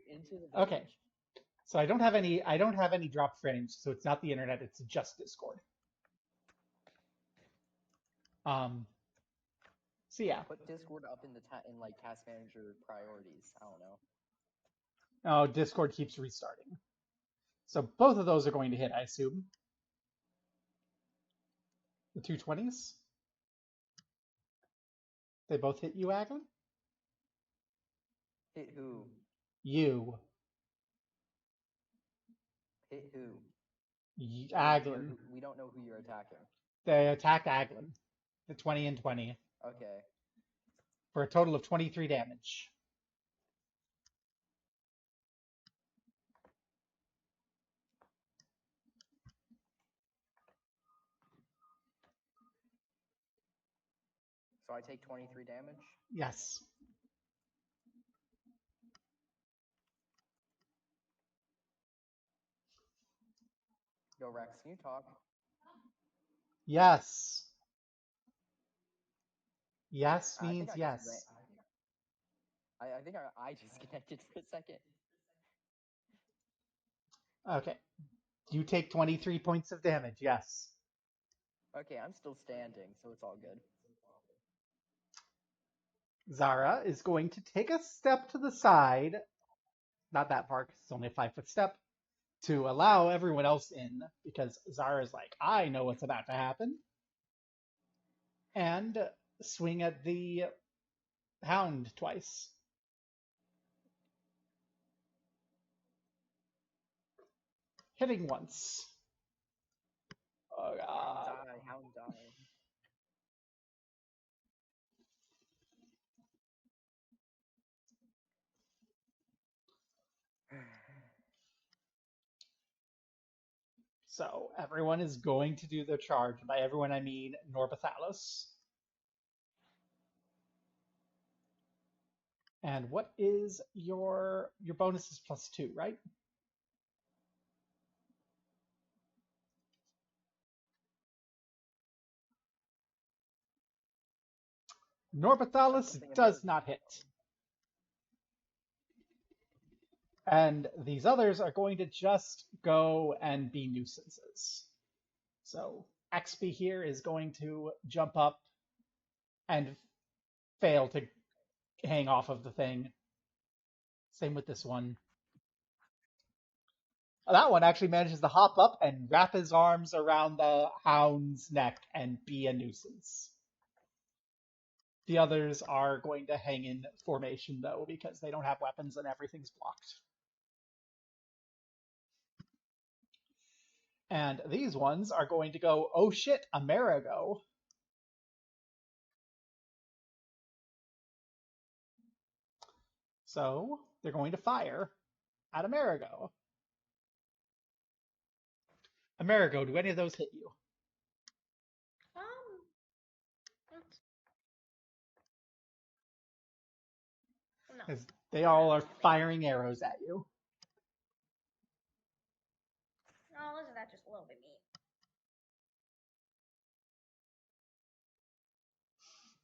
Into the Okay. village. So I don't have any dropped frames, so it's not the internet, it's just Discord. So yeah. Put Discord up in the like task manager priorities. I don't know. Oh, Discord keeps restarting. So both of those are going to hit, I assume. The 220s? They both hit you, Aglin? Hit who? You. Hit who? Aglin. We don't know who you're attacking. They attacked Aglin. The 20 and 20. Okay. For a total of 23 damage. So I take 23 damage? Yes. Yo, Rex, can you talk? Yes. Yes means yes. I think I disconnected for a second. Okay. You take 23 points of damage, yes. Okay, I'm still standing, so it's all good. Zara is going to take a step to the side, not that far because it's only a 5-foot step, to allow everyone else in because Zara's like, I know what's about to happen. And swing at the Hound twice. Hitting once. Oh god. Hound die. So everyone is going to do their charge. By everyone I mean Norbathalos. And what is your bonus is +2, right? Norbathalos does not hit. And these others are going to just go and be nuisances. So XP here is going to jump up and fail to hang off of the thing. Same with this one. That one actually manages to hop up and wrap his arms around the Hound's neck and be a nuisance. The others are going to hang in formation, though, because they don't have weapons and everything's blocked. And these ones are going to go, oh shit, Amerigo. So they're going to fire at Amerigo. Amerigo, do any of those hit you? No. Because they all are firing arrows at you. Oh, isn't that just a little bit mean?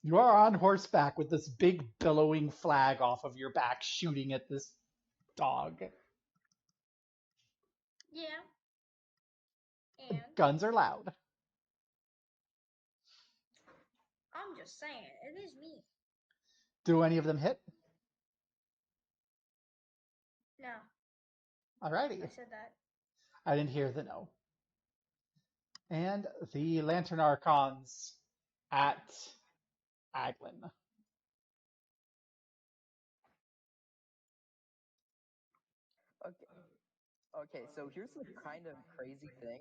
You are on horseback with this big billowing flag off of your back shooting at this dog. Yeah. The And guns are loud. I'm just saying, it is me. Do any of them hit? No, Alrighty. I said that. I didn't hear the no. And the Lantern Archons at Aglin. Okay. Okay, so here's the kind of crazy thing.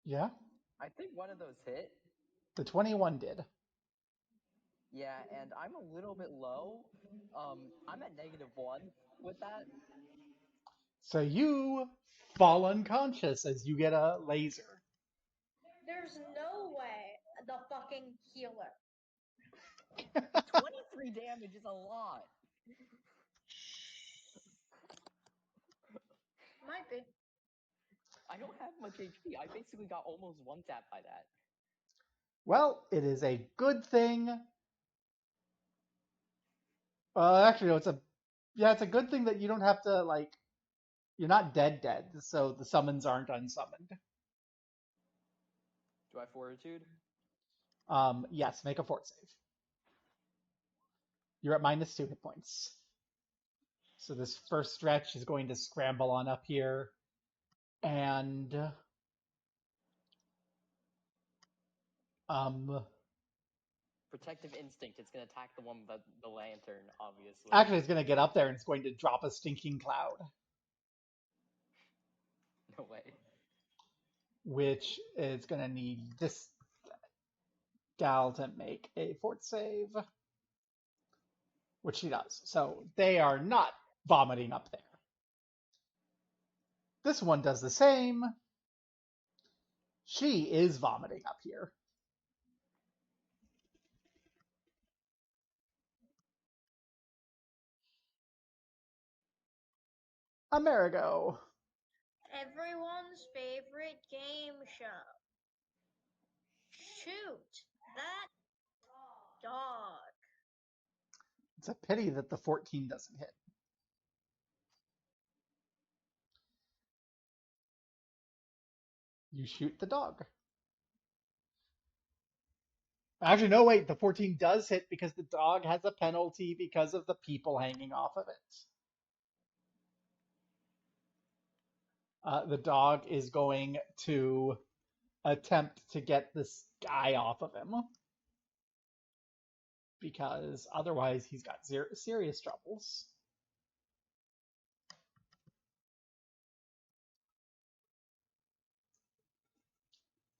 Yeah? I think one of those hit. The 21 did. Yeah, and I'm a little bit low. I'm at -1 with that. So you fall unconscious as you get a laser. There's no way the fucking healer. 23 damage is a lot. Might be. I don't have much HP. I basically got almost one tap by that. Well, it is a good thing. Actually, no, it's a good thing that you don't have to, like, you're not dead, so the summons aren't unsummoned. Do I have fortitude? Yes, make a fort save. You're at -2 hit points. So this first stretch is going to scramble on up here, and Protective instinct. It's gonna attack the one with the lantern, obviously. actually, it's going to get up there and it's going to drop a stinking cloud, No way. which is going to need this gal to make a fort save, which she does. So they are not vomiting up there. This one does the same. She is vomiting up here. Amerigo. Everyone's favorite game show. Shoot that dog. It's a pity that the 14 doesn't hit. You shoot the dog. Actually, no, wait, the 14 does hit because the dog has a penalty because of the people hanging off of it. The dog is going to attempt to get this guy off of him because otherwise he's got serious troubles.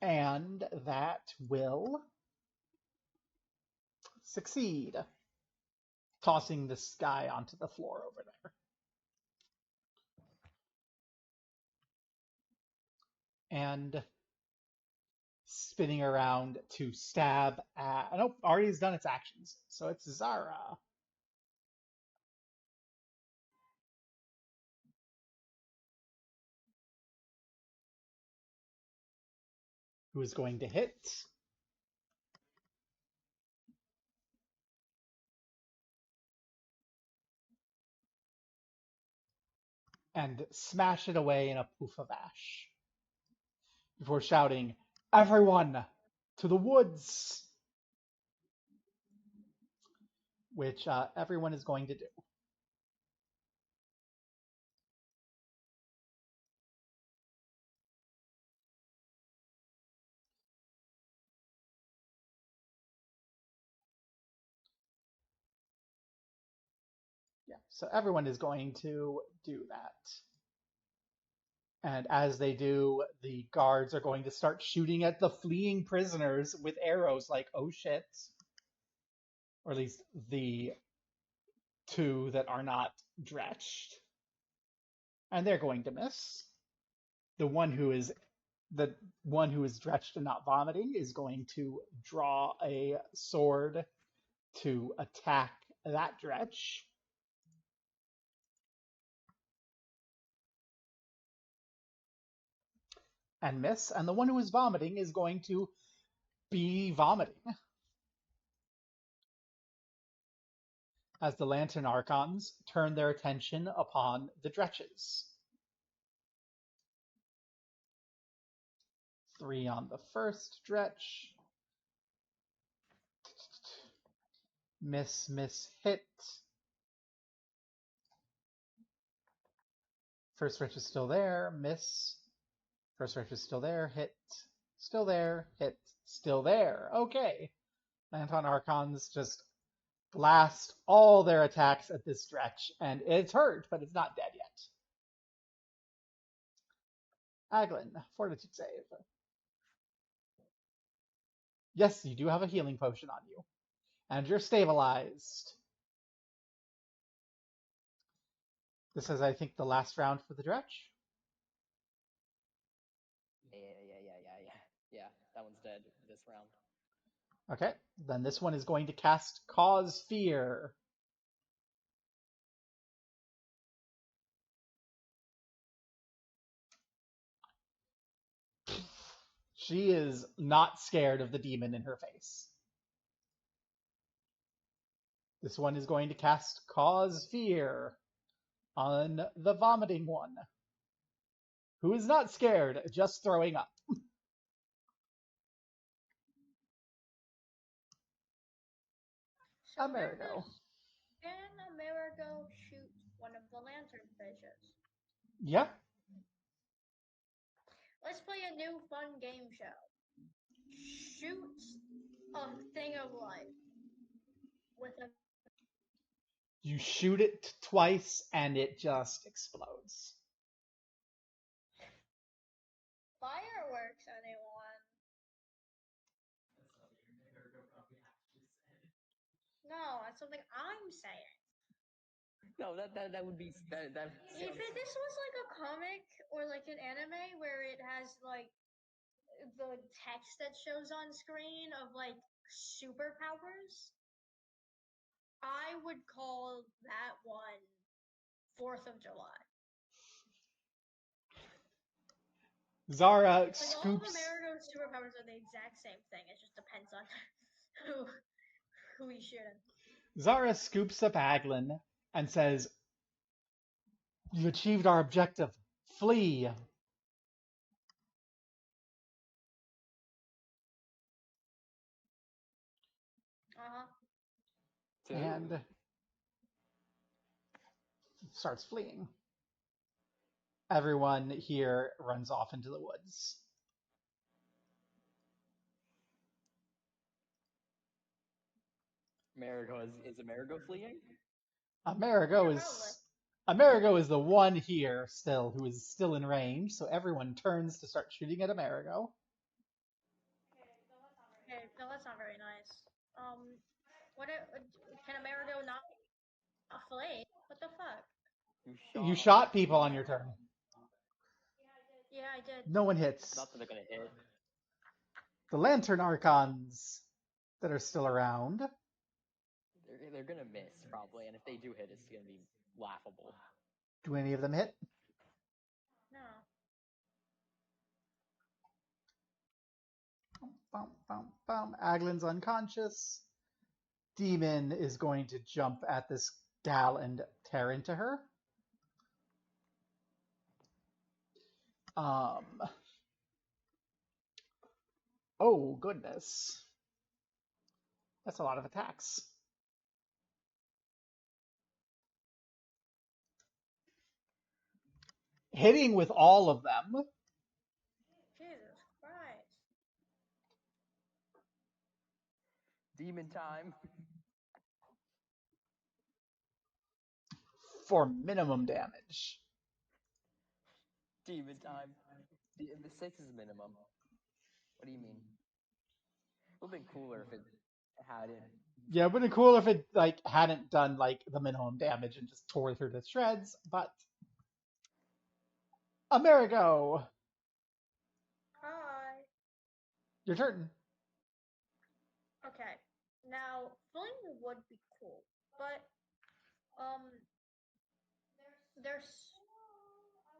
And that will succeed, tossing this guy onto the floor over there. And spinning around to stab at. Nope, already's done its actions. So it's Zara. Who is going to hit. And smash it away in a poof of ash. Before shouting, "Everyone, to the woods!" Which everyone is going to do. Yeah, so everyone is going to do that. And as they do, the guards are going to start shooting at the fleeing prisoners with arrows like, oh shit. Or at least the two that are not dretched. And they're going to miss. The one who is dretched and not vomiting is going to draw a sword to attack that dretch. And miss. And the one who is vomiting is going to be vomiting. As the Lantern Archons turn their attention upon the dretches. 3 on the first dretch. Miss, miss, hit. First wrench is still there. Miss. First wrench is still there. Hit. Still there. Hit. Still there. Okay. Lanton Archons just blast all their attacks at this stretch, and it's hurt, but it's not dead yet. Aglin, fortitude save. Yes, you do have a healing potion on you. And you're stabilized. This is, I think, the last round for the dretch. Yeah, that one's dead this round. Okay, then this one is going to cast Cause Fear. She is not scared of the demon in her face. This one is going to cast Cause Fear on the vomiting one, who is not scared, just throwing up. So Amerigo. can Amerigo shoot one of the lantern fishes? Yeah. Let's play a new fun game show. Shoot a thing of light with a You shoot it twice and it just explodes. fireworks, anyone? No, that's something I'm saying. No, that would be that. If this was like a comic or like an anime where it has like the text that shows on screen of like superpowers, I would call that one 4th of July. Zara Like all of scoops. Amerigo's superpowers are the exact same thing. It just depends on who he's shooting. Zara scoops up Aglin and says, "You achieved our objective. Flee." Uh-huh. And starts fleeing. Everyone here runs off into the woods. Amerigo is Amerigo fleeing? Amerigo Yeah, is Amerigo is the one here still who is still in range, so everyone turns to start shooting at Amerigo. Okay, no, that's not very nice. What can Amerigo not flee? What the fuck? You shot people on your turn. Yeah, I did. No one hits. Not that they're gonna hit. The Lantern Archons that are still around. They're gonna miss probably, and if they do hit, it's gonna be laughable. Do any of them hit? No. Bum, bum, bum. Aglin's unconscious. Demon is going to jump at this gal and tear into her. Oh, goodness. That's a lot of attacks. Hitting with all of them. Jesus Christ. Demon time. For minimum damage. Demon time. The 6 is minimum. What do you mean? It would have been cooler if it hadn't. Yeah, it would have been cool if it hadn't done the minimum damage and just tore her to shreds, but Amerigo! Hi. Your turn. Okay. Now, filling would be cool, but there's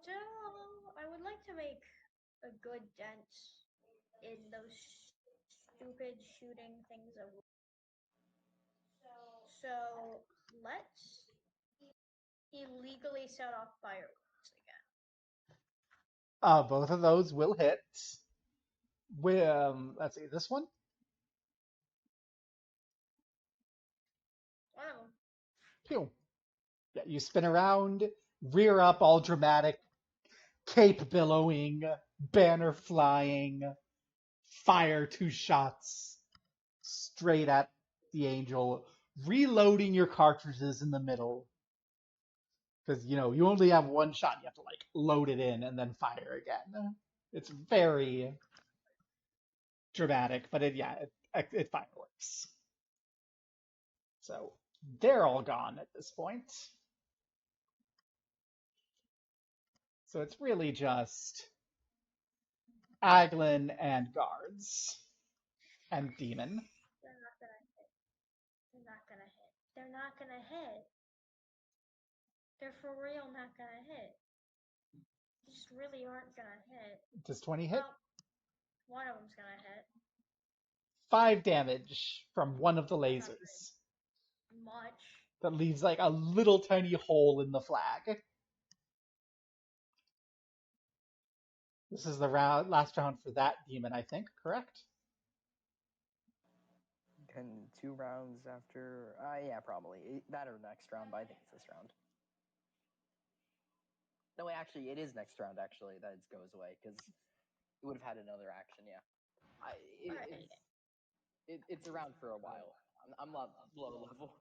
still I would like to make a good dent in those stupid shooting things of. So let's illegally set off fireworks again. Both of those will hit. Let's see, this one? Pew. Yeah, you spin around, rear up, all dramatic, cape billowing, banner flying, fire 2 shots straight at the angel, reloading your cartridges in the middle. Because, you only have 1 shot. You have to, load it in and then fire again. It's very dramatic, but it fireworks. So they're all gone at this point. So it's really just Aglin and guards and demon. They're not gonna hit. They're not gonna hit. They're not gonna hit. They're for real not gonna hit. They just really aren't gonna hit. Does 20 hit? Well, one of them's gonna hit. 5 damage from one of the lasers. Much. That leaves a little tiny hole in the flag. This is the last round for that demon, I think, correct? And 2 rounds after, yeah, probably that or next round, but I think it's this round. No, actually, it is next round. Actually, that it goes away because it would have had another action. Yeah, it's around for a while. I'm not low level.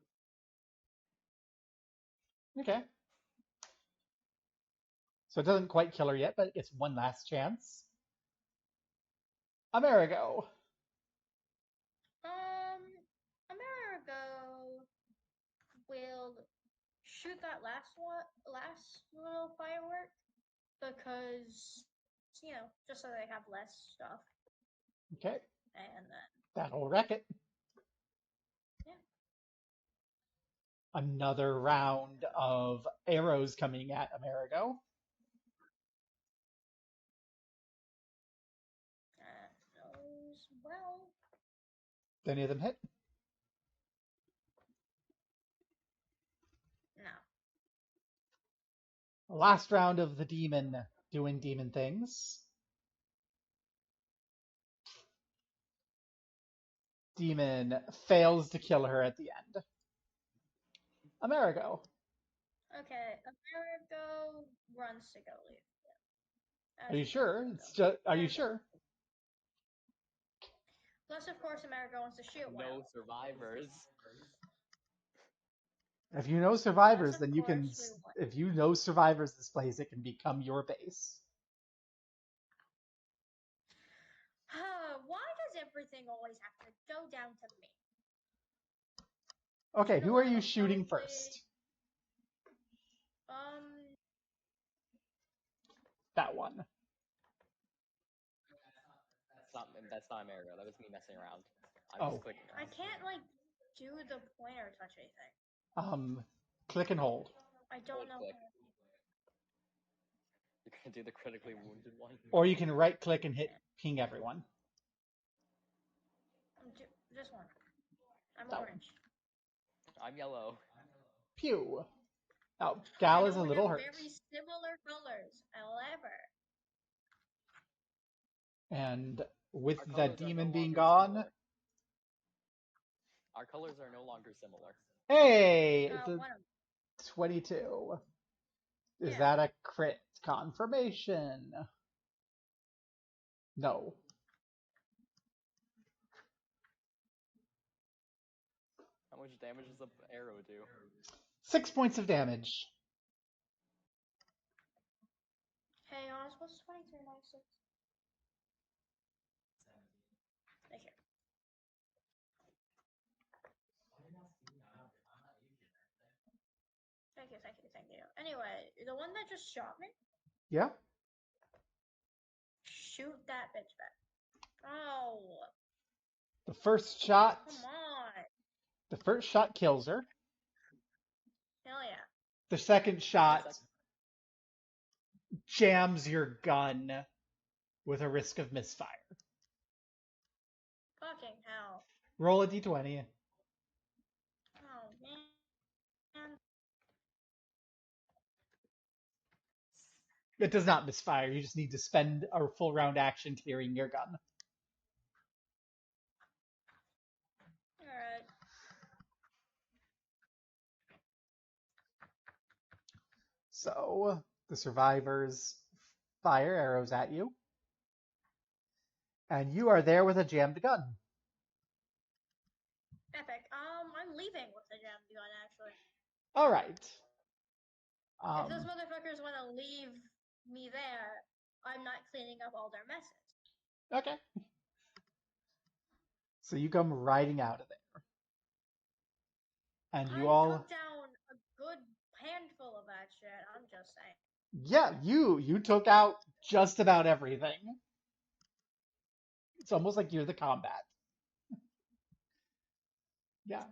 Okay. So it doesn't quite kill her yet, but it gets one last chance. Amerigo. Amerigo will shoot that last little firework because just so they have less stuff. Okay. And then That'll wreck it. Yeah. Another round of arrows coming at Amerigo. Those, well. Do any of them hit? No. Last round of the demon doing demon things. Demon fails to kill her at the end. Amerigo. Okay, Amerigo runs to go leave. Are you sure? Are you sure? Plus, of course, Amerigo wants to shoot one. No survivors. If you know survivors, then you can. If you know survivors this place, it can become your base. Why does everything always have to go down to me? Okay, who are you shooting first? That one. That's not Amerigo. That was me messing around. I was clicking around. I can't do the pointer touch anything. Click and hold. I don't know. Click. You can do the critically wounded one. Or you can right click and hit ping everyone. This one. I'm that orange. I'm yellow. Pew. Oh, Gal is a little hurt. Very similar colors, however. And with the demon being gone, similar. Our colors are no longer similar. Hey, it's a 22. Is that a crit confirmation? No. How much damage does the arrow do? 6 points of damage. Hey, Oz, what's 23 minus 6? Thank you. Thank you. Anyway, the one that just shot me? Yeah? Shoot that bitch back. Oh. The first shot. Come on. The first shot kills her. Hell yeah. The second shot jams your gun with a risk of misfire. Fucking hell. Roll a d20. Oh, man. It does not misfire. You just need to spend a full round action clearing your gun. Alright. So the survivors fire arrows at you, and you are there with a jammed gun. Epic. I'm leaving with the jam gun actually. All right. If those Um, motherfuckers want to leave me there, I'm not cleaning up all their messes. okay. So you come riding out of there, and you I all, took down a good handful of that shit. I'm just saying. yeah, you took out just about everything. It's almost like you're the combat. Yeah,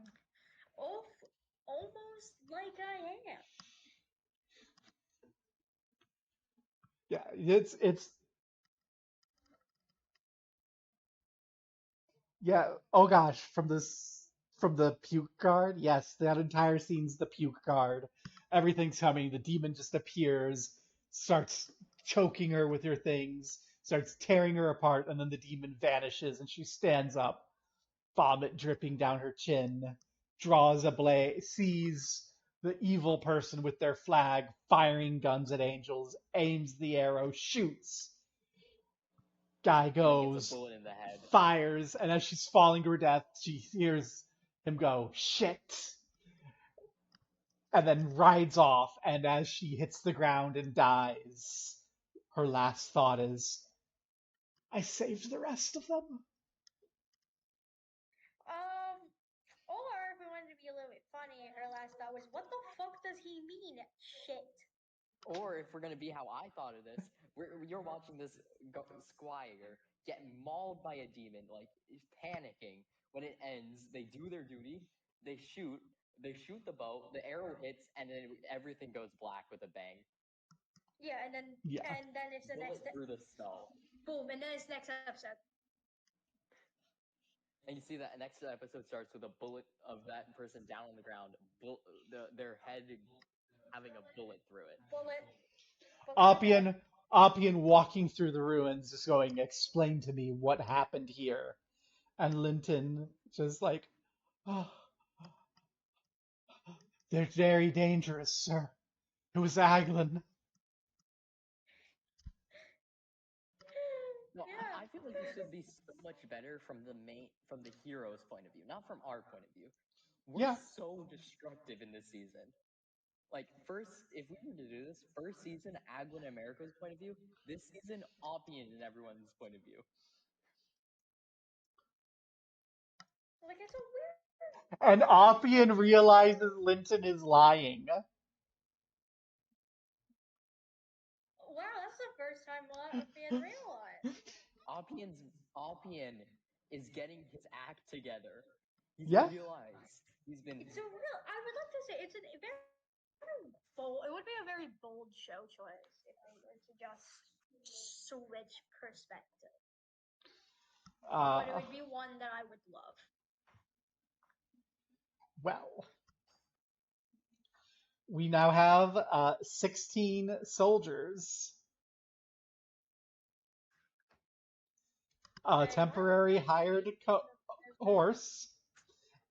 Oh, almost like I am. yeah. It's yeah. Oh gosh, from the puke card. Yes, that entire scene's the puke card. Everything's coming. The demon just appears, starts choking her with her things, starts tearing her apart, and then the demon vanishes, and she stands up, vomit dripping down her chin, draws a blade, sees the evil person with their flag firing guns at angels, aims the arrow, shoots. Guy And he gets a goes, bullet in the head. fires, and as she's falling to her death, she hears him go, shit, and then rides off. And as she hits the ground and dies, her last thought is, I saved the rest of them. Um, or if we wanted to be a little bit funny, her last thought was, "What the fuck does he mean? Shit." Or if we're gonna be how I thought of this, you're watching this squire get mauled by a demon, like he's panicking. When it ends, they do their duty. They shoot. They shoot the bow. The arrow hits, and then everything goes black with a bang. Yeah, Yeah. and then it's the Bullet next through the snow. boom, and then it's next episode. And you see that next episode starts with a bullet of that person down on the ground, their head having a bullet through it. Bullet, bullet. Oppian walking through the ruins, just going, explain to me what happened here. And Linton just like, oh, they're very dangerous, sir. It was Aglin. No, Yeah. I feel like this would be so much better from the hero's point of view, not from our point of view. We're Yeah. so destructive in this season. Like first, if we were to do this first season, Agwin America's point of view, this season, Oppian and everyone's point of view. Like it's a weird. And Oppian realizes Linton is lying. Wow, that's the first time being realized. Oppian is getting his act together. He's Yeah. realized he's been. It's a real. I would like to say it's a very bold. It would be a very bold show choice if they were to just switch perspective. But it Uh, would be one that I would love. well, we now have 16 soldiers, a Very well. temporary hired horse,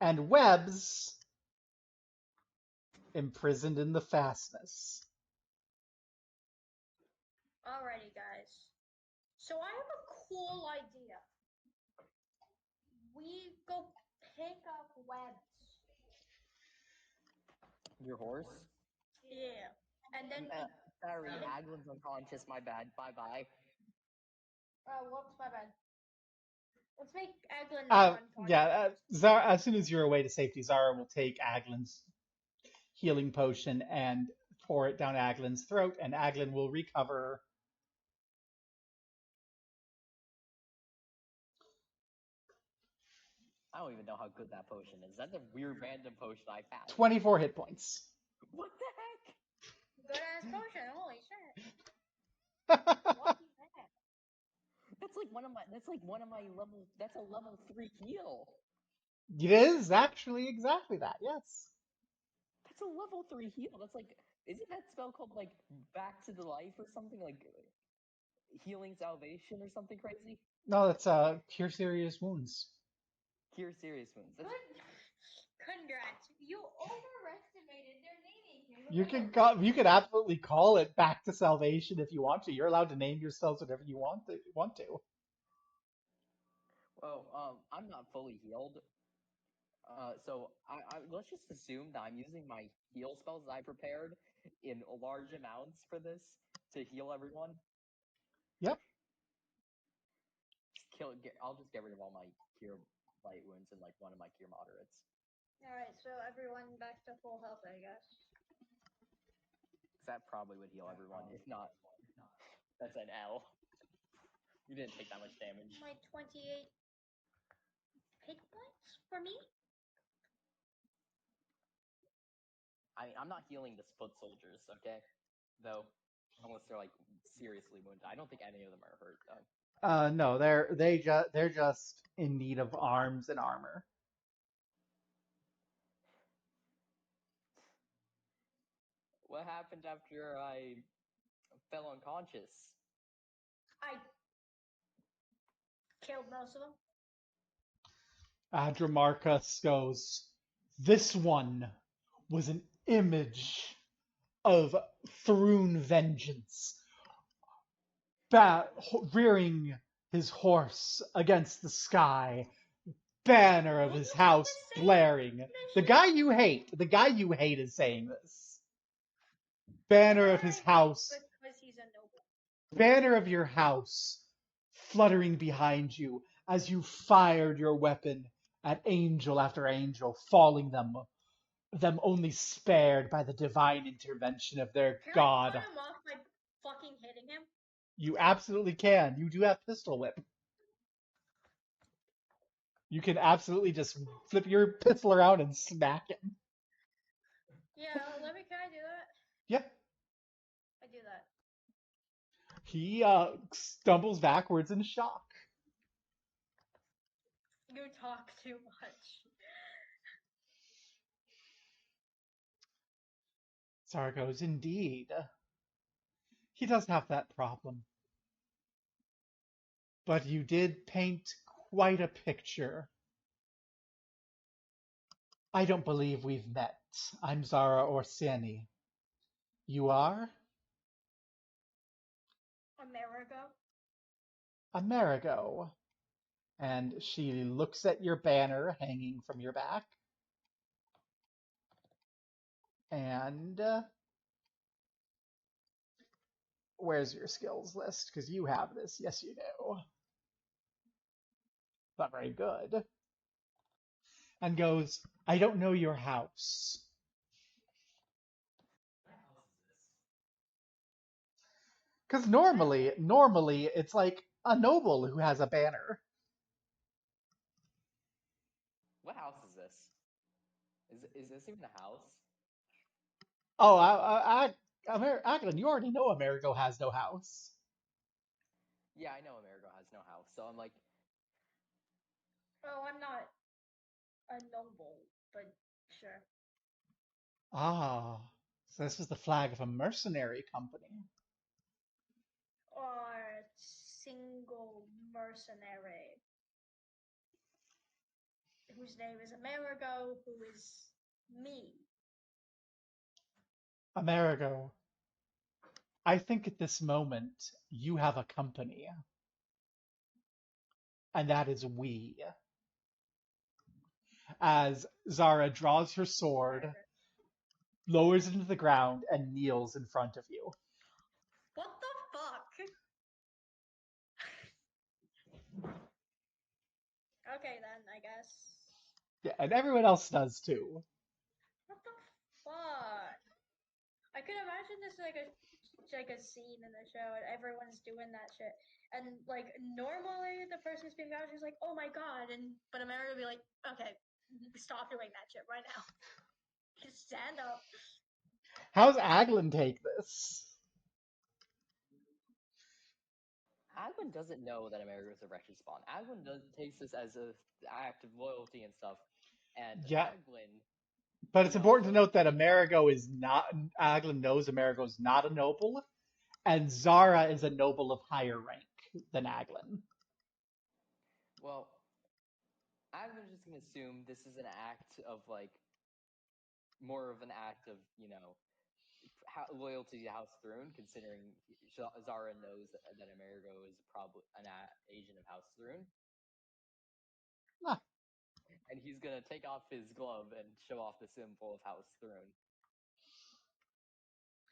and Webbs imprisoned in the fastness. Alrighty, guys. So I have a cool idea. We go pick up Webs. Your horse? Yeah. And then Uh, Sorry, Aglin's unconscious. My bad. Bye bye. whoops, my bad. Let's make Eglin not Yeah, unconscious. Zara, as soon as you're away to safety, Zara will take Aglin's healing potion and pour it down Aglin's throat, and Aglin will recover. I don't even know how good that potion is. That's a weird random potion I found. 24 hit points. What the heck? Good ass potion. Holy shit. It Lucky man. That's like one of my. That's like one of my level. That's a level 3 heal. is actually exactly that, yes. That's a level 3 heal. That's like. Isn't that spell called like Back to the Life or something like Healing Salvation or something crazy? No, that's cure serious wounds. Cure serious wounds. That's, Good. Congrats. You overestimated their naming You can capabilities. you can absolutely call it back to salvation if you want to. You're allowed to name yourselves whatever you want to. Well, I'm not fully healed. So let's just assume that I'm using my heal spells that I prepared in large amounts for this to heal everyone. Yep. I'll just get rid of all my cure light wounds and like one of my cure moderates. Alright, so everyone back to full health, I guess. Because that probably would heal everyone. If not, that's an L. You didn't take that much damage. My 28 hit points for me? I'm not healing the foot soldiers, okay? Though, unless they're like seriously wounded. I don't think any of them are hurt though. No, they're just in need of arms and armor. What happened after I fell unconscious? I killed most of them. Adramarchus goes, "This one was an image of Thrune vengeance, rearing his horse against the sky, banner of Who his the fuck house is saying blaring." this The shit? guy you hate is saying this. Banner of his house, Because he's a noble. banner of your house, fluttering behind you as you fired your weapon at angel after angel, falling them only spared by the divine intervention of their Can I god. cut him off by fucking hitting him? You absolutely can. You do have pistol whip. You can absolutely just flip your pistol around and smack him. Yeah, can I do that? Yeah. I do that. He stumbles backwards in shock. You talk too much. Sargos, indeed. He does have that problem. But you did paint quite a picture. I don't believe we've met. I'm Zara Orsini. You are? Amerigo? Amerigo. And she looks at your banner hanging from your back. And where's your skills list? Because you have this. Yes, you do. Not very good. And goes, "I don't know your house." Because normally it's like a noble who has a banner. What house is this? Is this even a house? Oh, Aglin, you already know Amerigo has no house. Yeah, I know Amerigo has no house, so I'm like, Oh, I'm not a noble, but sure. Ah, so this was the flag of a mercenary company. Or single mercenary whose name is Amerigo, who is me. Amerigo, I think at this moment you have a company, and that is we. As Zara draws her sword, lowers it into the ground, and kneels in front of you. What the fuck? Okay then, I guess. Yeah, and everyone else does too. What the fuck? I could imagine this like a scene in the show and everyone's doing that shit. And like normally the person's being bounced is like, oh my god, but America would be like, okay, stop doing that shit right now. Just stand up. How's Aglin take this? Agwin doesn't know that Amerigo is a wretched spawn. Agwin takes this as an act of loyalty and stuff, and Yeah, Agwin, but you it's know, important to so note that Amerigo is not. Aglin knows Amerigo is not a noble, and Zara is a noble of higher rank than Aglin. well, I'm just gonna assume this is an act of like more of an act of loyalty to House Throne, considering Zara knows that Amerigo is probably an agent of House Throne, Ah, and he's gonna take off his glove and show off the symbol of House Throne.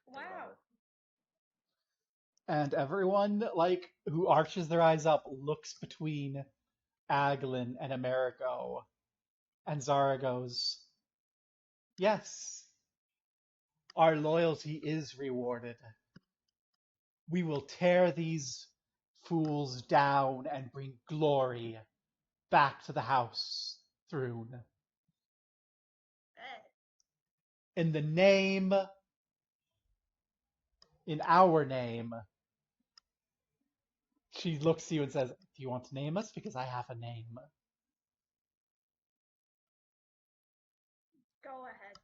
Or Wow. whatever. and everyone, like, who arches their eyes up looks between Aglin and Amerigo, and Zara goes, "Yes, our loyalty is rewarded. We will tear these fools down and bring glory back to the house, Thrune. Bet. In the name, in our name." She looks to you and says, "Do you want to name us? Because I have a name." Go ahead.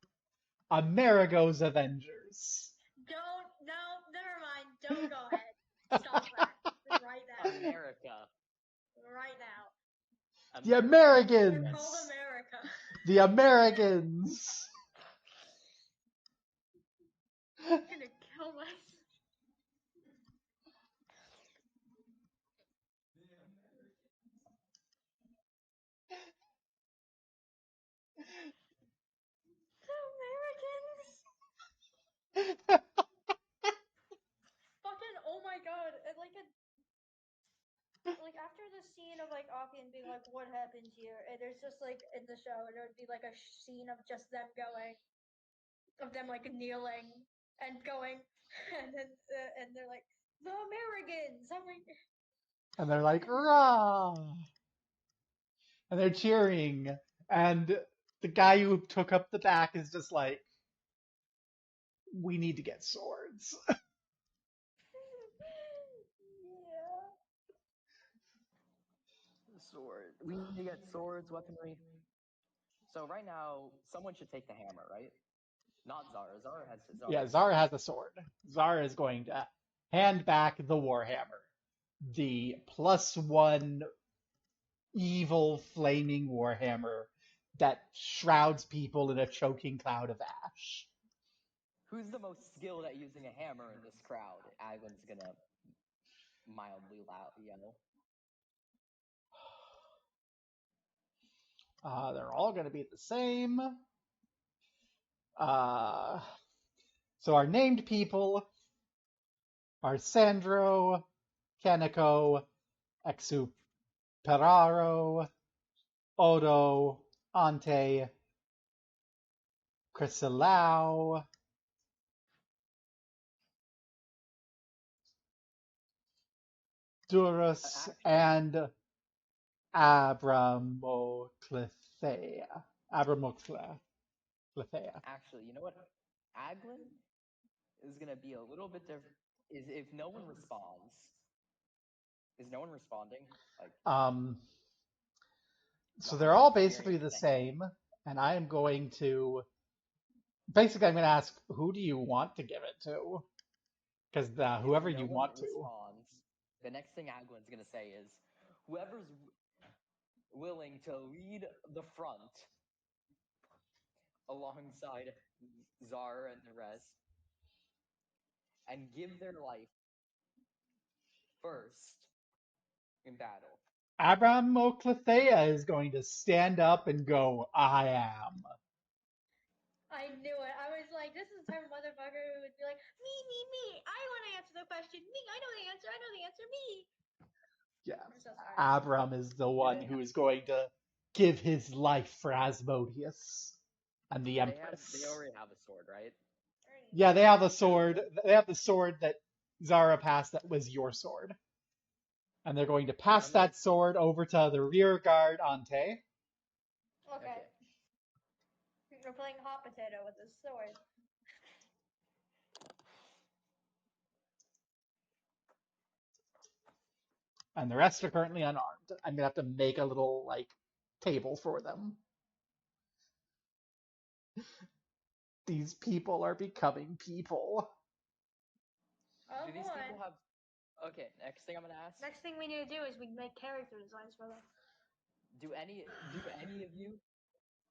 Amerigo's Avengers. Don't. No. Never mind. Don't go ahead. Stop that. Right now. America. Right now. The America. Americans! They're called America. The Americans! I'm gonna kill myself. Americans. Fucking. Oh my god. Like after the scene of like Akian being like, "What happened here?" and there's just like in the show, and it would be like a scene of just them going, of them like kneeling and going, and then and they're like, "The Americans." I'm like, And they're like, "Rah!" And they're cheering. And the guy who took up the back is just like, "We need to get swords." yeah. Sword. We need to get swords, weaponry. So right now, someone should take the hammer, right? Not Zara. Yeah, Zara's Zara sword. has a sword. Zara is going to hand back the Warhammer. The +1 evil flaming Warhammer that shrouds people in a choking cloud of ash. Who's the most skilled at using a hammer in this crowd? Aglin's gonna mildly yell. They're all going to be the same. Uh, so our named people are Sandro, Kaneko, Exuperaro, Odo, Ante, Chrysilao, Durus, Actually, and Abramoclethea. Abramoclethea. actually, you know what? Aglin is gonna be a little bit different. Is if no one responds. Is no one responding? Like Um, the so they're highly all basically experienced the with the hammer. same, and I am going to basically I'm going to ask, who do you want to give it to? Because If whoever no you one want to. responds, the next thing Aglin's gonna say is, "Whoever's willing to lead the front alongside Zara and the rest, and give their life first in battle." Abramoclethea is going to stand up and go, "I am." I knew it. I was like, this is the type of motherfucker who would be like, me. I want to answer the question. Me, I know the answer. I know the answer. Me. Yes, I'm so sorry. Abram is the one who is going to give his life for Asmodeus and the They Empress. already have a sword, right? Yeah, they have a sword. They have the sword that Zara passed that was your sword. And they're going to pass I'm gonna. that sword over to the rear guard Ante. Okay. Okay. We're playing hot potato with this sword. And the rest are currently unarmed. I'm gonna have to make a little like table for them. These people are becoming people. Oh Do these people boy. have? Okay. Next thing I'm gonna ask. Next thing we need to do is we make character designs for them. Do any of you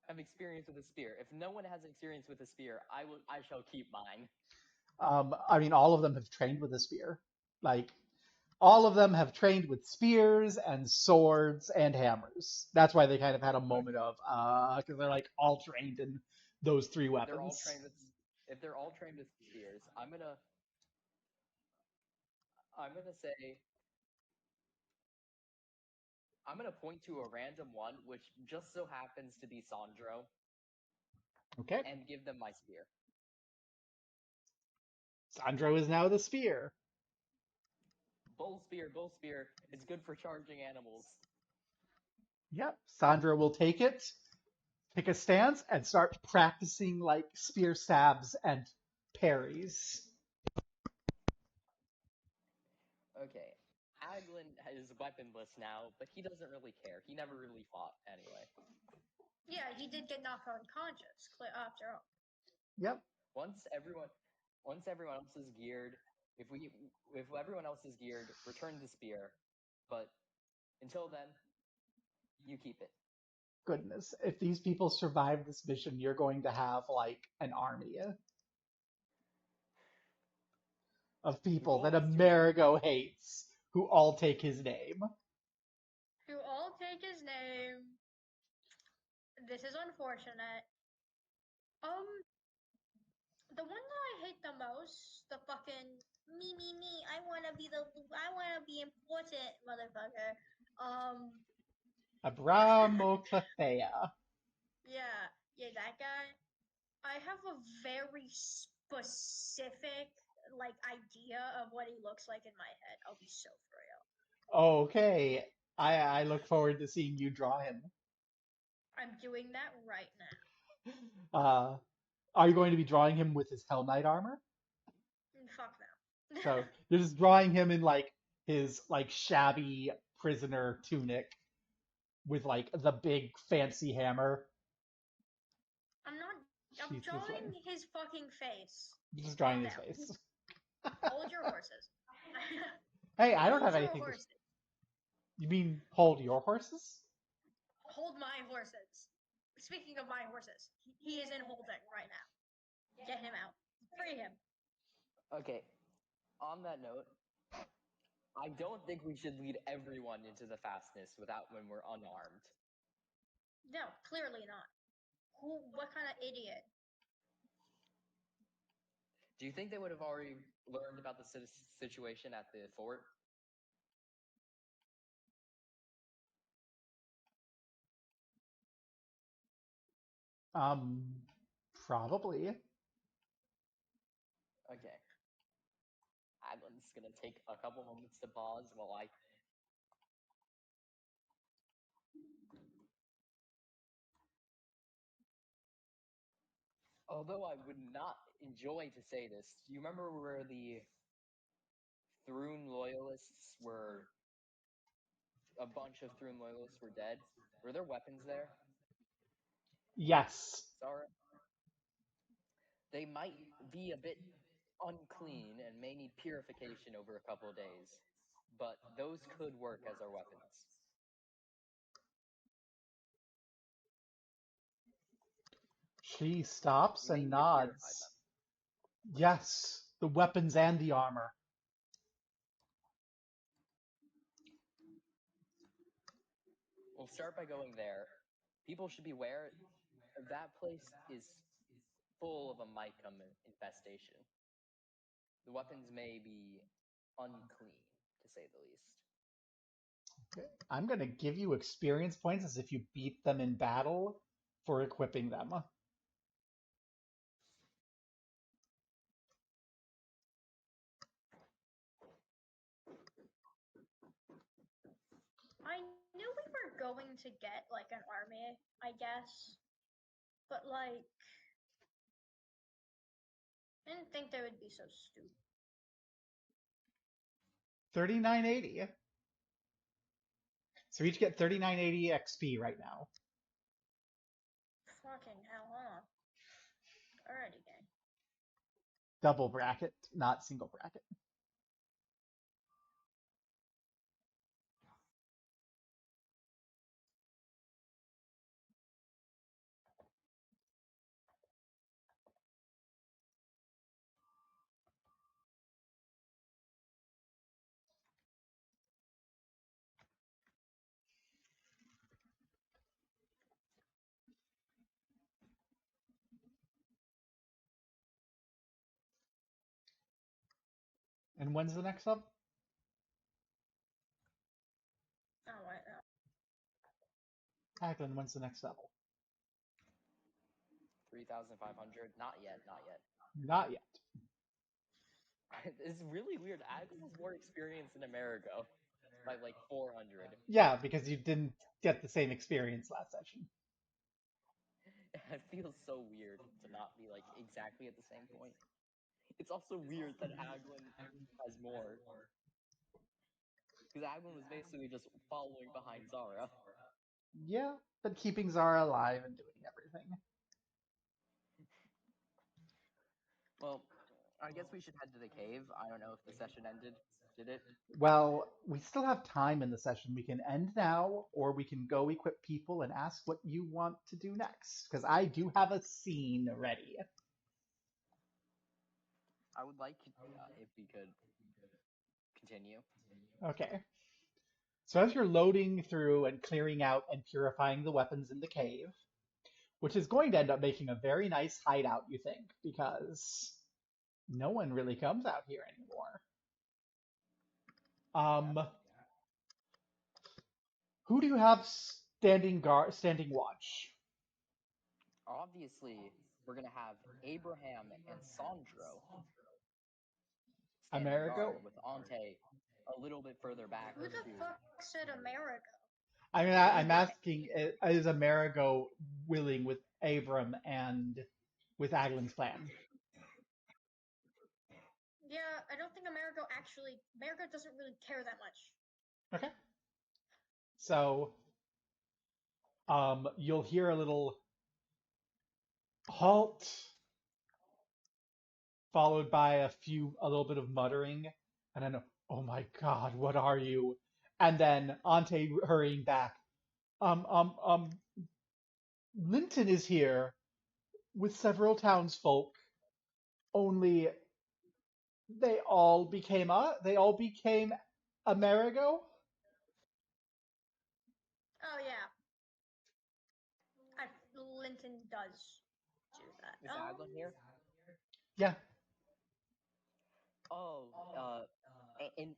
have experience with a spear? If no one has experience with a spear, I shall keep mine. I mean, all of them have trained with a spear. Like, all of them have trained with spears and swords and hammers. That's why they kind of had a moment Okay. of, because they're like all trained in those three If they're all weapons. trained with if they're all trained with spears, I'm gonna say I'm gonna point to a random one, which just so happens to be Sandro, Okay. and give them my spear. Sandro is now the spear. Bull spear. It's good for charging animals. Yep. Sandro will take a stance, and start practicing like spear stabs and parries. Okay. Aglin is weaponless now, but he doesn't really care. He never really fought anyway. Yeah, he did get knocked unconscious after all. Yep. Once everyone once everyone else is geared, if everyone else is geared, return the spear. But until then, you keep it. Goodness, if these people survive this mission, you're going to have like an army of The people that goal is to make Amerigo hates, who all take his name. Who all take his name. This is unfortunate. Um, the one that I hate the most, the fucking me, I wanna be important, motherfucker. Um, Abramoclethea. yeah, that guy. I have a very specific like idea of what he looks like in my head. I'll be so for real. Okay, I look forward to seeing you draw him. I'm doing that right now. Uh, are you going to be drawing him with his Hell Knight armor? Fuck no. So you're just drawing him in like his like shabby prisoner tunic with like the big fancy hammer. I'm not. I'm Jesus, drawing his fucking face. you're just drawing Calm his down. face. Hold your horses. Hey, I don't Hold have your anything to. horses. You mean hold your horses? Hold my horses. Speaking of my horses, he is in holding right now. Get him out. Free him. Okay. On that note, I don't think we should lead everyone into the fastness without when we're unarmed. No, clearly not. Who? What kind of idiot? Do you think they would have already learned about the situation at the fort? Um, Probably. Okay. Adlin's gonna take a couple moments to pause while I. Although I would not enjoy to say this, do you remember where the Thrun loyalists were? A bunch of Thrun loyalists were dead. Were there weapons there? Yes. Sorry. They might be a bit unclean and may need purification over a couple of days, but those could work as our weapons. She stops We may and need to purify them. nods. Yes, the weapons and the armor. We'll start by going there. People should be aware that place is full of a mycum infestation. The weapons may be unclean, to say the least. I'm going to give you experience points as if you beat them in battle for equipping them. I knew we were going to get like an army, I guess, but like I didn't think they would be so stupid. 3980. So we each get 3980 XP right now. Fucking hell, huh? Alrighty, gang. Double bracket, not single bracket. And when's the next sub? Oh, wait, Aglin, when's the next level? 3,500. Not yet. Not yet. Not yet. It's really weird. Aglen has more experience than Amerigo by like 400. Yeah, because you didn't get the same experience last session. It feels so weird to not be like exactly at the same point. It's also weird that Aglen has more because Aglen was basically just following behind Zara. Yeah, but keeping Zara alive and doing everything. Well, I guess we should head to the cave. I don't know if the session ended. Did it? Well, we still have time in the session. We can end now, or we can go equip people and ask what you want to do next. Because I do have a scene ready. I would like if we could continue. Okay. So as you're loading through and clearing out and purifying the weapons in the cave, which is going to end up making a very nice hideout, you think, because no one really comes out here anymore. Yeah. Who do you have standing watch? Obviously, we're gonna have Abraham and Sandro standing Amerigo? guard with Ante a little bit further back who the to. fuck said America? I mean, I'm asking, is Amerigo willing with Abram and with Aglin's plan? Yeah, I don't think America doesn't really care that much. Okay. So, you'll hear a little halt, followed by a little bit of muttering, and then, oh my God, what are you? And then Ante hurrying back. Um, um, um, Linton is here with several townsfolk. Only they all became Amerigo. Oh yeah, Linton does do that. Is Aglen here? Yeah, Oh, and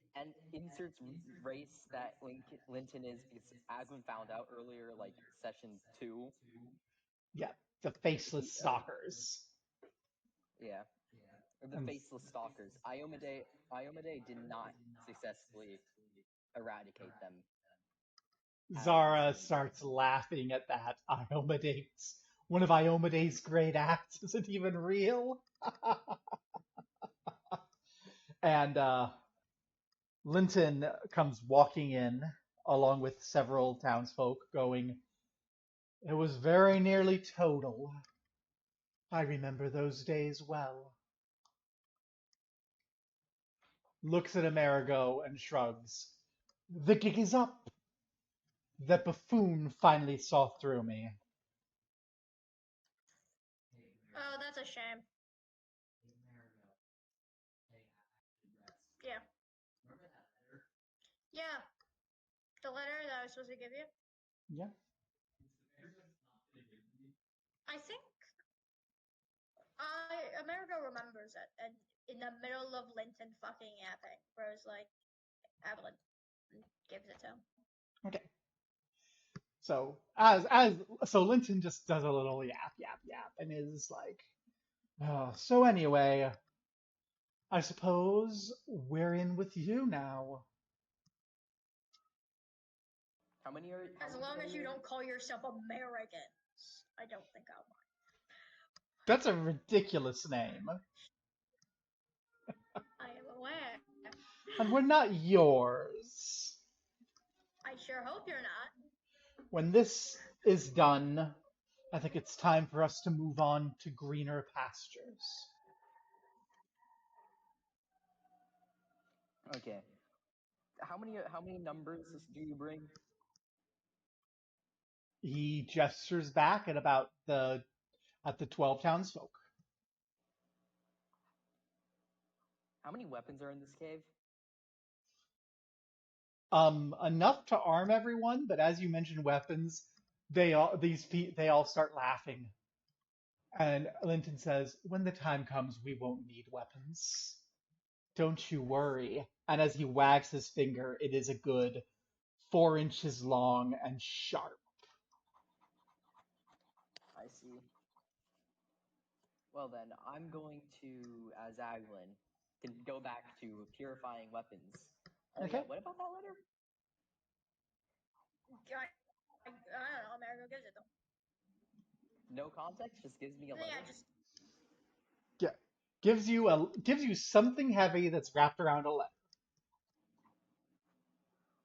inserts race that Linton is because Aglen found out earlier, like session 2. yeah, the faceless stalkers. Yeah, or the And faceless stalkers. Iomade did not successfully eradicate them out of the Zara scene. starts laughing at that. One of Iomede's great acts isn't even real. And Linton comes walking in along with several townsfolk, going, "It was very nearly total. I remember those days well." Looks at Amerigo and shrugs. "The gig is up. The buffoon finally saw through me." Oh, that's a shame. Yeah. Yeah. The letter that I was supposed to give you. Yeah. I think America remembers it, and in the middle of Linton fucking yapping, Rose like Evelyn gives it to him. Okay. So Linton just does a little yap yap yap and is like, "Oh, so anyway, I suppose we're in with you now." How many are? As long as you don't call yourself Americans, I don't think I'll mind. That's a ridiculous name. I am aware. And we're not yours. I sure hope you're not. When this is done, I think it's time for us to move on to greener pastures. Okay. How many numbers do you bring? He gestures back at the 12 townsfolk. How many weapons are in this cave? Enough to arm everyone, but as you mentioned weapons, they all start laughing. And Linton says, "When the time comes, we won't need weapons. Don't you worry. And as he wags his finger, it is a good 4 inches long and sharp. I see. Well then, I'm going to, as Aglin, can go back to purifying weapons. Oh yeah, Okay? what about that letter? I don't know. Amerigo gives it though. No context, just gives me a Yeah, letter. just Yeah. Gives you something heavy that's wrapped around a letter.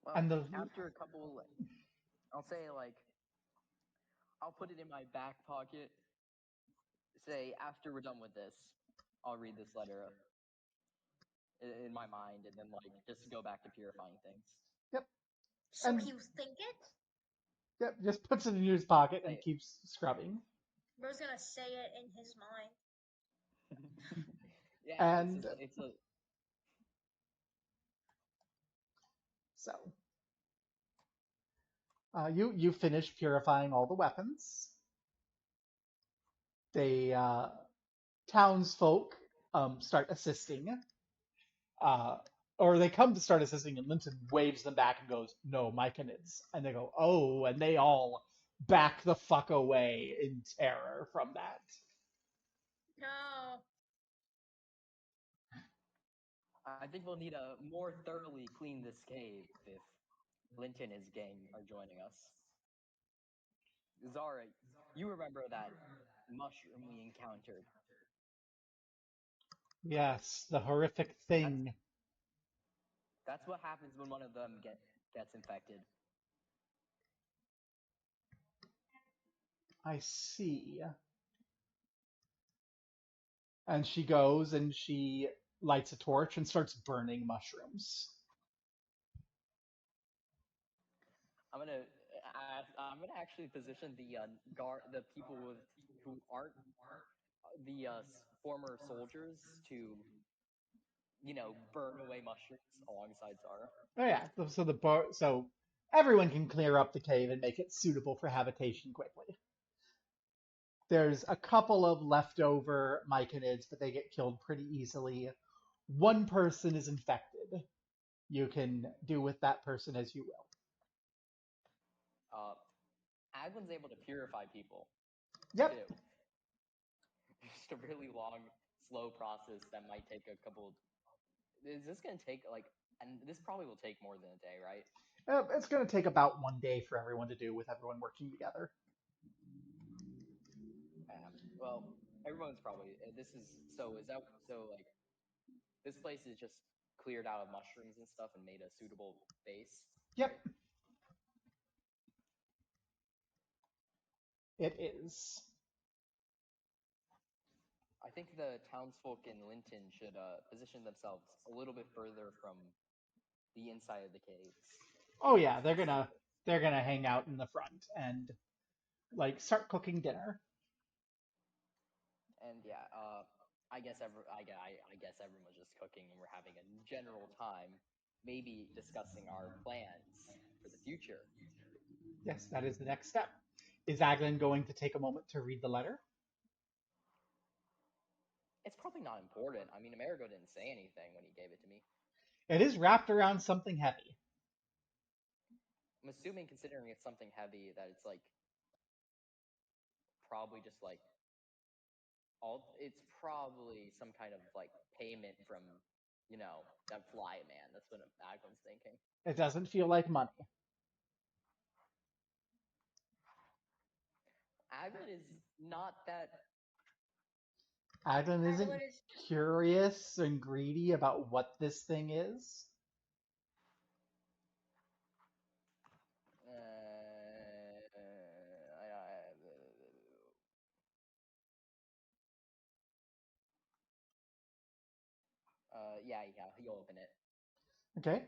Well, And the after a couple, I'll say like, I'll put it in my back pocket. Say after we're done with this, I'll read this letter in my mind, and then like just go back to purifying things. Yep. so And he was thinking. yep, just puts it in his pocket and Say keeps scrubbing. Bro's gonna say it in his mind. yeah, And it's a so you finish purifying all the weapons. The townsfolk start assisting, uh, or they come to start assisting, and Linton waves them back and goes, "No, Myconids," and they go, "Oh," and they all back the fuck away in terror from that. No. I think we'll need to more thoroughly clean this cave if Linton and his gang are joining us. Zara, you remember that mushroom we encountered? Yes, the horrific That's thing. that's what happens when one of them gets infected. I see. And she goes and she lights a torch and starts burning mushrooms. I'm gonna actually position the the people who aren't the former soldiers to burn away mushrooms alongside Zara. Oh yeah, so everyone can clear up the cave and make it suitable for habitation quickly. There's a couple of leftover myconids, but they get killed pretty easily. One person is infected. You can do with that person as you will. Uh, Aglin's able to purify people Yep. too. Just a really long, slow process that might take a couple. Is this gonna take like? And this probably will take more than a day, right? It's going to take about 1 day for everyone to do with everyone working together. Well, everyone's probably. This is so. Is that so? Like this place is just cleared out of mushrooms and stuff and made a suitable base, right? Yep, it is. I think the townsfolk in Linton should position themselves a little bit further from the inside of the caves, Oh yeah, since they're gonna hang out in the front and like start cooking dinner. and yeah, I guess everyone's just cooking and we're having a general time, maybe discussing our plans for the future. Yes, that is the next step. Is Aglin going to take a moment to read the letter? It's probably not important. I mean, Amerigo didn't say anything when he gave it to me. It is wrapped around something heavy. I'm assuming, considering it's something heavy, that it's like probably just like all. It's probably some kind of like payment from, that fly man. That's what Aglin's thinking. It doesn't feel like money. Aglin is not that. Aglin isn't Aglet is curious and greedy about what this thing is. Yeah, he'll open it. Okay.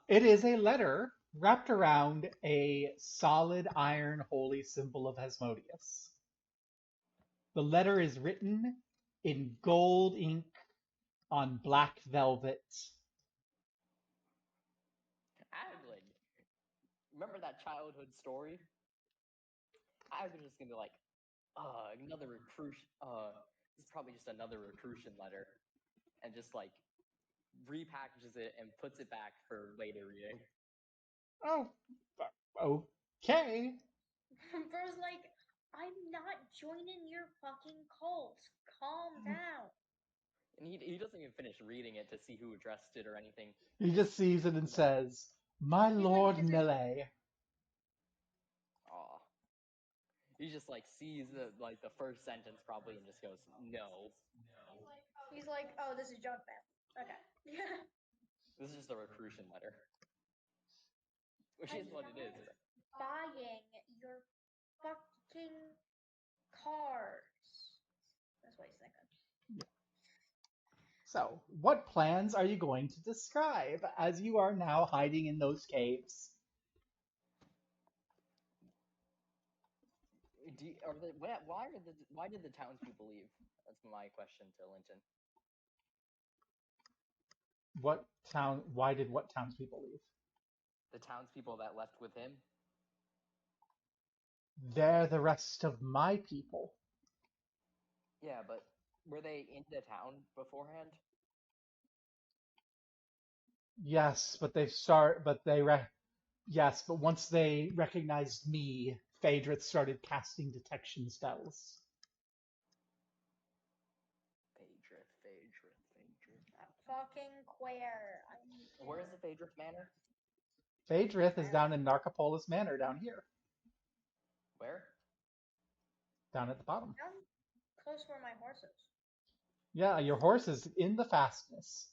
It is a letter wrapped around a solid iron holy symbol of Asmodeus. The letter is written in gold ink on black velvet. Aglin, remember that childhood story? Aglin's just gonna be like, another recruit. This is probably just another recruition letter, and just like repackages it and puts it back for later reading. Oh, okay. Bro's like, I'm not joining your fucking cult. Calm down. And he doesn't even finish reading it to see who addressed it or anything. He just sees it and says, "My He's like, Lord this is Melee." Aw. He just like sees the first sentence probably and just goes, no. he's like, oh, this is junk mail. Okay. Yeah. This is just a recruition letter. Which is what it is. Buying your fucking cars. That's what he's thinking. So, what plans are you going to describe as you are now hiding in those caves? Why did the townspeople leave? That's my question to Linton. Why did what townspeople leave? The townspeople that left with him? They're the rest of my people. Yeah, but were they in the town beforehand? Yes, but once they recognized me, Phaedrith started casting detection spells. Phaedrith. That fucking queer. Where is the Phaedrith Manor? Phaedrith is down in Narcopolis Manor down here, Where? down at the bottom. Down close where my horse is. Yeah, your horse is in the fastness.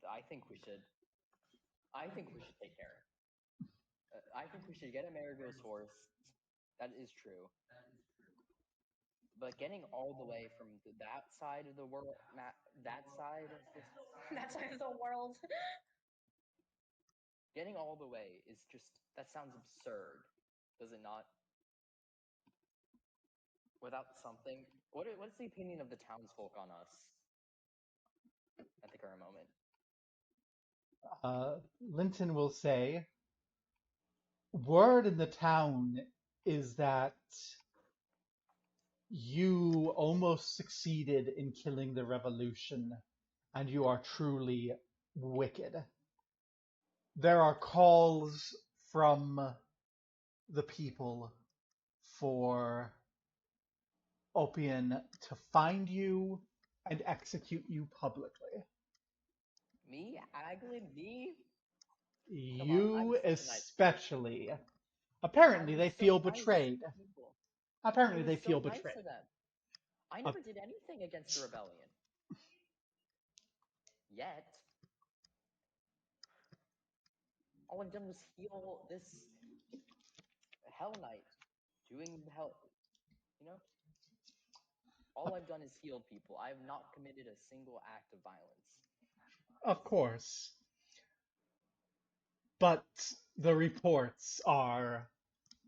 I think we should take care. I think we should get Amerigo's horse. That is true. But getting all the way from that side of the world, that side of this, That side of the world. getting all the way is just, that sounds absurd, does it not? Without something, what's the opinion of the townsfolk on us at the current moment? Linton will say, word in the town is that you almost succeeded in killing the revolution, and you are truly wicked. There are calls from the people for Opian to find you and execute you publicly. Me? Aglin? Me? Come on, I'm You such a nice especially. I Apparently, was they so feel nice betrayed. to people. I Apparently, was they so feel nice betrayed. to them. I Uh, never did anything against the rebellion. Yet. All I've done was heal this Hell Knight. Doing the hell, you know? All I've done is healed people. I have not committed a single act of violence. Of course. But the reports are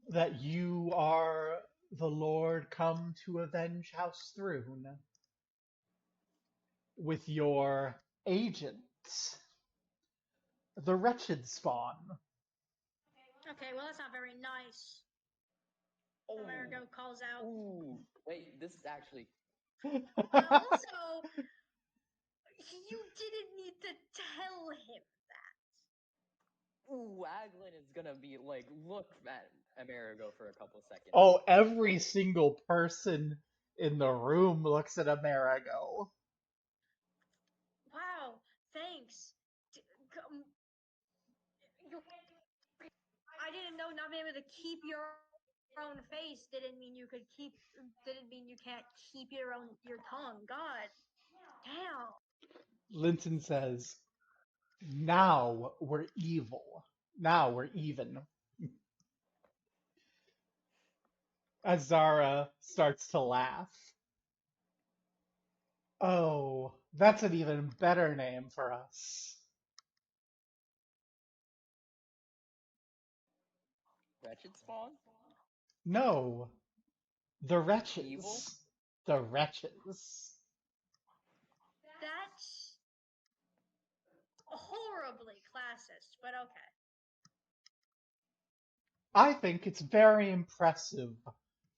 that you are the Lord come to avenge House Thrune with your agent, the Wretched Spawn. Okay, well that's not very nice. Oh. Amerigo calls out. Ooh. Wait, this is actually. But also, you didn't need to tell him that. Ooh, Aglin is gonna be like, look at Amerigo for a couple seconds. Oh, every single person in the room looks at Amerigo. Wow, thanks. I didn't know not being able to keep your own face didn't mean you can't keep your tongue. God damn. Linton says, now we're evil. Now we're even. As Zara starts to laugh. Oh, that's an even better name for us. Wretched Spawn? No, the Wretches. Evil? The Wretches. That's horribly classist, but okay. I think it's very impressive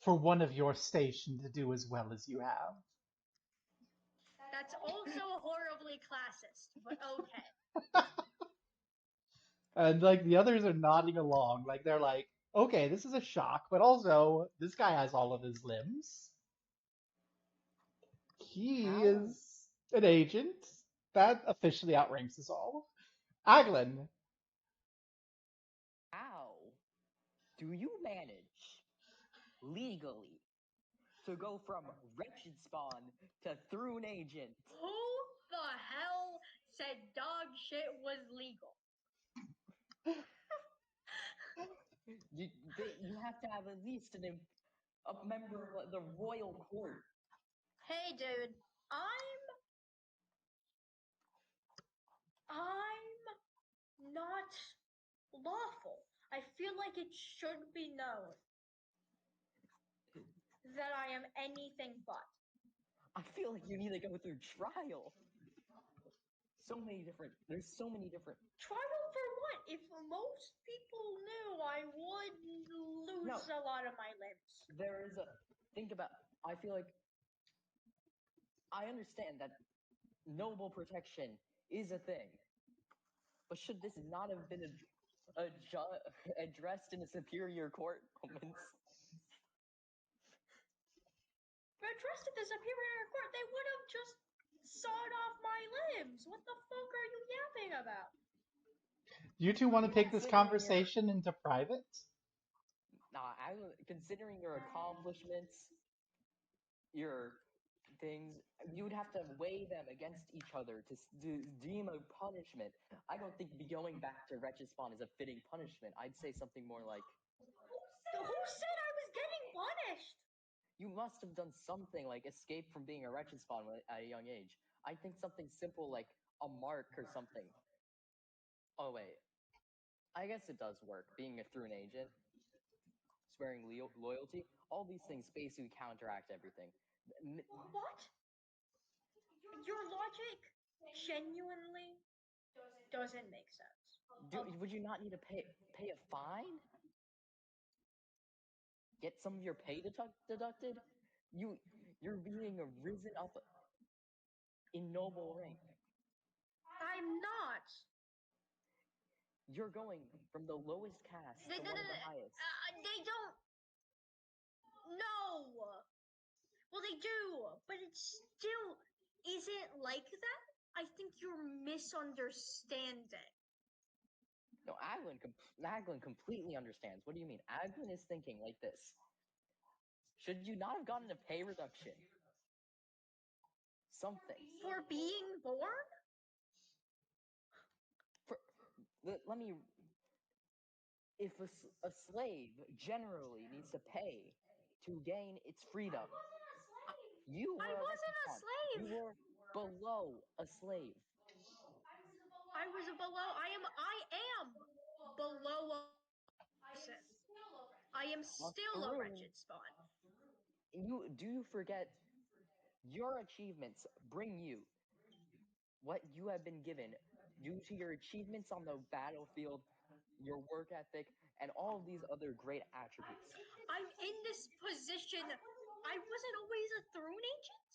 for one of your station to do as well as you have. That's also horribly classist, but okay. And like the others are nodding along, like they're like, okay, this is a shock, but also this guy has all of his limbs. He How is an agent. That officially outranks us all. Aglin, how do you manage legally to go from wretched spawn to Thrune agent? Who the hell said dog shit was legal? You have to have at least a member of the royal court. Hey, dude, I'm not lawful. I feel like it should be known that I am anything but. I feel like you need to go through trial. There's so many different. Trial for what? If most people knew, I would lose No, a lot of my limbs. there is a. Think about. I feel like I understand that noble protection is a thing, but should this not have been addressed in a superior court moments? Addressed at the Superior Court, they would have just sawed off my limbs. What the fuck are you yapping about? you two want to take this Considering your conversation into private? considering your accomplishments, your things, you would have to weigh them against each other to deem a punishment. I don't think going back to Wretched Spawn is a fitting punishment. I'd say something more like Who said I was getting punished? you must have done something like escape from being a Wretched Spawn at a young age. I think something simple like a mark or something. Oh wait, I guess it does work. Being a through an agent, swearing loyalty, all these things basically counteract everything. What? Your logic genuinely doesn't make sense. Would you not need to pay a fine? Get some of your pay deducted? You you're being risen up in noble rank. I'm not. You're going from the lowest caste to one of the highest. They don't. No. Well, they do, but it still isn't like that. I think you're misunderstanding. No, Aglin completely understands. What do you mean? Aglin is thinking like this. Should you not have gotten a pay reduction? Something. For being born? For, let me. If a slave generally needs to pay to gain its freedom, you I were a wasn't wretched a spawn. You slave. were below a slave. I was below. I am below a person. I am still a Through wretched spawn. you forget your achievements bring you what you have been given due to your achievements on the battlefield, your work ethic, and all of these other great attributes. I'm in this position. I wasn't always a throne agent.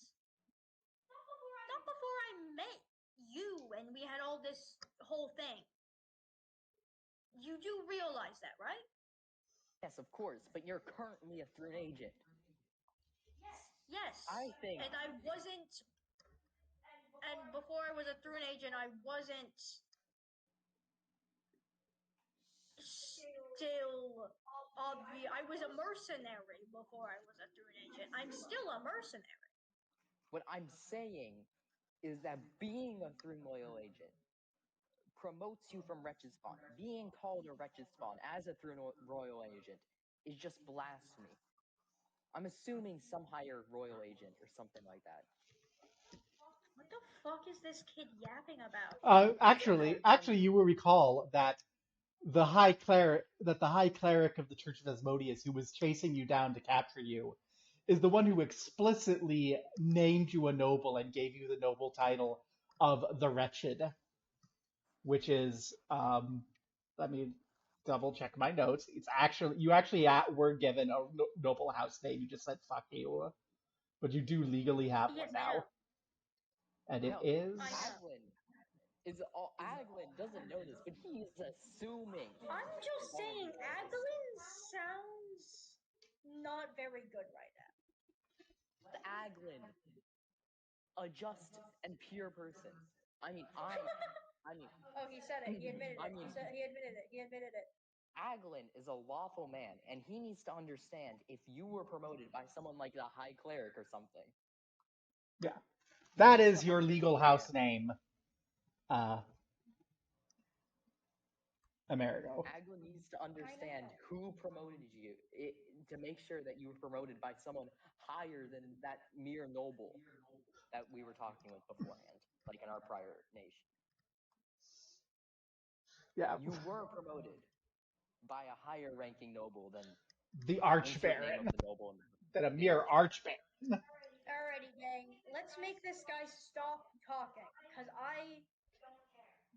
Not before I met you and we had all this whole thing. You do realize that, right? Yes, of course, but you're currently a through agent. Yes. I think And I wasn't. And before I was a throne agent, I wasn't still obvious. I was a mercenary before I was a throne agent. I'm still a mercenary. what I'm saying is that being a through loyal agent promotes you from wretched spawn. Being called a wretched spawn as a through royal agent is just blasphemy. I'm assuming some higher royal agent or something like that. What the fuck is this kid yapping about? Actually, you will recall that the high cleric of the Church of Asmodeus, who was chasing you down to capture you, is the one who explicitly named you a noble and gave you the noble title of the Wretched, which is, let me double check my notes. It's actually you actually were given a noble house name. You just said fuck you, but you do legally have Yes, one I know. now, and it No, is. I know. Aglin doesn't know this, but he's assuming. I'm just saying, Aglin sounds not very good right now. Aglin, a just and pure person. I mean, Oh, he said it. He admitted it. He admitted it. He admitted it. Aglin is a lawful man, and he needs to understand if you were promoted by someone like the High Cleric or something. Yeah, that needs is to your legal house name, Amerigo. Aglin needs to understand who promoted you to make sure that you were promoted by someone higher than that mere noble that we were talking with beforehand, like in our prior nation. Yeah, You were promoted by a higher ranking noble than the insert name Archbaron, of the noble. than a The mere Archbaron. Alrighty, gang. Let's make this guy stop talking, because I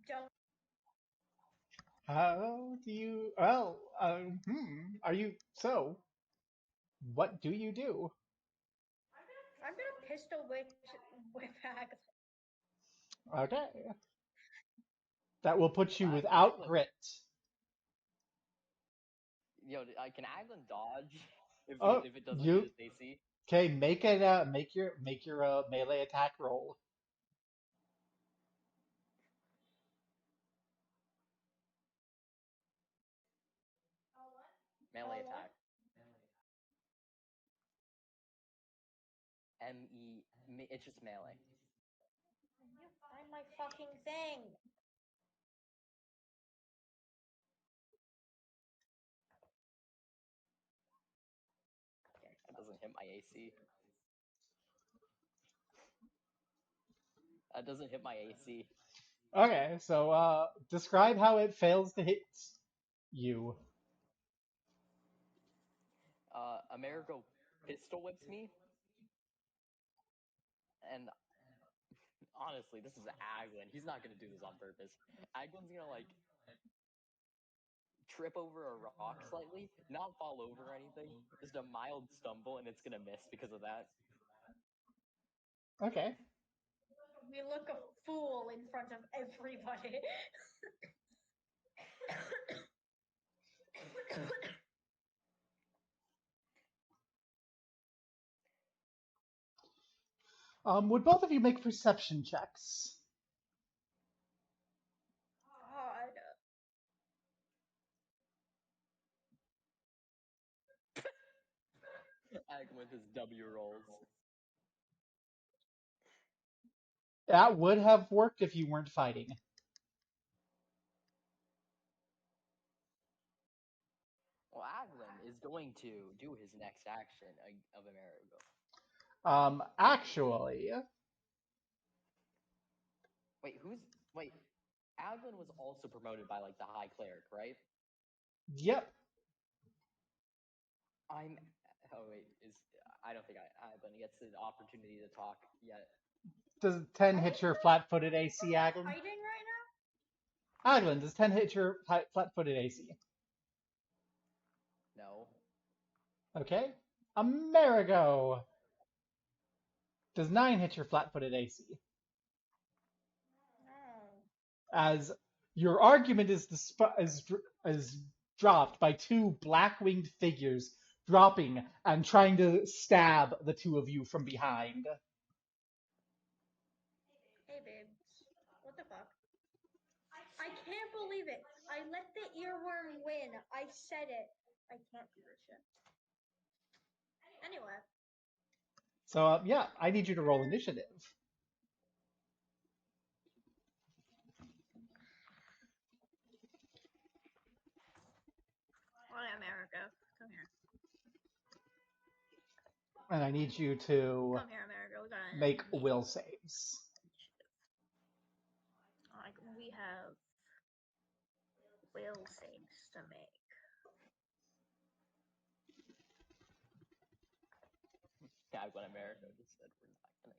don't. How do you? Well, are you so? What do you do? I'm gonna pistol whip Aglin. Okay, that will put you Aglin, without grit. Yo, can Aglin dodge Oh, if it doesn't hit you his AC? okay? Make it. Make your melee attack roll. Melee attack. ME. It's just melee. Find my fucking thing. That doesn't hit my AC. That doesn't hit my AC. Okay, so describe how it fails to hit you. Amerigo pistol whips me, and honestly, this is Aglin. He's not gonna do this on purpose. Aglin's gonna like trip over a rock slightly, not fall over or anything, just a mild stumble, and it's gonna miss because of that. Okay. We look a fool in front of everybody. Would both of you make perception checks? God. Aglin with his W rolls. That would have worked if you weren't fighting. Well, Aglin is going to do his next action of Amerigo. Actually, Wait, Aglin was also promoted by like the High Cleric, right? yep. Oh wait, I don't think Aglin gets the opportunity to talk yet. Does 10 hit your flat-footed AC, Aglin? Fighting right Aglin, does 10 hit your flat-footed AC? No. Okay. Amerigo. Does 9 hit your flat-footed AC? now? As your argument is dropped by two black-winged figures dropping and trying to stab the two of you from behind. Hey, babes. What the fuck? I can't believe it. I let the earworm win. I said it. I can't do this shit. Anyway. So, yeah, I need you to roll initiative. All right, America. Come here. And I need you to Come here, America. We gotta make will saves. Like, we have will saves to make. Aglin Amerigo just said we're not gonna.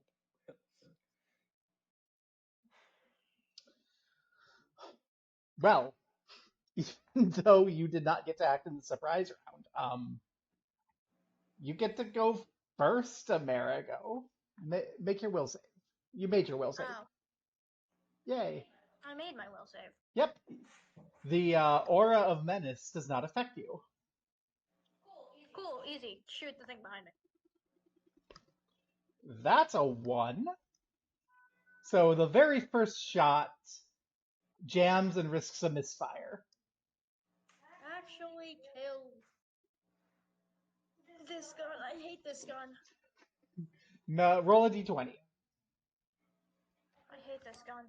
Well, though you did not get to act in the surprise round. You get to go first, Amerigo. Make your will save. You made your will save. Oh, Yay. I made my will save. Yep. The aura of menace does not affect you. Cool, easy. Shoot the thing behind me. That's a 1. So the very first shot jams and risks a misfire. Actually, kill this gun. I hate this gun. No, roll a d20. I hate this gun.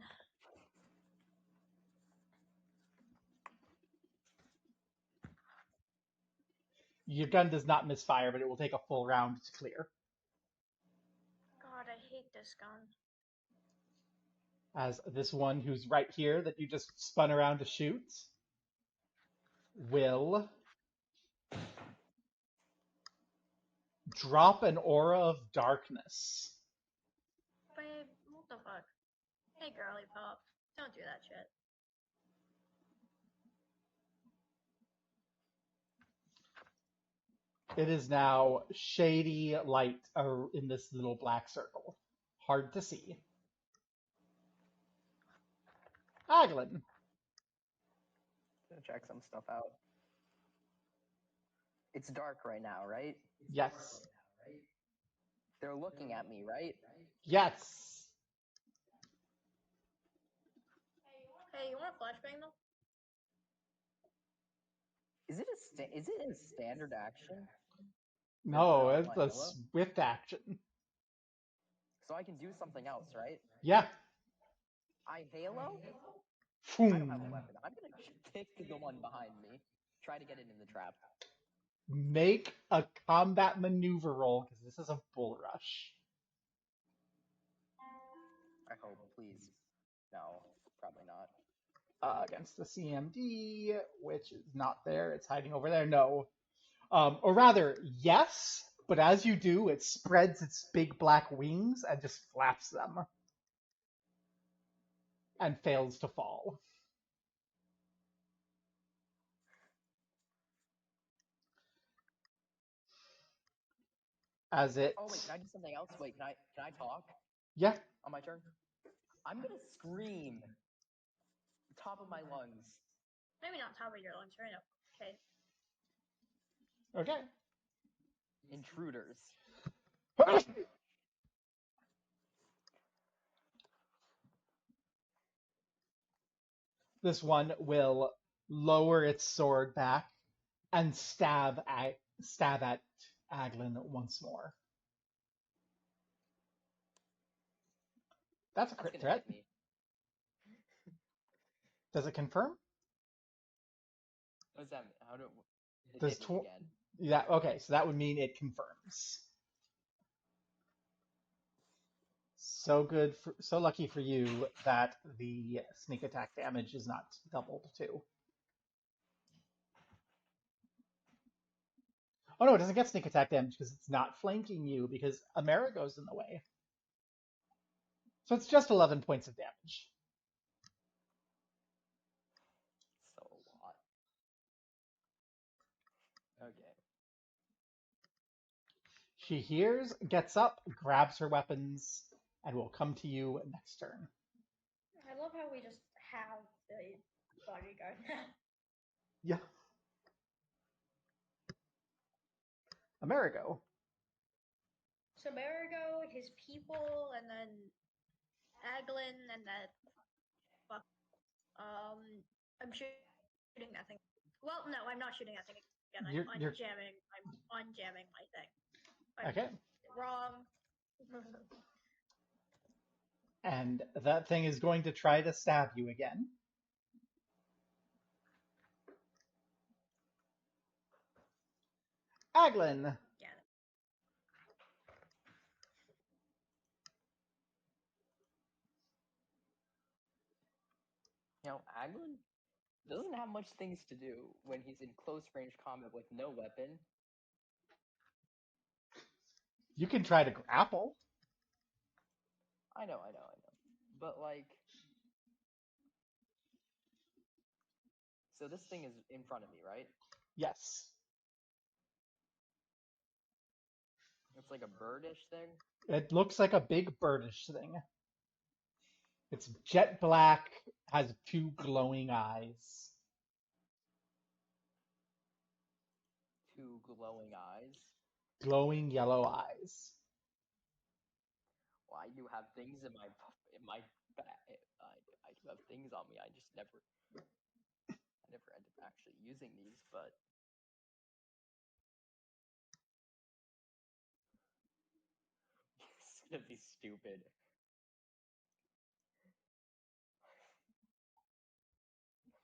Your gun does not misfire, but it will take a full round to clear. God, I hate this gun. As this one who's right here that you just spun around to shoot will drop an aura of darkness. Babe, what the fuck? Hey, girly pop. Don't do that shit. It is now shady light in this little black circle. Hard to see. Aglin. Gonna check some stuff out. It's dark right now, right? Yes. They're looking at me, right? Yes. Hey, you want a flashbang though? Is it a standard action? No, Or it's a Halo? swift action. So I can do something else, right? Yeah. I Halo? I Boom. don't have a weapon. I'm gonna kick the one behind me. Try to get it in the trap. Make a combat maneuver roll because this is a bull rush. I hope, please. No, probably not. Against the CMD, which is not there. It's hiding over there. No. Or rather, yes, but as you do, it spreads its big black wings and just flaps them. And fails to fall. As it... Oh wait, can I do something else? Wait, can I talk Yeah. on my turn? I'm gonna scream top of my lungs. Maybe not top of your lungs right now. Okay. Okay. Intruders. This one will lower its sword back and stab at Aglin once more. That's a crit gonna threat. hit me. Does it confirm? What does that mean? How do it Does hit me again? Yeah, okay, so that would mean it confirms. So lucky for you that the sneak attack damage is not doubled too. Oh no, it doesn't get sneak attack damage because it's not flanking you because Amerigo's in the way. So it's just 11 points of damage. So a lot. Okay. She hears, gets up, grabs her weapons, and will come to you next turn. I love how we just have the bodyguard now. Yeah. Amerigo. So Marigo, his people, and then Aglin, and then fuck. I'm shooting that thing. Well, no, I'm not shooting that thing again. I'm unjamming. I'm unjamming my thing. Okay. Wrong. And that thing is going to try to stab you again. Aglin. Yeah. You know, Aglin doesn't have much things to do when he's in close range combat with no weapon. You can try to grapple. I know. But like, So this thing is in front of me, right? Yes. It's like a birdish thing. It looks like a big birdish thing. It's jet black, has two glowing eyes. Two glowing eyes. Glowing yellow eyes. Well, I do have things in my I do have things on me. I just never end up actually using these, but it's gonna be stupid.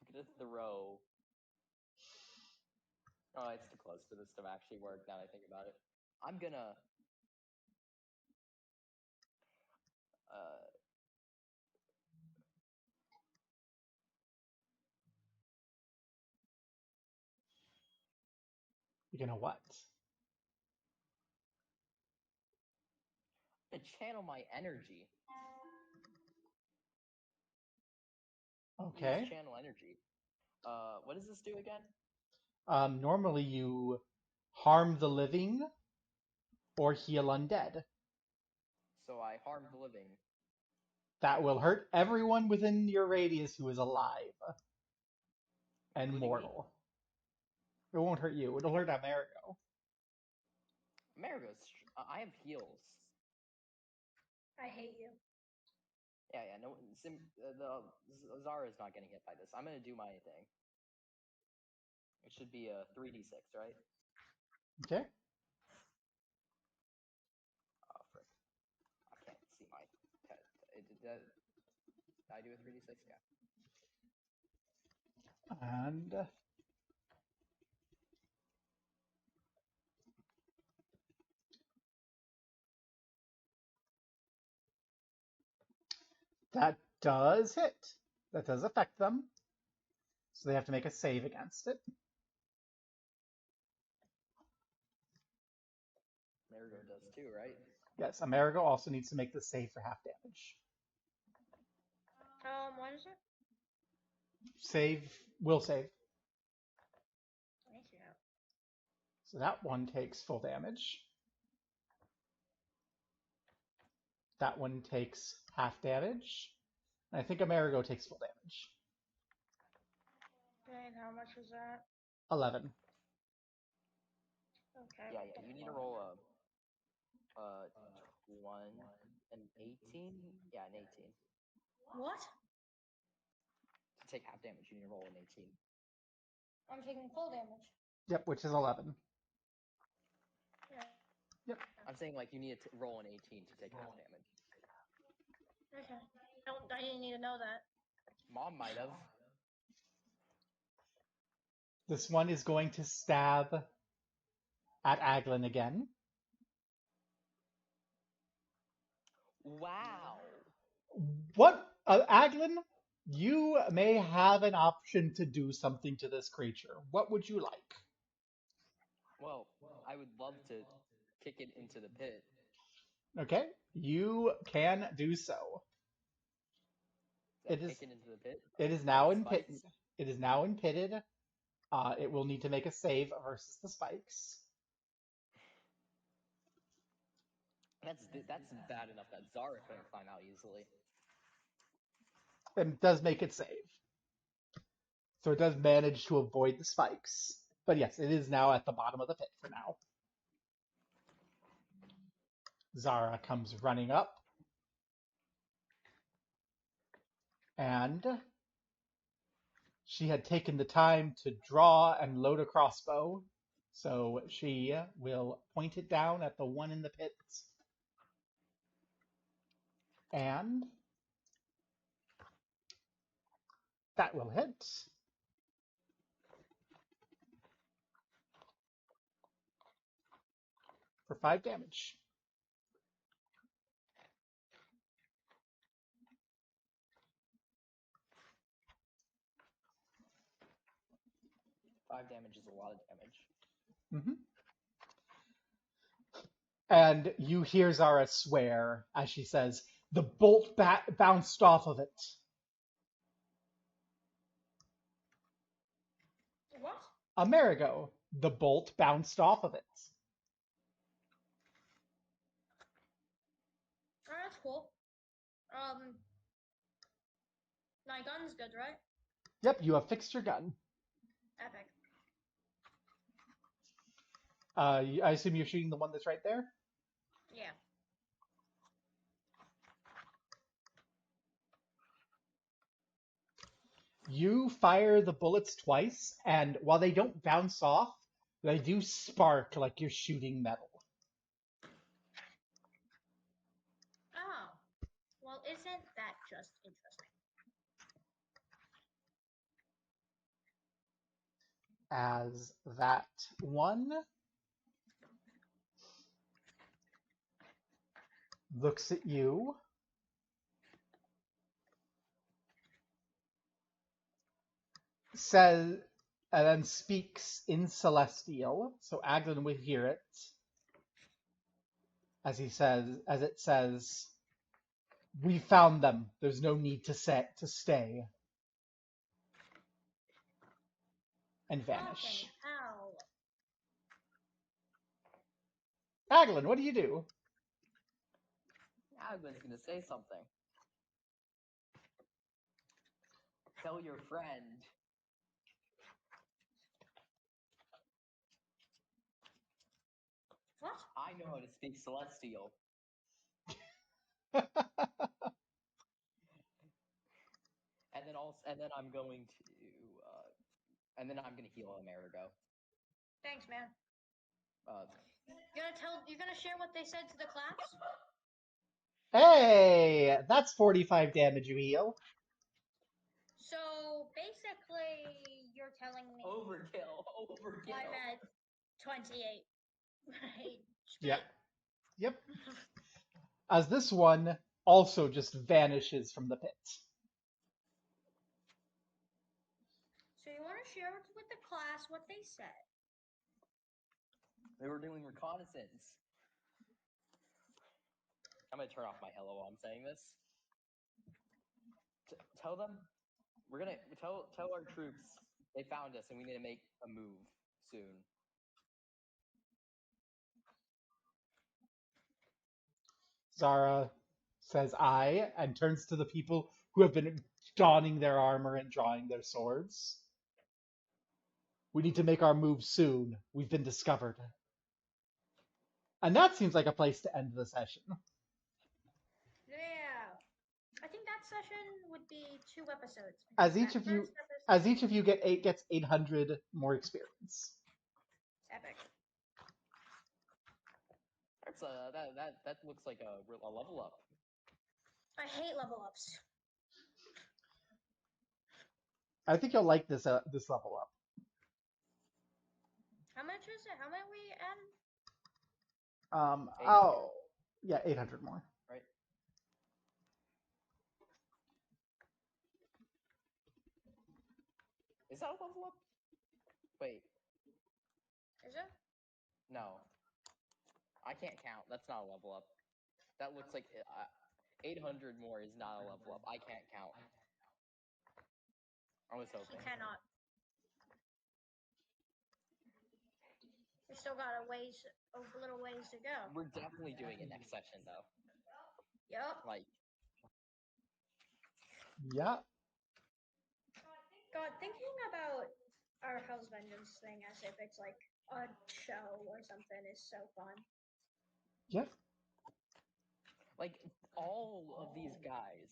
I'm gonna throw. Oh, it's too close for this to actually work. Now that I think about it, I'm gonna. Uh, You're gonna what? I'm gonna channel my energy. Use Okay. channel energy. What does this do again? Normally you harm the living or heal undead. So I harm the living. That will hurt everyone within your radius who is alive and Including me? mortal. It won't hurt you. It'll hurt Amerigo. Amerigo's. I have heals. I hate you. Yeah, yeah. No, the Zara is not getting hit by this. I'm gonna do my thing. It should be a 3d6, right? Okay. Oh, frick. I can't see my. Did I do a 3d6? Yeah. And that does hit. That does affect them. So they have to make a save against it. Marigo does too, right? Yes, Amerigo also needs to make the save for half damage. What is it? Save, will save. Thank you. So that one takes full damage. That one takes half damage. And I think Amerigo takes full damage. And how much was that? 11. Okay. Yeah, yeah. You need to roll a 1, an 18. Yeah, an 18 What? to take half damage. You need to roll an 18. I'm taking full damage. Yep, which is 11. Yeah. Yep. I'm saying like you need to roll an 18 to take half damage. Okay. I didn't need to know that. Mom might have. This one is going to stab at Aglin again. Wow. What? Aglin, you may have an option to do something to this creature. What would you like? Well, I would love to kick it into the pit. Okay, you can do so. Kick it into the pit. It is By now the in pit. spikes? It is now in pitted. It will need to make a save versus the spikes. That's bad enough that Zara couldn't climb out easily. And it does make it save. So it does manage to avoid the spikes. But yes, it is now at the bottom of the pit for now. Zara comes running up. And she had taken the time to draw and load a crossbow. So she will point it down at the one in the pit. And that will hit. For 5 damage. Five damage is a lot of damage. Mm-hmm. And you hear Zara swear as she says, "The bolt bounced off of it." Amerigo. The bolt bounced off of it. Oh, that's cool. My gun's good, right? Yep, you have fixed your gun. Epic. I assume you're shooting the one that's right there? Yeah. You fire the bullets twice, and while they don't bounce off, they do spark like you're shooting metal. Oh. Well, isn't that just interesting? As that one looks at you, says, and then speaks in Celestial, so Agden would hear it, as it says, "We found them. There's no need to stay," and vanish. Fucking hell. Aglin, what do you do? Aglin's gonna say something. Tell your friend. What? I know how to speak Celestial. And then I'm going to, and then I'm gonna heal Amerigo. Thanks, man. Uh, You're gonna share what they said to the class? Hey, that's 45 damage you heal. So basically, you're telling me overkill. I'm at 28. Right. Yep. Yep. As this one also just vanishes from the pit. So you want to share with the class what they said? They were doing reconnaissance. I'm gonna turn off my hello while I'm saying this. Tell them we're gonna tell our troops they found us and we need to make a move soon. Zara says I and turns to the people who have been donning their armor and drawing their swords. "We need to make our move soon. We've been discovered." And that seems like a place to end the session. Yeah. I think that session would be 2 episodes. As each of you gets 800 more experience. Epic. That's that looks like a level up. I hate level ups. I think you'll like this level up. How much is it? How many we add? Oh, yeah, 800 more. Right. Is that a level up? Wait. Is it? No. I can't count. That's not a level up. That looks like 800 more is not a level up. I can't count. I was hoping. You cannot. We still got a little ways to go. We're definitely doing it next session though. Yup. Like. Yeah. God, thinking about our Hell's Vengeance thing as if it's like a show or something is so fun. Yep. Like, all of these guys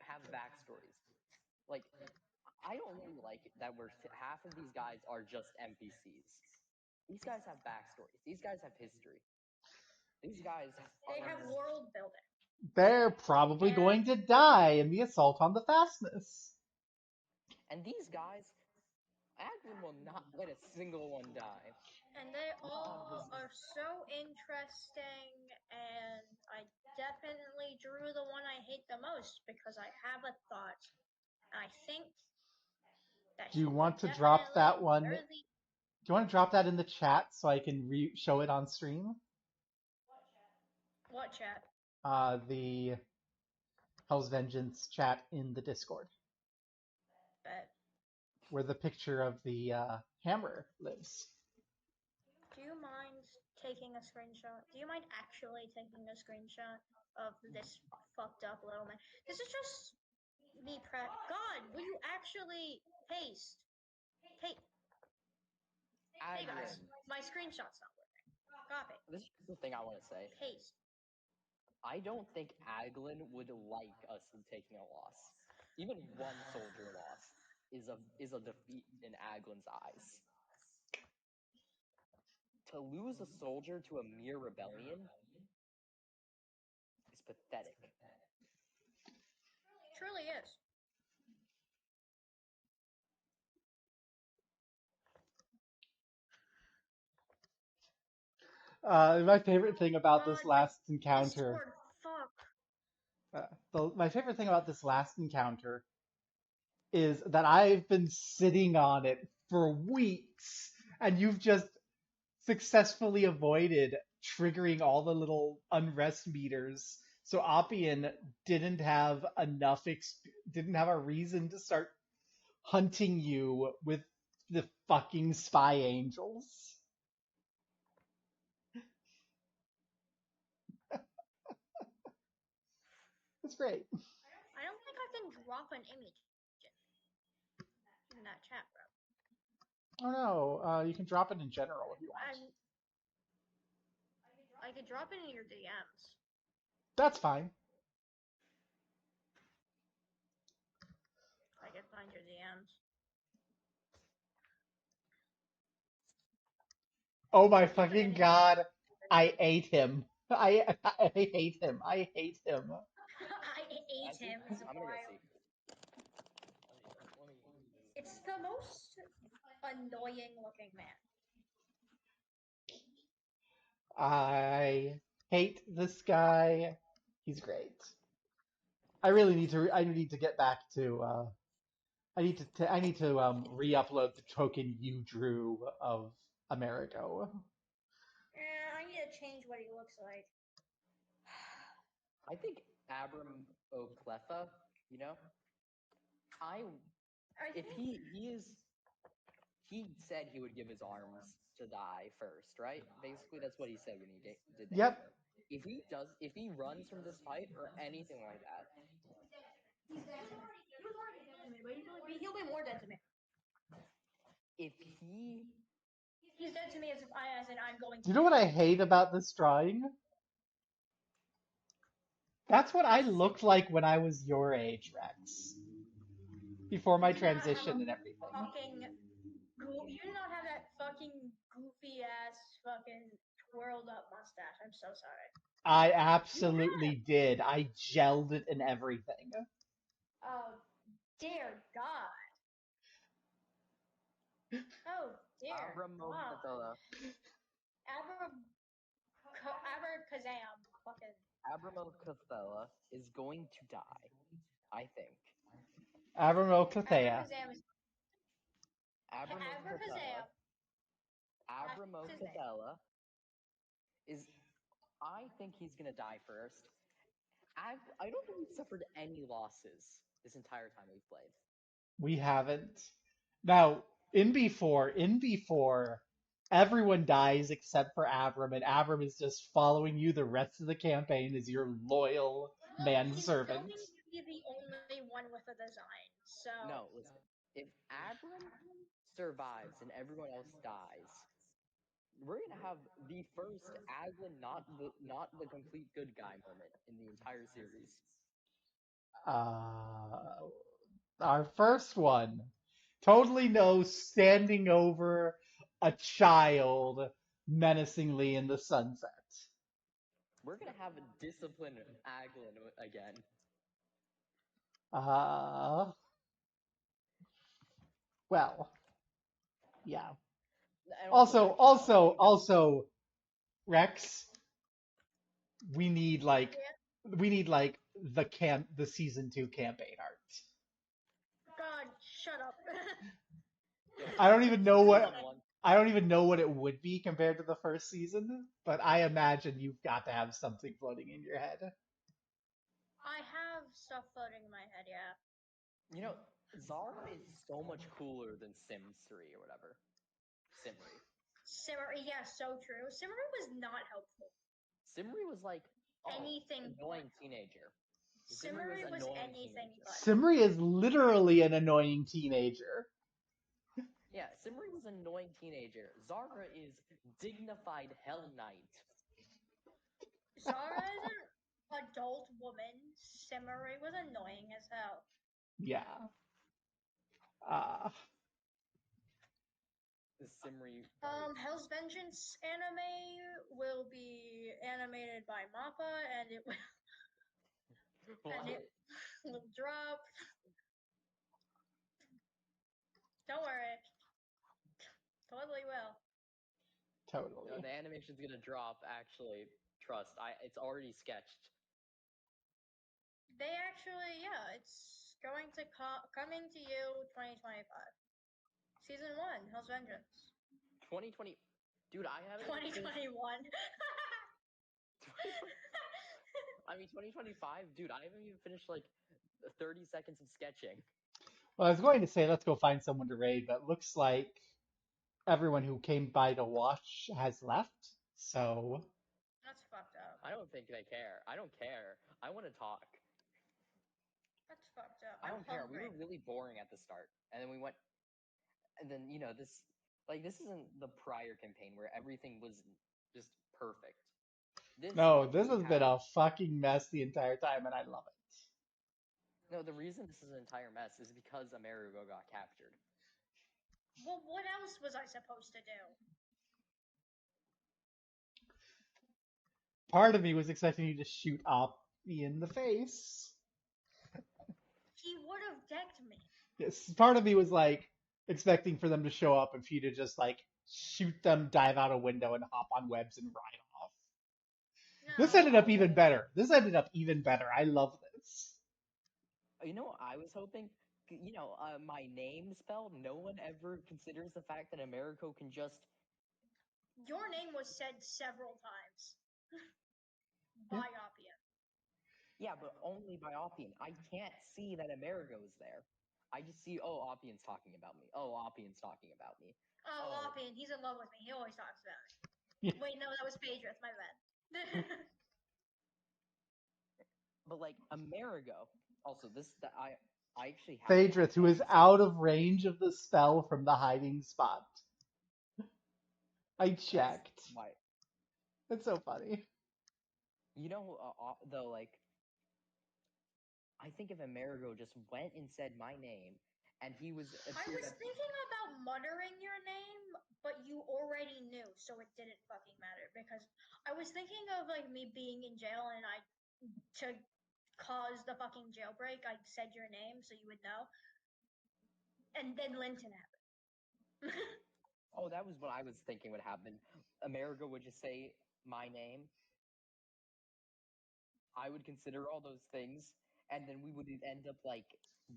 have backstories. Like, I don't really like it that half of these guys are just NPCs. These guys have backstories. These guys have history. These guys They have world building. They're probably going to die in the assault on the fastness. And these guys, Aglin will not let a single one die. And they all are so interesting, and I definitely drew the one I hate the most because I have a thought. I think that Do you want to drop that one? Do you want to drop that in the chat so I can show it on stream? What chat? The Hell's Vengeance chat in the Discord. Bet. Where the picture of the Hammer lives. Do you mind taking a screenshot? Do you mind actually taking a screenshot of this fucked up little man? This is just me prep. God, will you actually paste? Hey, hey guys, Aglin. my screenshot's not working. Copy. This is the thing I want to say. Paste. I don't think Aglin would like us taking a loss. Even one soldier loss is a defeat in Aglin's eyes. To lose a soldier to a mere rebellion is pathetic. Truly is. My favorite thing about this God, my last encounter, Discord, fuck. my favorite thing about this last encounter is that I've been sitting on it for weeks, and you've just successfully avoided triggering all the little unrest meters. So Oppian didn't have a reason to start hunting you with the fucking spy angels. It's great. I don't think I can drop an image in that chat, bro. Oh no, you can drop it in general if you want. I could drop it in your DMs. That's fine. I could find your DMs. Oh my If you put fucking anything, god, I ate him. I hate him. I hate him. I ate As he, him. It's I'm gonna go wild. see. Let me It's the most annoying looking man. I hate this guy. He's great. I need to get back to I need to re-upload the token you drew of Amerigo. Yeah, I need to change what he looks like. I think Abram O'Cletha, you know, I I if think he said he would give his arms to die first, right? Basically, that's what he said when he did that. Yep, If he runs from this fight or anything like that, he's dead to me. He was already dead to me, but he'll be more dead to me. if he He's dead to me as in I'm going do you to know what kill I him. hate about this drawing? That's what I looked like when I was your age, Rex. Before You my do not have transition a and everything. fucking you do not have that fucking goofy ass fucking twirled up mustache. I'm so sorry. I You have. absolutely did. I gelled it and everything. Oh dear God. Oh dear Abram God. O'Cletha, Aberkazam. Fucking. Abram O'Cletha is going to die. I think Abramo Aberkazam is. Abram O'Cletha, Aberkazam. Abram That's his name. O'Cletha is. I think he's gonna die first. I don't think we've suffered any losses this entire time we've played. We haven't. Now, in before, everyone dies except for Abram, and Abram is just following you the rest of the campaign as your loyal Well, he's manservant. going to be the only one with a design. So. No, listen. If Abram survives and everyone else dies, we're gonna have the first Aglin not the complete good guy moment in the entire series. Uh, our first one. Totally no standing over a child menacingly in the sunset. We're gonna have a disciplined Aglin again. Uh, well, yeah. And Also, actually, now that I think about Rex, we need like Yeah. the season 2 campaign art. God, shut up. it, I don't even know season what one. I don't even know what it would be compared to the first season, but I imagine you've got to have something floating in your head. I have stuff floating in my head, yeah. You know, Zara is so much cooler than Sims 3 or whatever. Simmery, yeah, so true. Simmery was not helpful. Simmery was like, Anything annoying teenager. Simmery was annoying anything teenager. but. Simri is literally an annoying teenager. Yeah, Simmery was an annoying teenager. Zara is dignified Hell Knight. Zara is an adult woman. Simmery was annoying as hell. Yeah. Uh, The Simmery. Hell's Vengeance anime will be animated by Mappa, and it will What? and it will drop. Don't worry, totally will. totally. No, the animation's gonna drop. Actually, trust. It's already sketched. They actually, yeah, it's going to coming to you 2025. Season 1, Hell's Vengeance. 2020. Dude, I haven't. 2021. 2025. Dude, I haven't even finished like 30 seconds of sketching. Well, I was going to say let's go find someone to raid, but it looks like everyone who came by to watch has left. So That's fucked up. I don't think they care. I don't care. I want to talk. That's fucked up. I I'm don't care. We hungry. were really boring at the start, and then we went, and then this, this isn't the prior campaign where everything was just perfect. no, this has been a fucking mess the entire time, and I love it. No, the reason this is an entire mess is because Amerigo got captured. Well, what else was I supposed to do? Part of me was expecting you to shoot Oppie in the face. He would have decked me. Yes, part of me was like expecting for them to show up and for you to just like shoot them, dive out a window, and hop on webs and ride off. No. This ended up even better. I love this. You know what I was hoping? My name spell, no one ever considers the fact that Americo can just... Your name was said several times. By Oppia. Yeah, but only by Oppian. I can't see that Amerigo is there. I just see, oh, Oppian's talking about me. Oh, Oppian's talking about me. Oh, Oppian, he's in love with me. He always talks about me. Yeah. Wait, no, that was Phaedrus, my bad. But like Amerigo, also I actually have Phaedrus, who is out of range of the spell from the hiding spot. I checked. Why? It's so funny. You know, though, like, I think if Amerigo just went and said my name, and he was... I was thinking about muttering your name, but you already knew, so it didn't fucking matter. Because I was thinking of, like, me being in jail and to cause the fucking jailbreak, I said your name so you would know. And then Linton happened. Oh, that was what I was thinking would happen. Amerigo would just say my name. I would consider all those things, and then we would end up, like,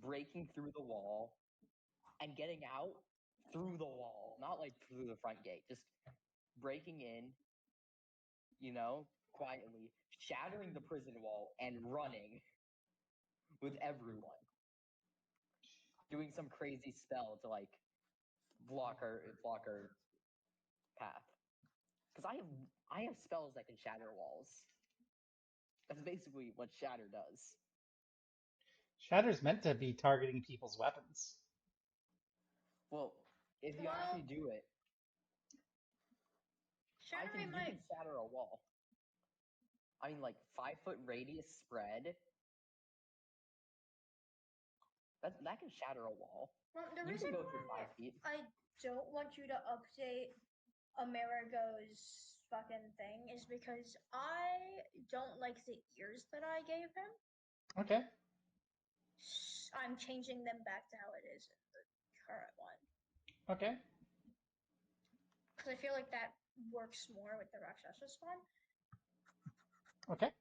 breaking through the wall and getting out through the wall. Not, like, through the front gate. Just breaking in, quietly, shattering the prison wall, and running with everyone. Doing some crazy spell to, like, block our path. Because I have spells that can shatter walls. That's basically what Shatter does. Shatter's meant to be targeting people's weapons. Well, if you actually do it, you can shatter a wall. I mean, like, 5-foot radius spread. That can shatter a wall. Well, the You reason can go through 5 feet. I don't want you to update Amerigo's fucking thing is because I don't like the ears that I gave him. Okay. I'm changing them back to how it is in the current one. Okay. Because I feel like that works more with the Rakshasa spawn. Okay.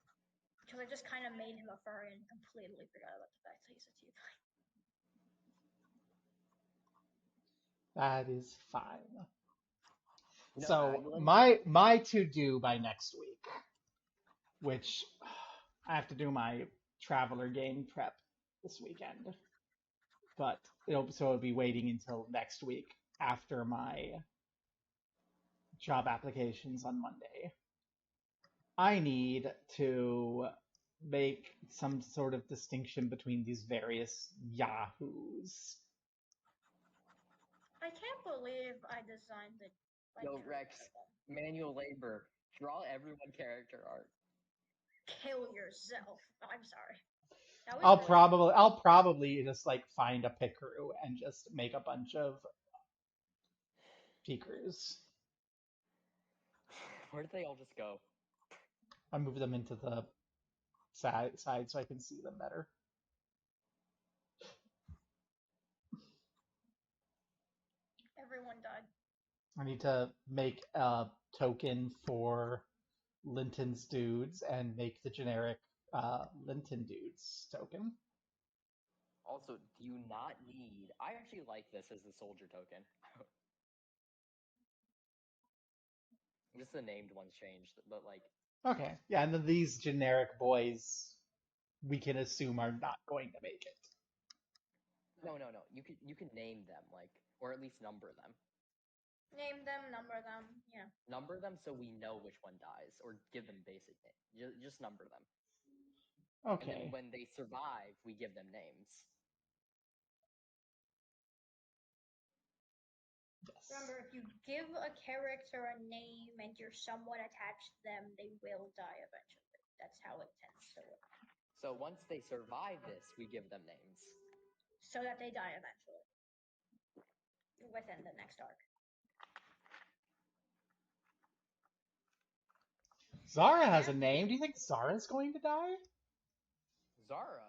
Because I just kind of made him a furry and completely forgot about the fact that he's a teeth. That is fine. You know, So Aglan, my to do by next week, which I have to do my Traveler game prep this weekend, but it'll be waiting until next week after my job applications on Monday. I need to make some sort of distinction between these various yahoos. I can't believe I designed the. Yo, Rex, manual labor. Draw everyone character art. Kill yourself. I'm sorry. That was I'll probably just like find a Pikaru and just make a bunch of Pikarus. Where did they all just go? I move them into the side so I can see them better. Everyone died. I need to make a token for Linton's dudes and make the generic Linton dudes token. Also, do you not need... I actually like this as the soldier token. Just the named ones changed, but like... Okay, yeah, and then these generic boys we can assume are not going to make it. No. You can name them, like, or at least number them. Name them, number them. Yeah. Number them so we know which one dies, or give them basic names. Just number them. Okay. And then when they survive, we give them names. Yes. Remember, if you give a character a name and you're somewhat attached to them, they will die eventually. That's how it tends to work. So once they survive this, we give them names. So that they die eventually. Within the next arc. Zara has a name. Do you think Zara's going to die? Zara?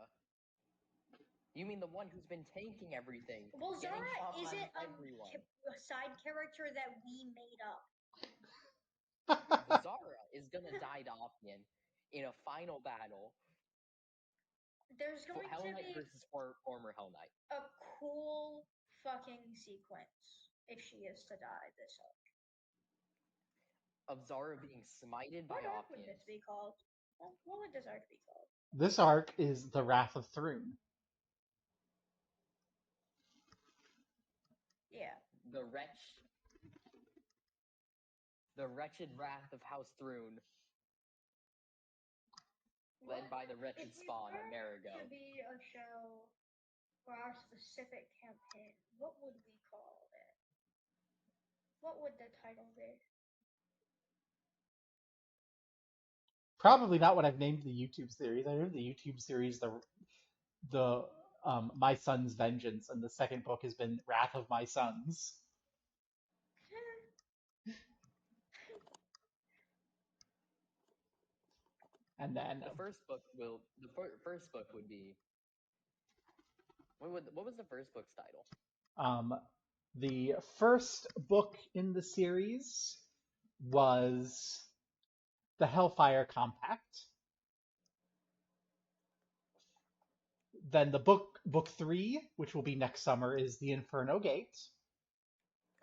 You mean the one who's been tanking everything? Well, Zara isn't a side character that we made up. Zara is gonna die to Ophion in a final battle. There's going Hell to Knight be versus former Hell Knight. A cool fucking sequence if she is to die this arc. Of Zara being smited by Ophion. What arc would this be called? What would this arc be called? This arc is the Wrath of Thrune. Yeah. The Wretched Wrath of House Thrune. Led by the Wretched Spawn, Amerigo. To be a show for our specific campaign, what would we call it? What would the title be? Probably not what I've named the YouTube series. I named the YouTube series the My Son's Vengeance, and the second book has been Wrath of My Sons. And then the first book would be what was the first book's title? The first book in the series was the Hellfire Compact. Then the book 3, which will be next summer, is the Inferno Gate.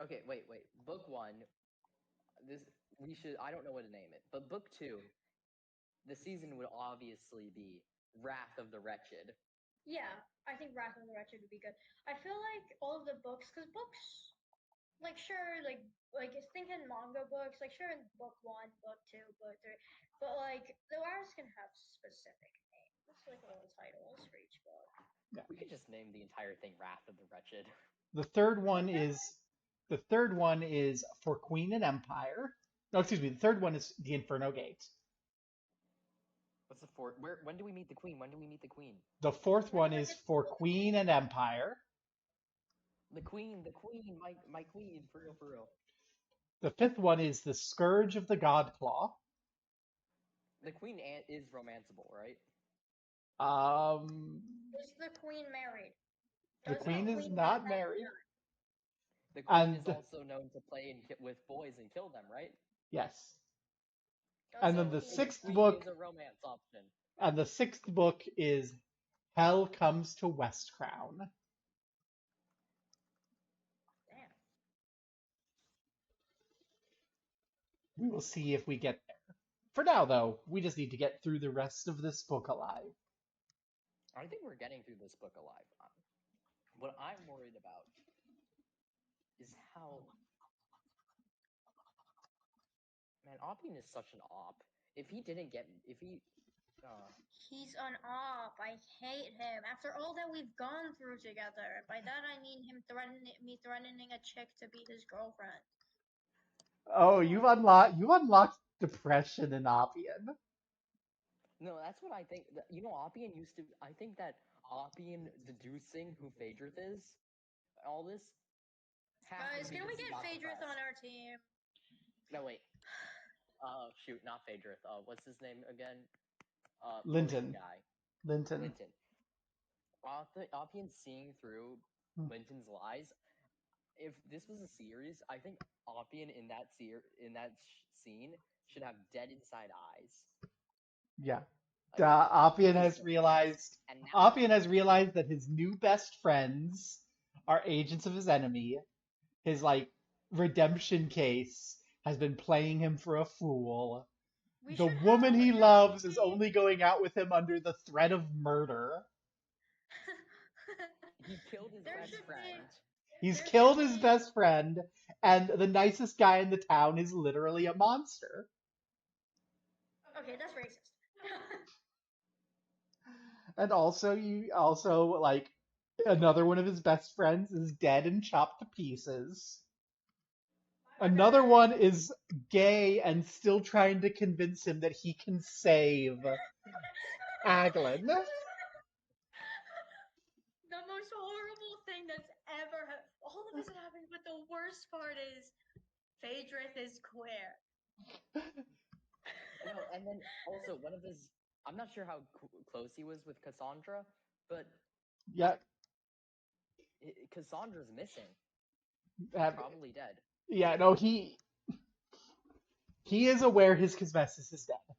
Okay, wait. Book 1. I don't know what to name it, but book 2, the season would obviously be Wrath of the Wretched. Yeah, I think Wrath of the Wretched would be good. I feel like all of the books, because books, like sure, like thinking manga books, like sure in book 1, book 2, book 3, but like the arcs can have specific names, like little titles for each book. Yeah. We could just name the entire thing Wrath of the Wretched. The third one is For Queen and Empire. No, excuse me. The third one is the Inferno Gate. What's the fourth? When do we meet the Queen? When do we meet the Queen? The fourth one is For Queen and Empire. The Queen, my Queen, for real. The fifth one is The Scourge of the Godclaw. The Queen is romanceable, right? Is the Queen married? The Queen is not married. The Queen is also known to play with boys and kill them, right? Yes. And then the sixth book is a romance option. And the sixth book is Hell Comes to Westcrown. Damn. We will see if we get there. For now, though, we just need to get through the rest of this book alive. I think we're getting through this book alive. What I'm worried about is how And Oppien is such an op. If he, uh, He's an op. I hate him. After all that we've gone through together. By that I mean him threatening a chick to be his girlfriend. Oh, you've unlocked depression in Oppian. no, that's what I think. You know, Oppien used to. I think that Oppien deducing who Phaedrith is, all this happened Guys, can we because he get got Phaedrith on depressed. our team? No, wait. Shoot, not Phaedrith. What's his name again? Potion Linton. guy, Linton. Linton. Oppien seeing through Linton's lies. If this was a series, I think Oppien in that scene should have dead inside eyes. Yeah. Like he Oppian was has depressed, realized and now Oppian has realized that his new best friends are agents of his enemy. His like redemption case has been playing him for a fool. We The should woman have he your loves is team. only going out with him under the threat of murder. he killed his there best should be. friend. He's There should killed his be. best friend, and the nicest guy in the town is literally a monster. Okay, that's racist. And also, you also like another one of his best friends is dead and chopped to pieces. My Another bad. one is gay and still trying to convince him that he can save Aglin. The most horrible thing that's ever happened. All of this happened, but the worst part is Phaedrith is queer. No, and then also one of his. I'm not sure how close he was with Cassandra, but Yeah, Cassandra's missing, uh, probably dead. yeah. No, he is aware his Cosmesis is dead.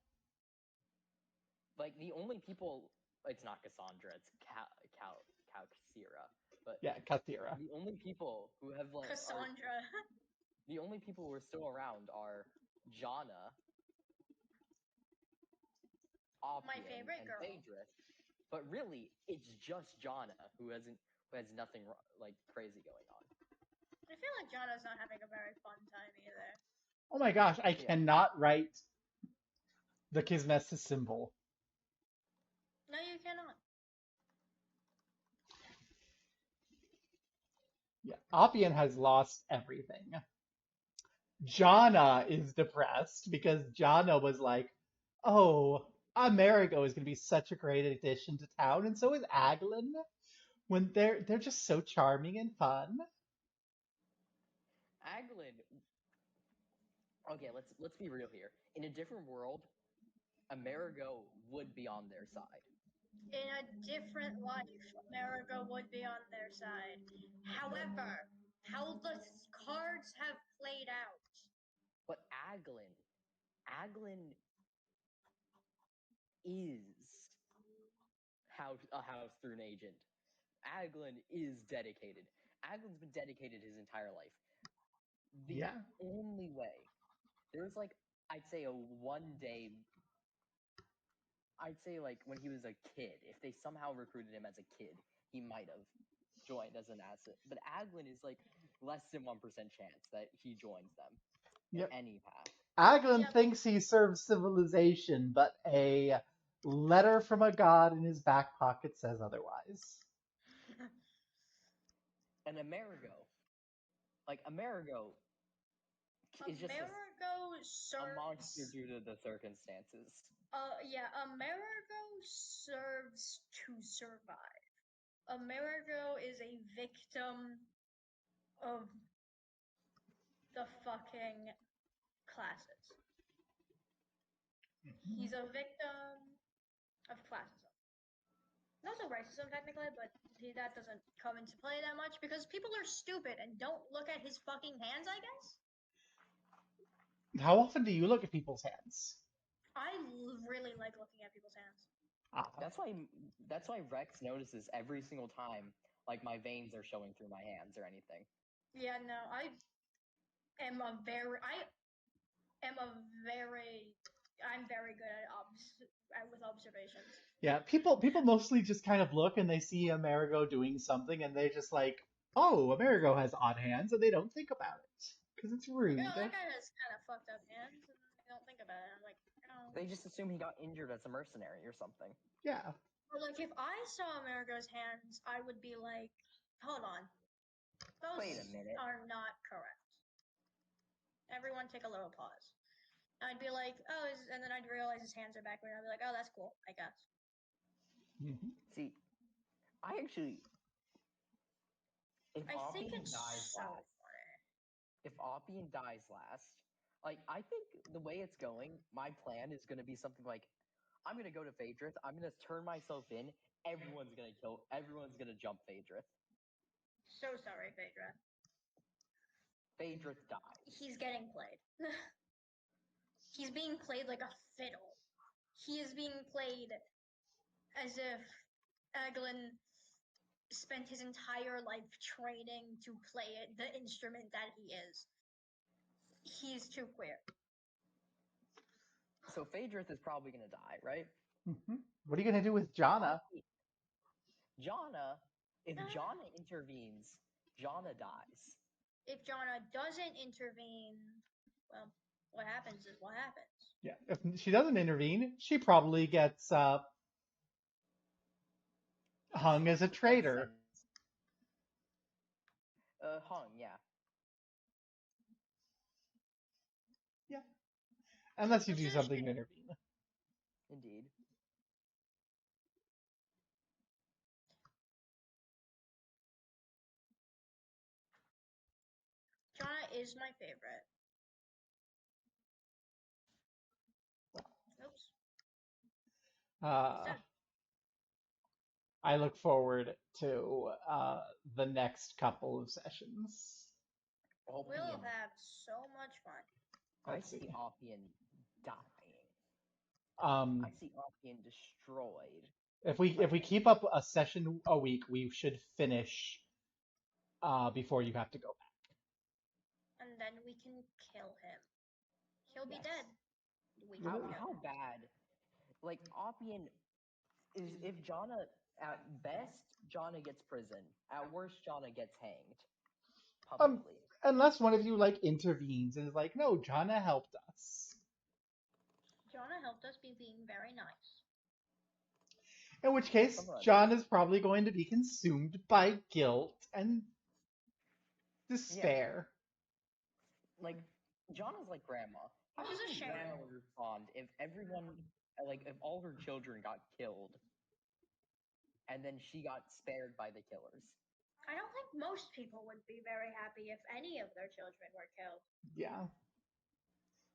Like the only people, it's not Cassandra, it's Calcira, but Yeah, Kathira. the only people who have like are Cassandra. the only people who are still around are Jana, My Oppien, favorite and girl. Phaedrith. But really, it's just Jana who has nothing like crazy going on. I feel like Jonna's not having a very fun time either. Oh my gosh, I Yeah, cannot write the Cosmesis symbol. No, you cannot. Yeah, Oppian has lost everything. Jana is depressed because Jana was like, "Oh, Amerigo is going to be such a great addition to town, and so is Aglin. When they're just so charming and fun." Aglin. Okay, let's be real here. In a different world, Amerigo would be on their side. In a different life, America would be on their side. However, how the cards have played out. But Aglin is a house through an agent. Aglin is dedicated. Aglin's been dedicated his entire life. The Yeah, only way there's like I'd say a 1 day. I'd say like when he was a kid, if they somehow recruited him as a kid, he might have joined as an asset. But Aglin is like less than 1% chance that he joins them in yep. any path. Aglin Yep. thinks he serves civilization, but a letter from a god in his back pocket says otherwise. And Amerigo is just Amerigo a monster serves. due to the circumstances. Yeah, Amerigo serves to survive. Amerigo is a victim of the fucking classes. He's a victim of classism. Not so racism technically, but that doesn't come into play that much because people are stupid and don't look at his fucking hands, I guess. How often do you look at people's hands? I really like looking at people's hands. That's why Rex notices every single time like my veins are showing through my hands or anything. Yeah, no, I'm very good at with observations. Yeah, people mostly just kind of look and they see Amerigo doing something and they just like, "Oh, Amerigo has odd hands," and they don't think about it because it's Like, oh, rude. that guy has kind of fucked up hands. don't think about it. I'm like, no. They just assume he got injured as a mercenary or something. Yeah. Or like if I saw Amerigo's hands, I would be like, hold on, those Wait a minute. are not correct. Everyone, take a little pause. I'd be like, oh, and then I'd realize his hands are backward. I'd be like, oh, that's cool, I guess. Mhm. See, I actually, if I think Oppian it's dies so last, if Oppian dies last, like I think the way it's going, my plan is gonna be something like, I'm gonna go to Phaedrus, I'm gonna turn myself in, everyone's gonna jump Phaedrus. So sorry, Phaedra. Phaedrus dies. He's getting played. He's being played like a fiddle. He is being played as if Aglin spent his entire life training to play it, the instrument that he is. He's too queer. So Phaedrus is probably gonna die, right? Mhm. What are you gonna do with Jana? If Jana intervenes, Jana dies. If Jana doesn't intervene, well, what happens is what happens. Yeah. If she doesn't intervene, she probably gets hung as a traitor. Hung, yeah. Yeah. Unless you Which do is a something to shame. intervene. Indeed. Jana is my favorite. Oops. I look forward to the next couple of sessions. We'll have so much fun. I see Oppian dying. Um, I see Oppian destroyed. if we keep up a session a week, we should finish before you have to go back. And then we can kill him. He'll be Yes. dead. We How bad? Like Oppian is, if Jana, at best Jana gets prison, at worst Jana gets hanged publicly. Unless one of you like intervenes and is like, no, Jana helped us. Jana helped us be being very nice. In which case, John is probably going to be consumed by guilt and despair. Yeah. Like, Jana's like grandma. How do you think grandma would respond if everyone, like, if all her children got killed and then she got spared by the killers? I don't think most people would be very happy if any of their children were killed. Yeah.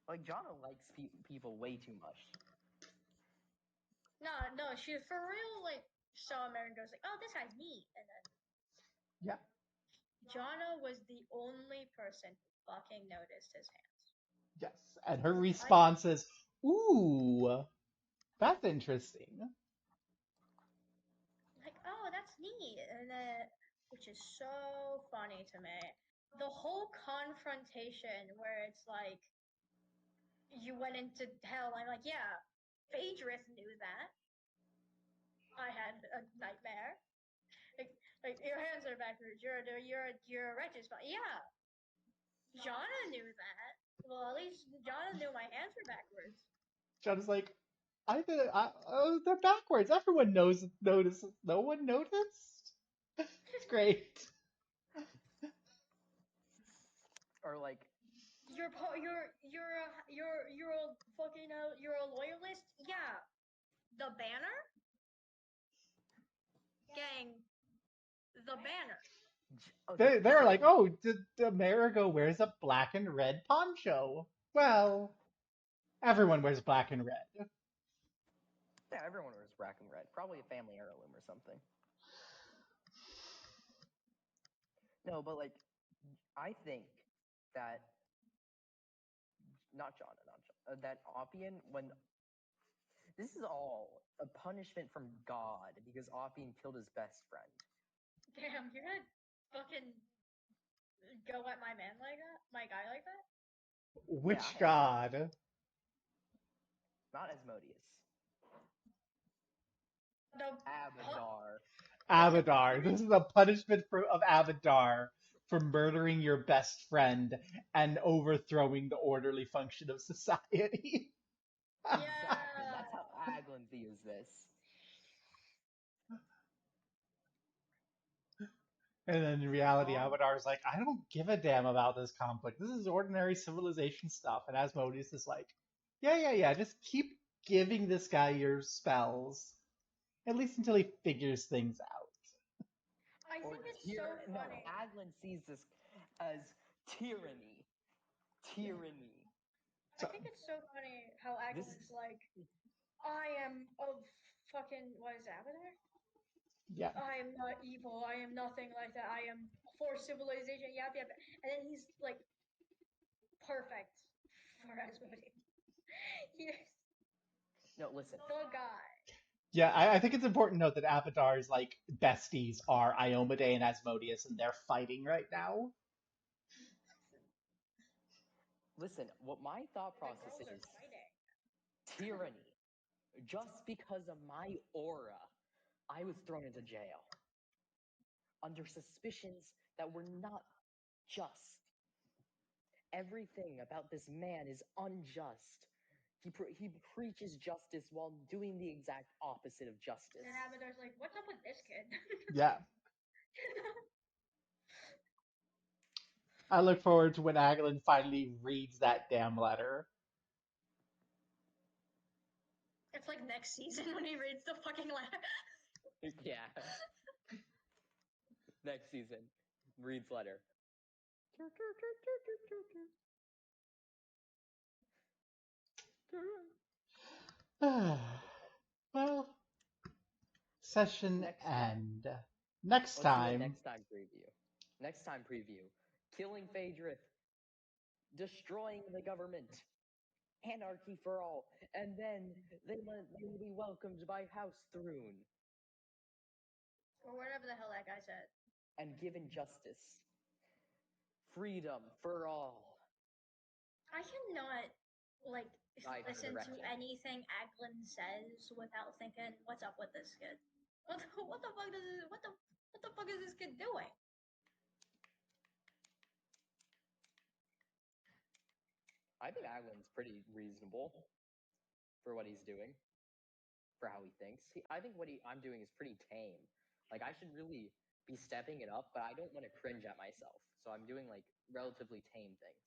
Like, Jana likes people way too much. No, she for real, like, saw Mary and goes like, oh, this guy's neat. And then yeah, Jana was the only person who fucking noticed his hands. Yes, and her response is, ooh, that's interesting. Like, oh, that's neat. And then, which is so funny to me. The whole confrontation where it's like, you went into hell. I'm like, yeah, Phaedrus knew that. I had a nightmare. Like your hands are backwards. You're a wretched spot. Yeah, Jana knew that. Well, at least Jana knew my hands were backwards. Jana's like, they're backwards. Everyone notices. No one noticed. It's great. Or like, you're a loyalist. Yeah, the banner, gang, the banner. Okay, they were like, oh, Amerigo wears a black and red poncho. Well, everyone wears black and red. Yeah, everyone wears black and red. Probably a family heirloom or something. No, but like, I think that that Oppian, when this is all a punishment from God because Oppian killed his best friend. Damn, you're gonna fucking go at my man like that? My guy like that? Which god? Not Asmodeus. No. Abadar. Abadar. This is a punishment of Abadar for murdering your best friend and overthrowing the orderly function of society. Exactly. That's Yeah. how Aglin views this. And then in reality, God, Avatar's like, I don't give a damn about this conflict. This is ordinary civilization stuff. And Asmodeus is like, yeah, just keep giving this guy your spells, at least until he figures things out. I or think it's so no, funny. Aglin sees this as tyranny. Tyranny. I So, think it's so funny how This Aglin's like, I am of fucking what is Avatar? yeah. I am not evil. I am nothing like that. I am for civilization. Yap yap. And then he's like perfect for Asmodeus. He's no, listen. the guy. Yeah, I think it's important to note that Avatar's like besties are Iomade and Asmodeus, and they're fighting right now. Listen, what my thought The process girls are is fighting. tyranny. Just because of my aura, I was thrown into jail under suspicions that were not just. Everything about this man is unjust. He preaches justice while doing the exact opposite of justice. And Avatar's like, what's up with this kid? Yeah. I look forward to when Aglin finally reads that damn letter. It's like next season when he reads the fucking letter. Yeah. Next season, reads letter. Well, session Next time. end. Next Let's do a time. next time preview. Next time preview. Killing Phaedrith. Destroying the government. Anarchy for all. And then they will be welcomed by House Thrune Or whatever the hell that guy said. and given justice. Freedom for all. I cannot like Right, listen to Wretched. anything Aglin says without thinking, "What's up with this kid? What the fuck does this, what the fuck is this kid doing?" I think Aglin's pretty reasonable for what he's doing, for how he thinks. I think what I'm doing is pretty tame. Like, I should really be stepping it up, but I don't want to cringe at myself. So I'm doing, like, relatively tame things.